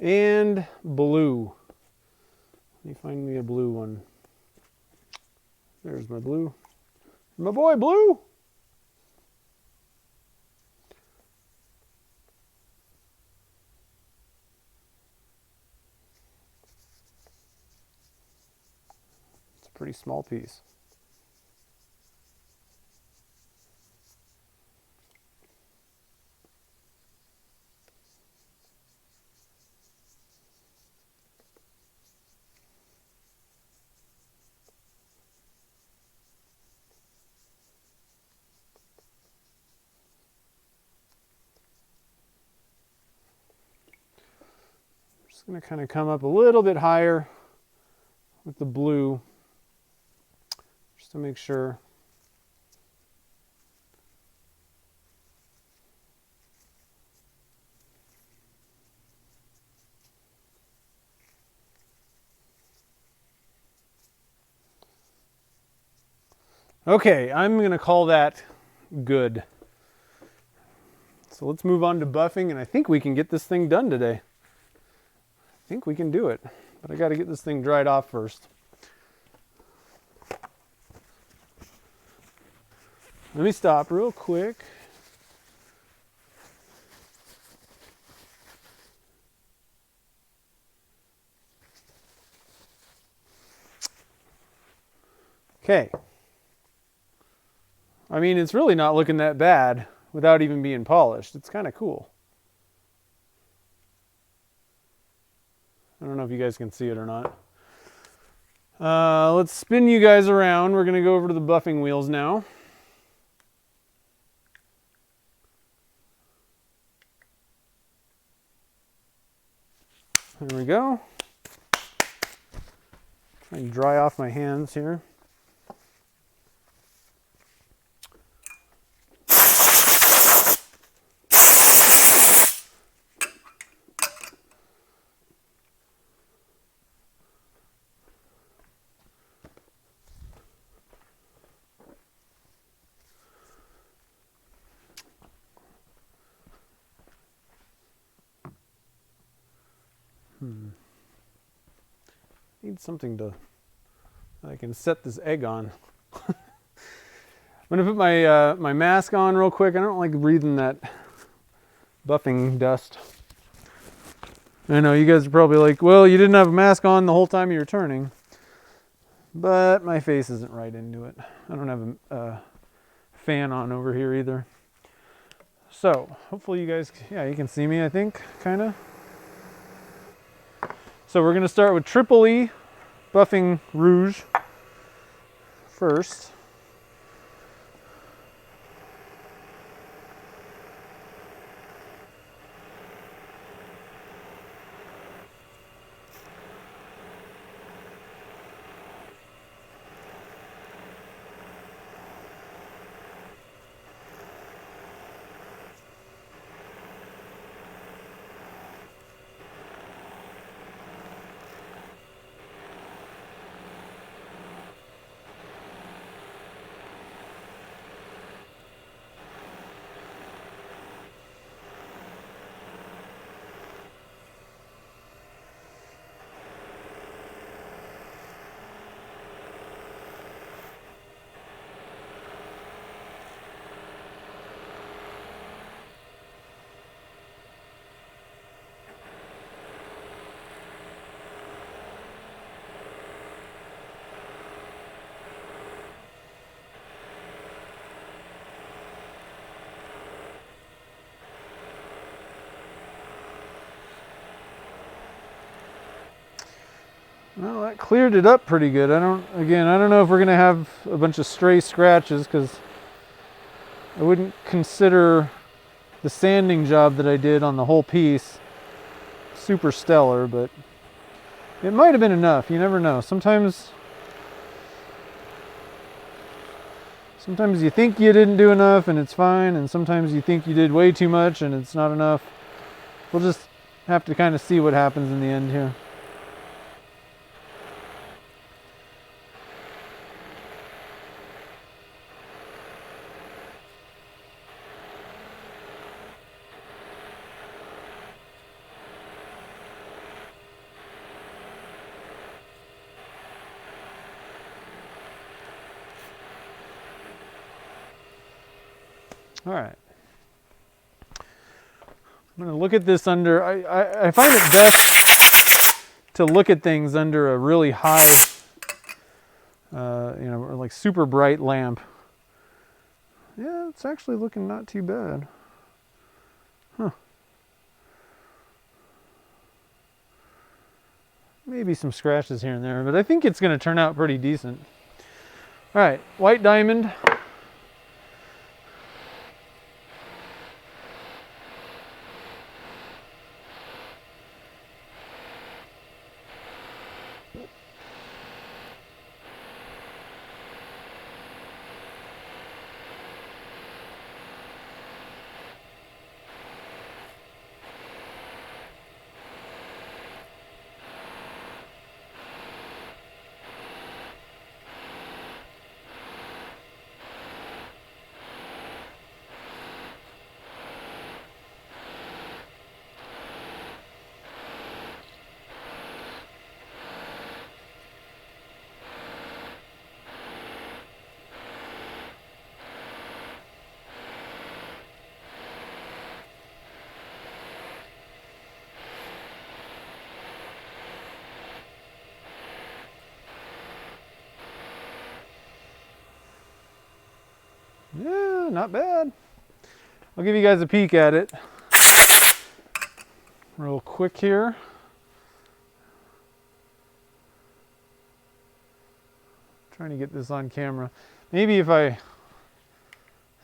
And blue. Let me find me a blue one. There's my blue. My boy blue. It's a pretty small piece. Just going to kind of come up a little bit higher with the blue, just to make sure. Okay, I'm going to call that good. So let's move on to buffing, and I think we can get this thing done today. I think we can do it, but I got to get this thing dried off first. Let me stop real quick. Okay. I mean, it's really not looking that bad without even being polished. It's kind of cool. I don't know if you guys can see it or not. Let's spin you guys around. We're going to go over to the buffing wheels now. There we go. Try and dry off my hands here. Need something that I can set this egg on. I'm gonna put my my mask on real quick. I don't like breathing that buffing dust. I know you guys are probably like, well, you didn't have a mask on the whole time you were turning, but my face isn't right into it. I don't have a fan on over here either. So hopefully you guys, yeah, you can see me, I think, kind of. So we're going to start with triple E buffing rouge first. Well, that cleared it up pretty good. I don't know if we're going to have a bunch of stray scratches because I wouldn't consider the sanding job that I did on the whole piece super stellar, but it might have been enough. You never know. Sometimes you think you didn't do enough and it's fine, and sometimes you think you did way too much and it's not enough. We'll just have to kind of see what happens in the end here. All right. I'm going to look at this under, I find it best to look at things under a really high, or like super bright lamp. Yeah, it's actually looking not too bad. Huh. Maybe some scratches here and there, but I think it's going to turn out pretty decent. All right, white diamond. Not bad. I'll give you guys a peek at it real quick here. Trying to get this on camera. Maybe if I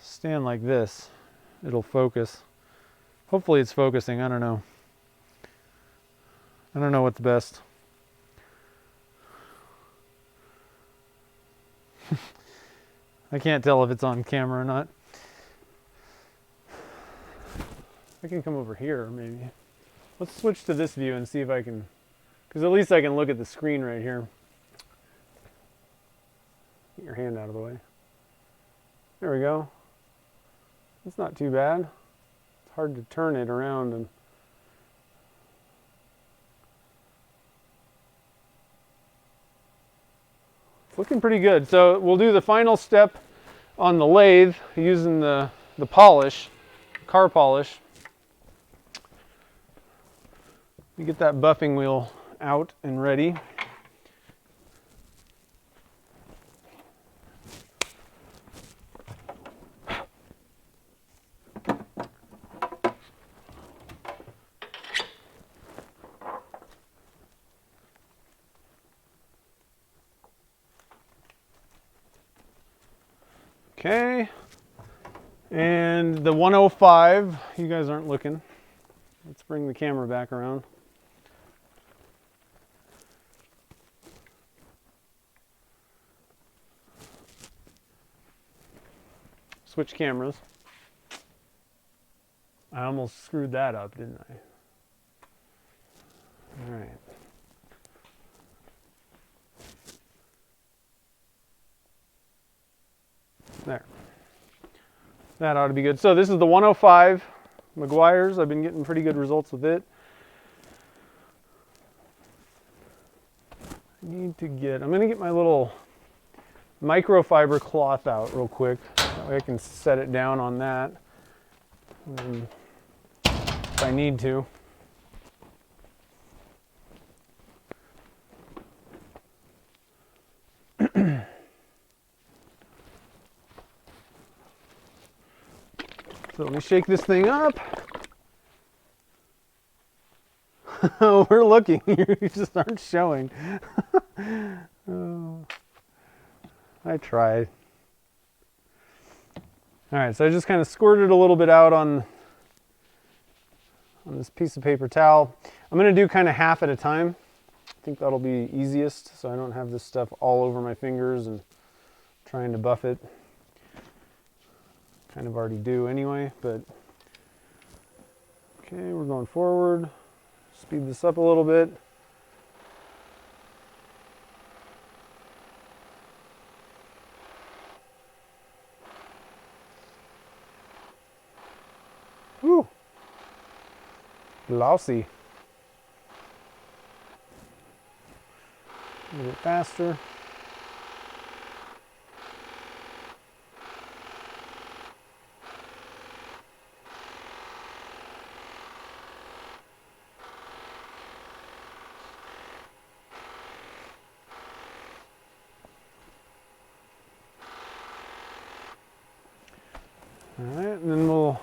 stand like this, it'll focus. Hopefully it's focusing. I don't know. I don't know what's best. I can't tell if it's on camera or not. I can come over here maybe. Let's switch to this view and see if I can, because at least I can look at the screen right here. Get your hand out of the way. There we go. It's not too bad. It's hard to turn it around and it's looking pretty good. So we'll do the final step on the lathe using the polish, car polish. We get that buffing wheel out and ready. Okay, and the 105, you guys aren't looking. Let's bring the camera back around. Switch cameras. I almost screwed that up, didn't I? All right. There. That ought to be good. So this is the 105 McGuire's. I've been getting pretty good results with it. I'm going to get my little microfiber cloth out real quick. That way I can set it down on that if I need to. So let me shake this thing up. Oh, we're looking. You just aren't showing. Oh, I tried. All right, so I just kind of squirted a little bit out on this piece of paper towel. I'm going to do kind of half at a time. I think that'll be easiest, so I don't have this stuff all over my fingers and trying to buff it. Kind of already do anyway, but okay, we're going forward. Speed this up a little bit. Whew. Lousy. A little bit faster. All right, and then we'll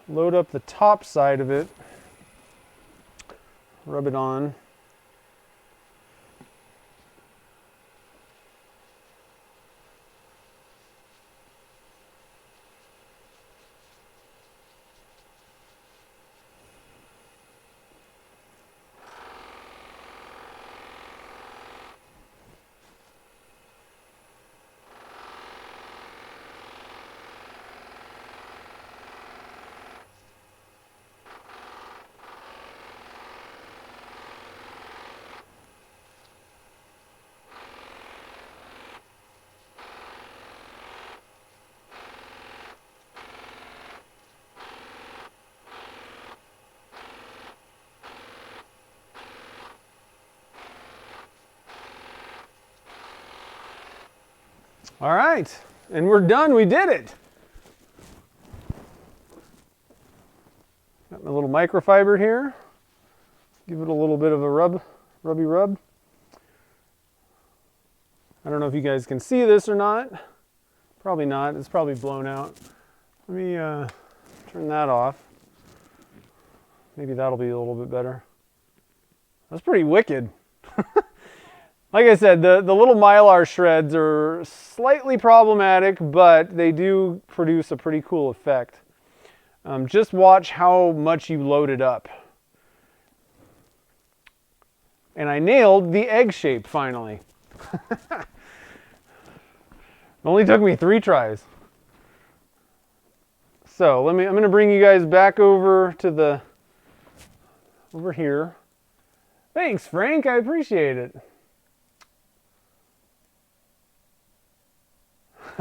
load up the top side of it, rub it on. All right, and we're done. We did it. Got my little microfiber here. Give it a little bit of a rubby rub. I don't know if you guys can see this or not, Probably not. It's probably blown out. Let me turn that off. Maybe that'll be a little bit better. That's pretty wicked. Like I said, the little Mylar shreds are slightly problematic, but they do produce a pretty cool effect. Just watch how much you load it up. And I nailed the egg shape finally. It only took me 3 tries. So I'm going to bring you guys back over to over here. Thanks, Frank. I appreciate it.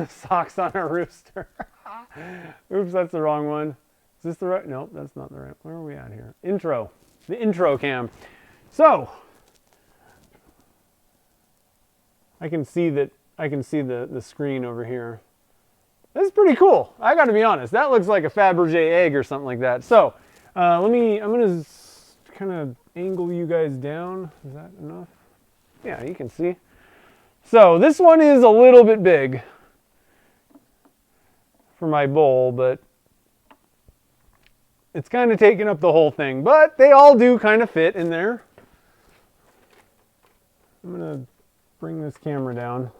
Socks on a rooster. Oops, that's the wrong one. Is this the right? Nope, that's not the right. Where are we at here? Intro. The intro cam. So I can see that. I can see the screen over here. That's pretty cool. I got to be honest. That looks like a Fabergé egg or something like that. So I'm gonna kind of angle you guys down. Is that enough? Yeah, you can see. So this one is a little bit big for my bowl, but it's kind of taking up the whole thing. But they all do kind of fit in there. I'm gonna bring this camera down.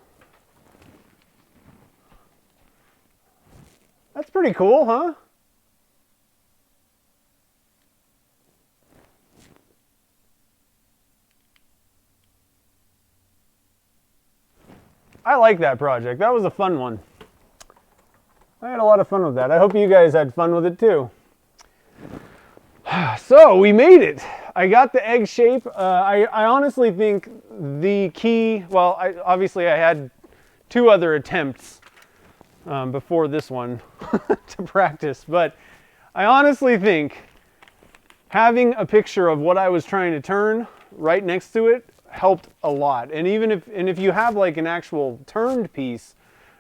That's pretty cool, huh? I like that project. That was a fun one. I had a lot of fun with that. I hope you guys had fun with it too. So we made it. I got the egg shape. I honestly think the key, well, obviously I had 2 other attempts before this one to practice, but I honestly think having a picture of what I was trying to turn right next to it helped a lot. And even if you have like an actual turned piece,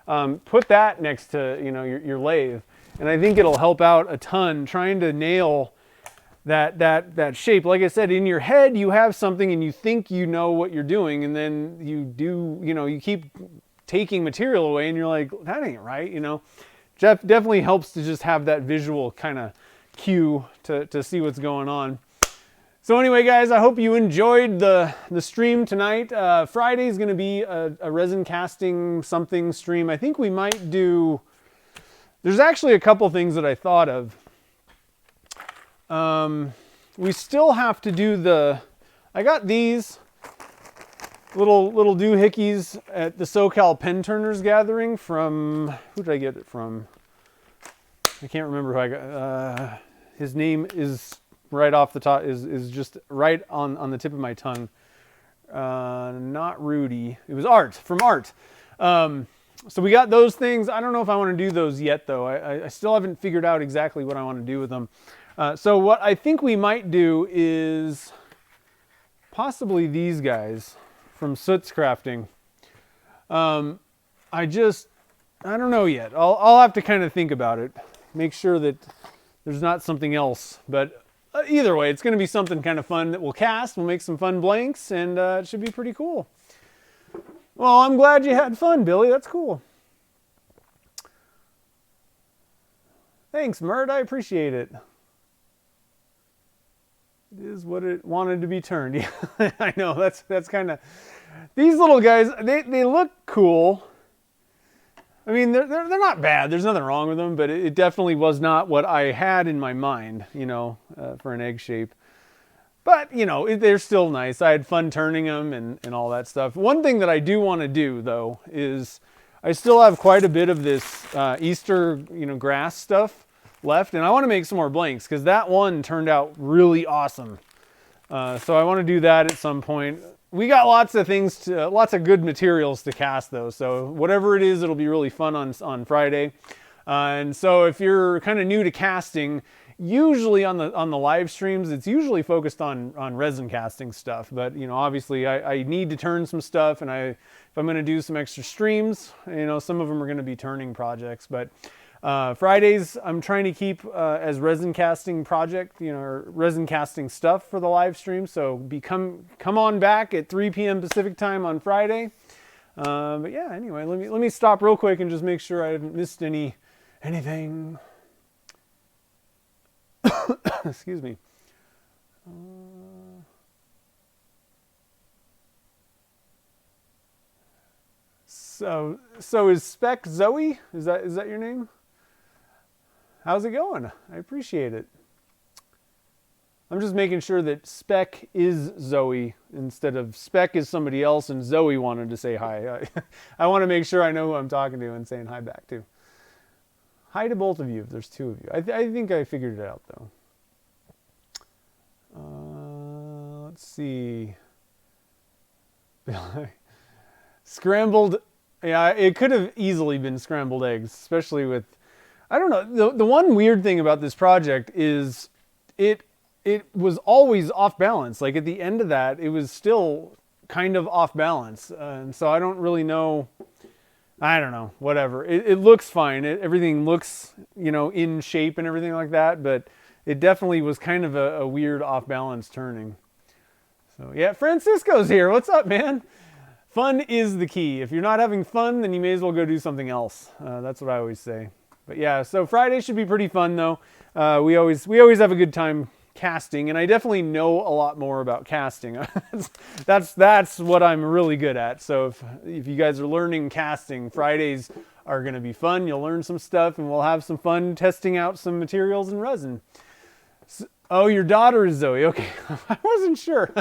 put that next to your lathe, and I think it'll help out a ton trying to nail that shape. Like I said, in your head you have something and you think you know what you're doing, and then you keep taking material away and you're like, that ain't right. Definitely helps to just have that visual kind of cue to see what's going on. So anyway, guys, I hope you enjoyed the stream tonight. Friday is going to be a resin casting something stream. I think we might do, there's actually a couple things that I thought of. We still have to do I got these little doohickeys at the SoCal Pen Turners gathering from, who did I get it from? I can't remember who I got. His name is right off the top, is just right on the tip of my tongue. Not Rudy. It was Art, from Art. So we got those things. I don't know if I want to do those yet, though. I still haven't figured out exactly what I want to do with them. So what I think we might do is possibly these guys from Soot's Crafting. I don't know yet. I'll have to kind of think about it. Make sure that there's not something else. But either way, it's going to be something kind of fun that we'll cast. We'll make some fun blanks, and it should be pretty cool. Well, I'm glad you had fun, Billy. That's cool. Thanks, Mert. I appreciate it. It is what it wanted to be turned. Yeah, I know. That's kind of... These little guys, they look cool. I mean, they're not bad. There's nothing wrong with them, but it definitely was not what I had in my mind, for an egg shape. But, they're still nice. I had fun turning them and all that stuff. One thing that I do want to do, though, is I still have quite a bit of this Easter, grass stuff left, and I want to make some more blanks because that one turned out really awesome. So I want to do that at some point. We got lots of good materials to cast though. So whatever it is, it'll be really fun on Friday. And so if you're kind of new to casting, usually on the live streams, it's usually focused on resin casting stuff. But obviously I need to turn some stuff, and if I'm going to do some extra streams, some of them are going to be turning projects. But Fridays, I'm trying to keep as resin casting project, or resin casting stuff for the live stream. So come on back at 3 p.m. Pacific time on Friday. But yeah, anyway, let me stop real quick and just make sure I haven't missed anything. Excuse me. So is Spec Zoe? Is that your name? How's it going? I appreciate it. I'm just making sure that Spec is Zoe instead of Spec is somebody else and Zoe wanted to say hi. I want to make sure I know who I'm talking to and saying hi back too. Hi to both of you if there's two of you. I think I figured it out though. Let's see. Scrambled. Yeah, it could have easily been scrambled eggs, especially with, I don't know. The one weird thing about this project is it was always off balance. Like at the end of that, it was still kind of off balance. And so I don't really know. I don't know, whatever. It looks fine. Everything looks, in shape and everything like that. But it definitely was kind of a weird off balance turning. So yeah, Francisco's here. What's up, man? Fun is the key. If you're not having fun, then you may as well go do something else. That's what I always say. But yeah, so Friday should be pretty fun though. We always have a good time casting, and I definitely know a lot more about casting. that's what I'm really good at. So if you guys are learning casting, Fridays are going to be fun. You'll learn some stuff, and we'll have some fun testing out some materials in resin. Oh, your daughter is Zoe. Okay, I wasn't sure.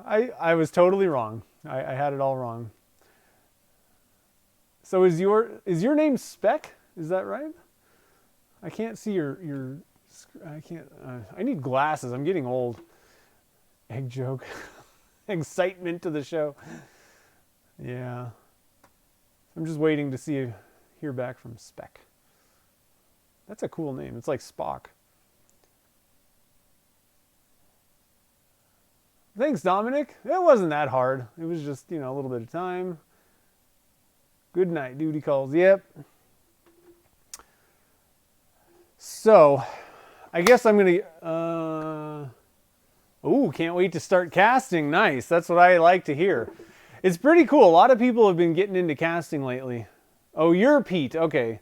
I was totally wrong. I had it all wrong. So is your name Spec? Is that right? I can't see your I can't. I need glasses. I'm getting old. Egg joke. Excitement to the show. Yeah. I'm just waiting to hear back from Spec. That's a cool name. It's like Spock. Thanks, Dominic. It wasn't that hard. It was just, a little bit of time. Good night, duty calls. Yep. So, I guess I'm going to... can't wait to start casting. Nice. That's what I like to hear. It's pretty cool. A lot of people have been getting into casting lately. Oh, you're Pete. Okay.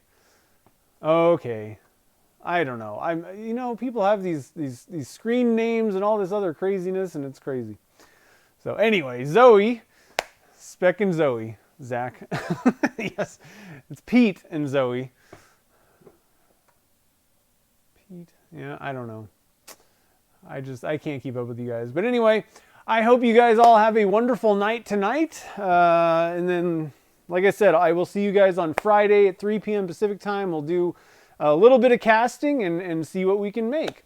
I don't know. People have these screen names and all this other craziness, and it's crazy. So anyway, Zoe, Spec and Zoe, Zach. Yes, it's Pete and Zoe. Pete, yeah, I don't know. I can't keep up with you guys. But anyway, I hope you guys all have a wonderful night tonight. And then, like I said, I will see you guys on Friday at 3 p.m. Pacific time. We'll do a little bit of casting and see what we can make.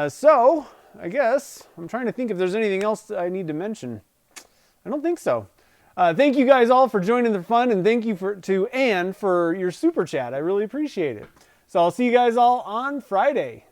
So, I guess, I'm trying to think if there's anything else that I need to mention. I don't think so. Thank you guys all for joining the fun, and thank you to Anne for your super chat. I really appreciate it. So I'll see you guys all on Friday.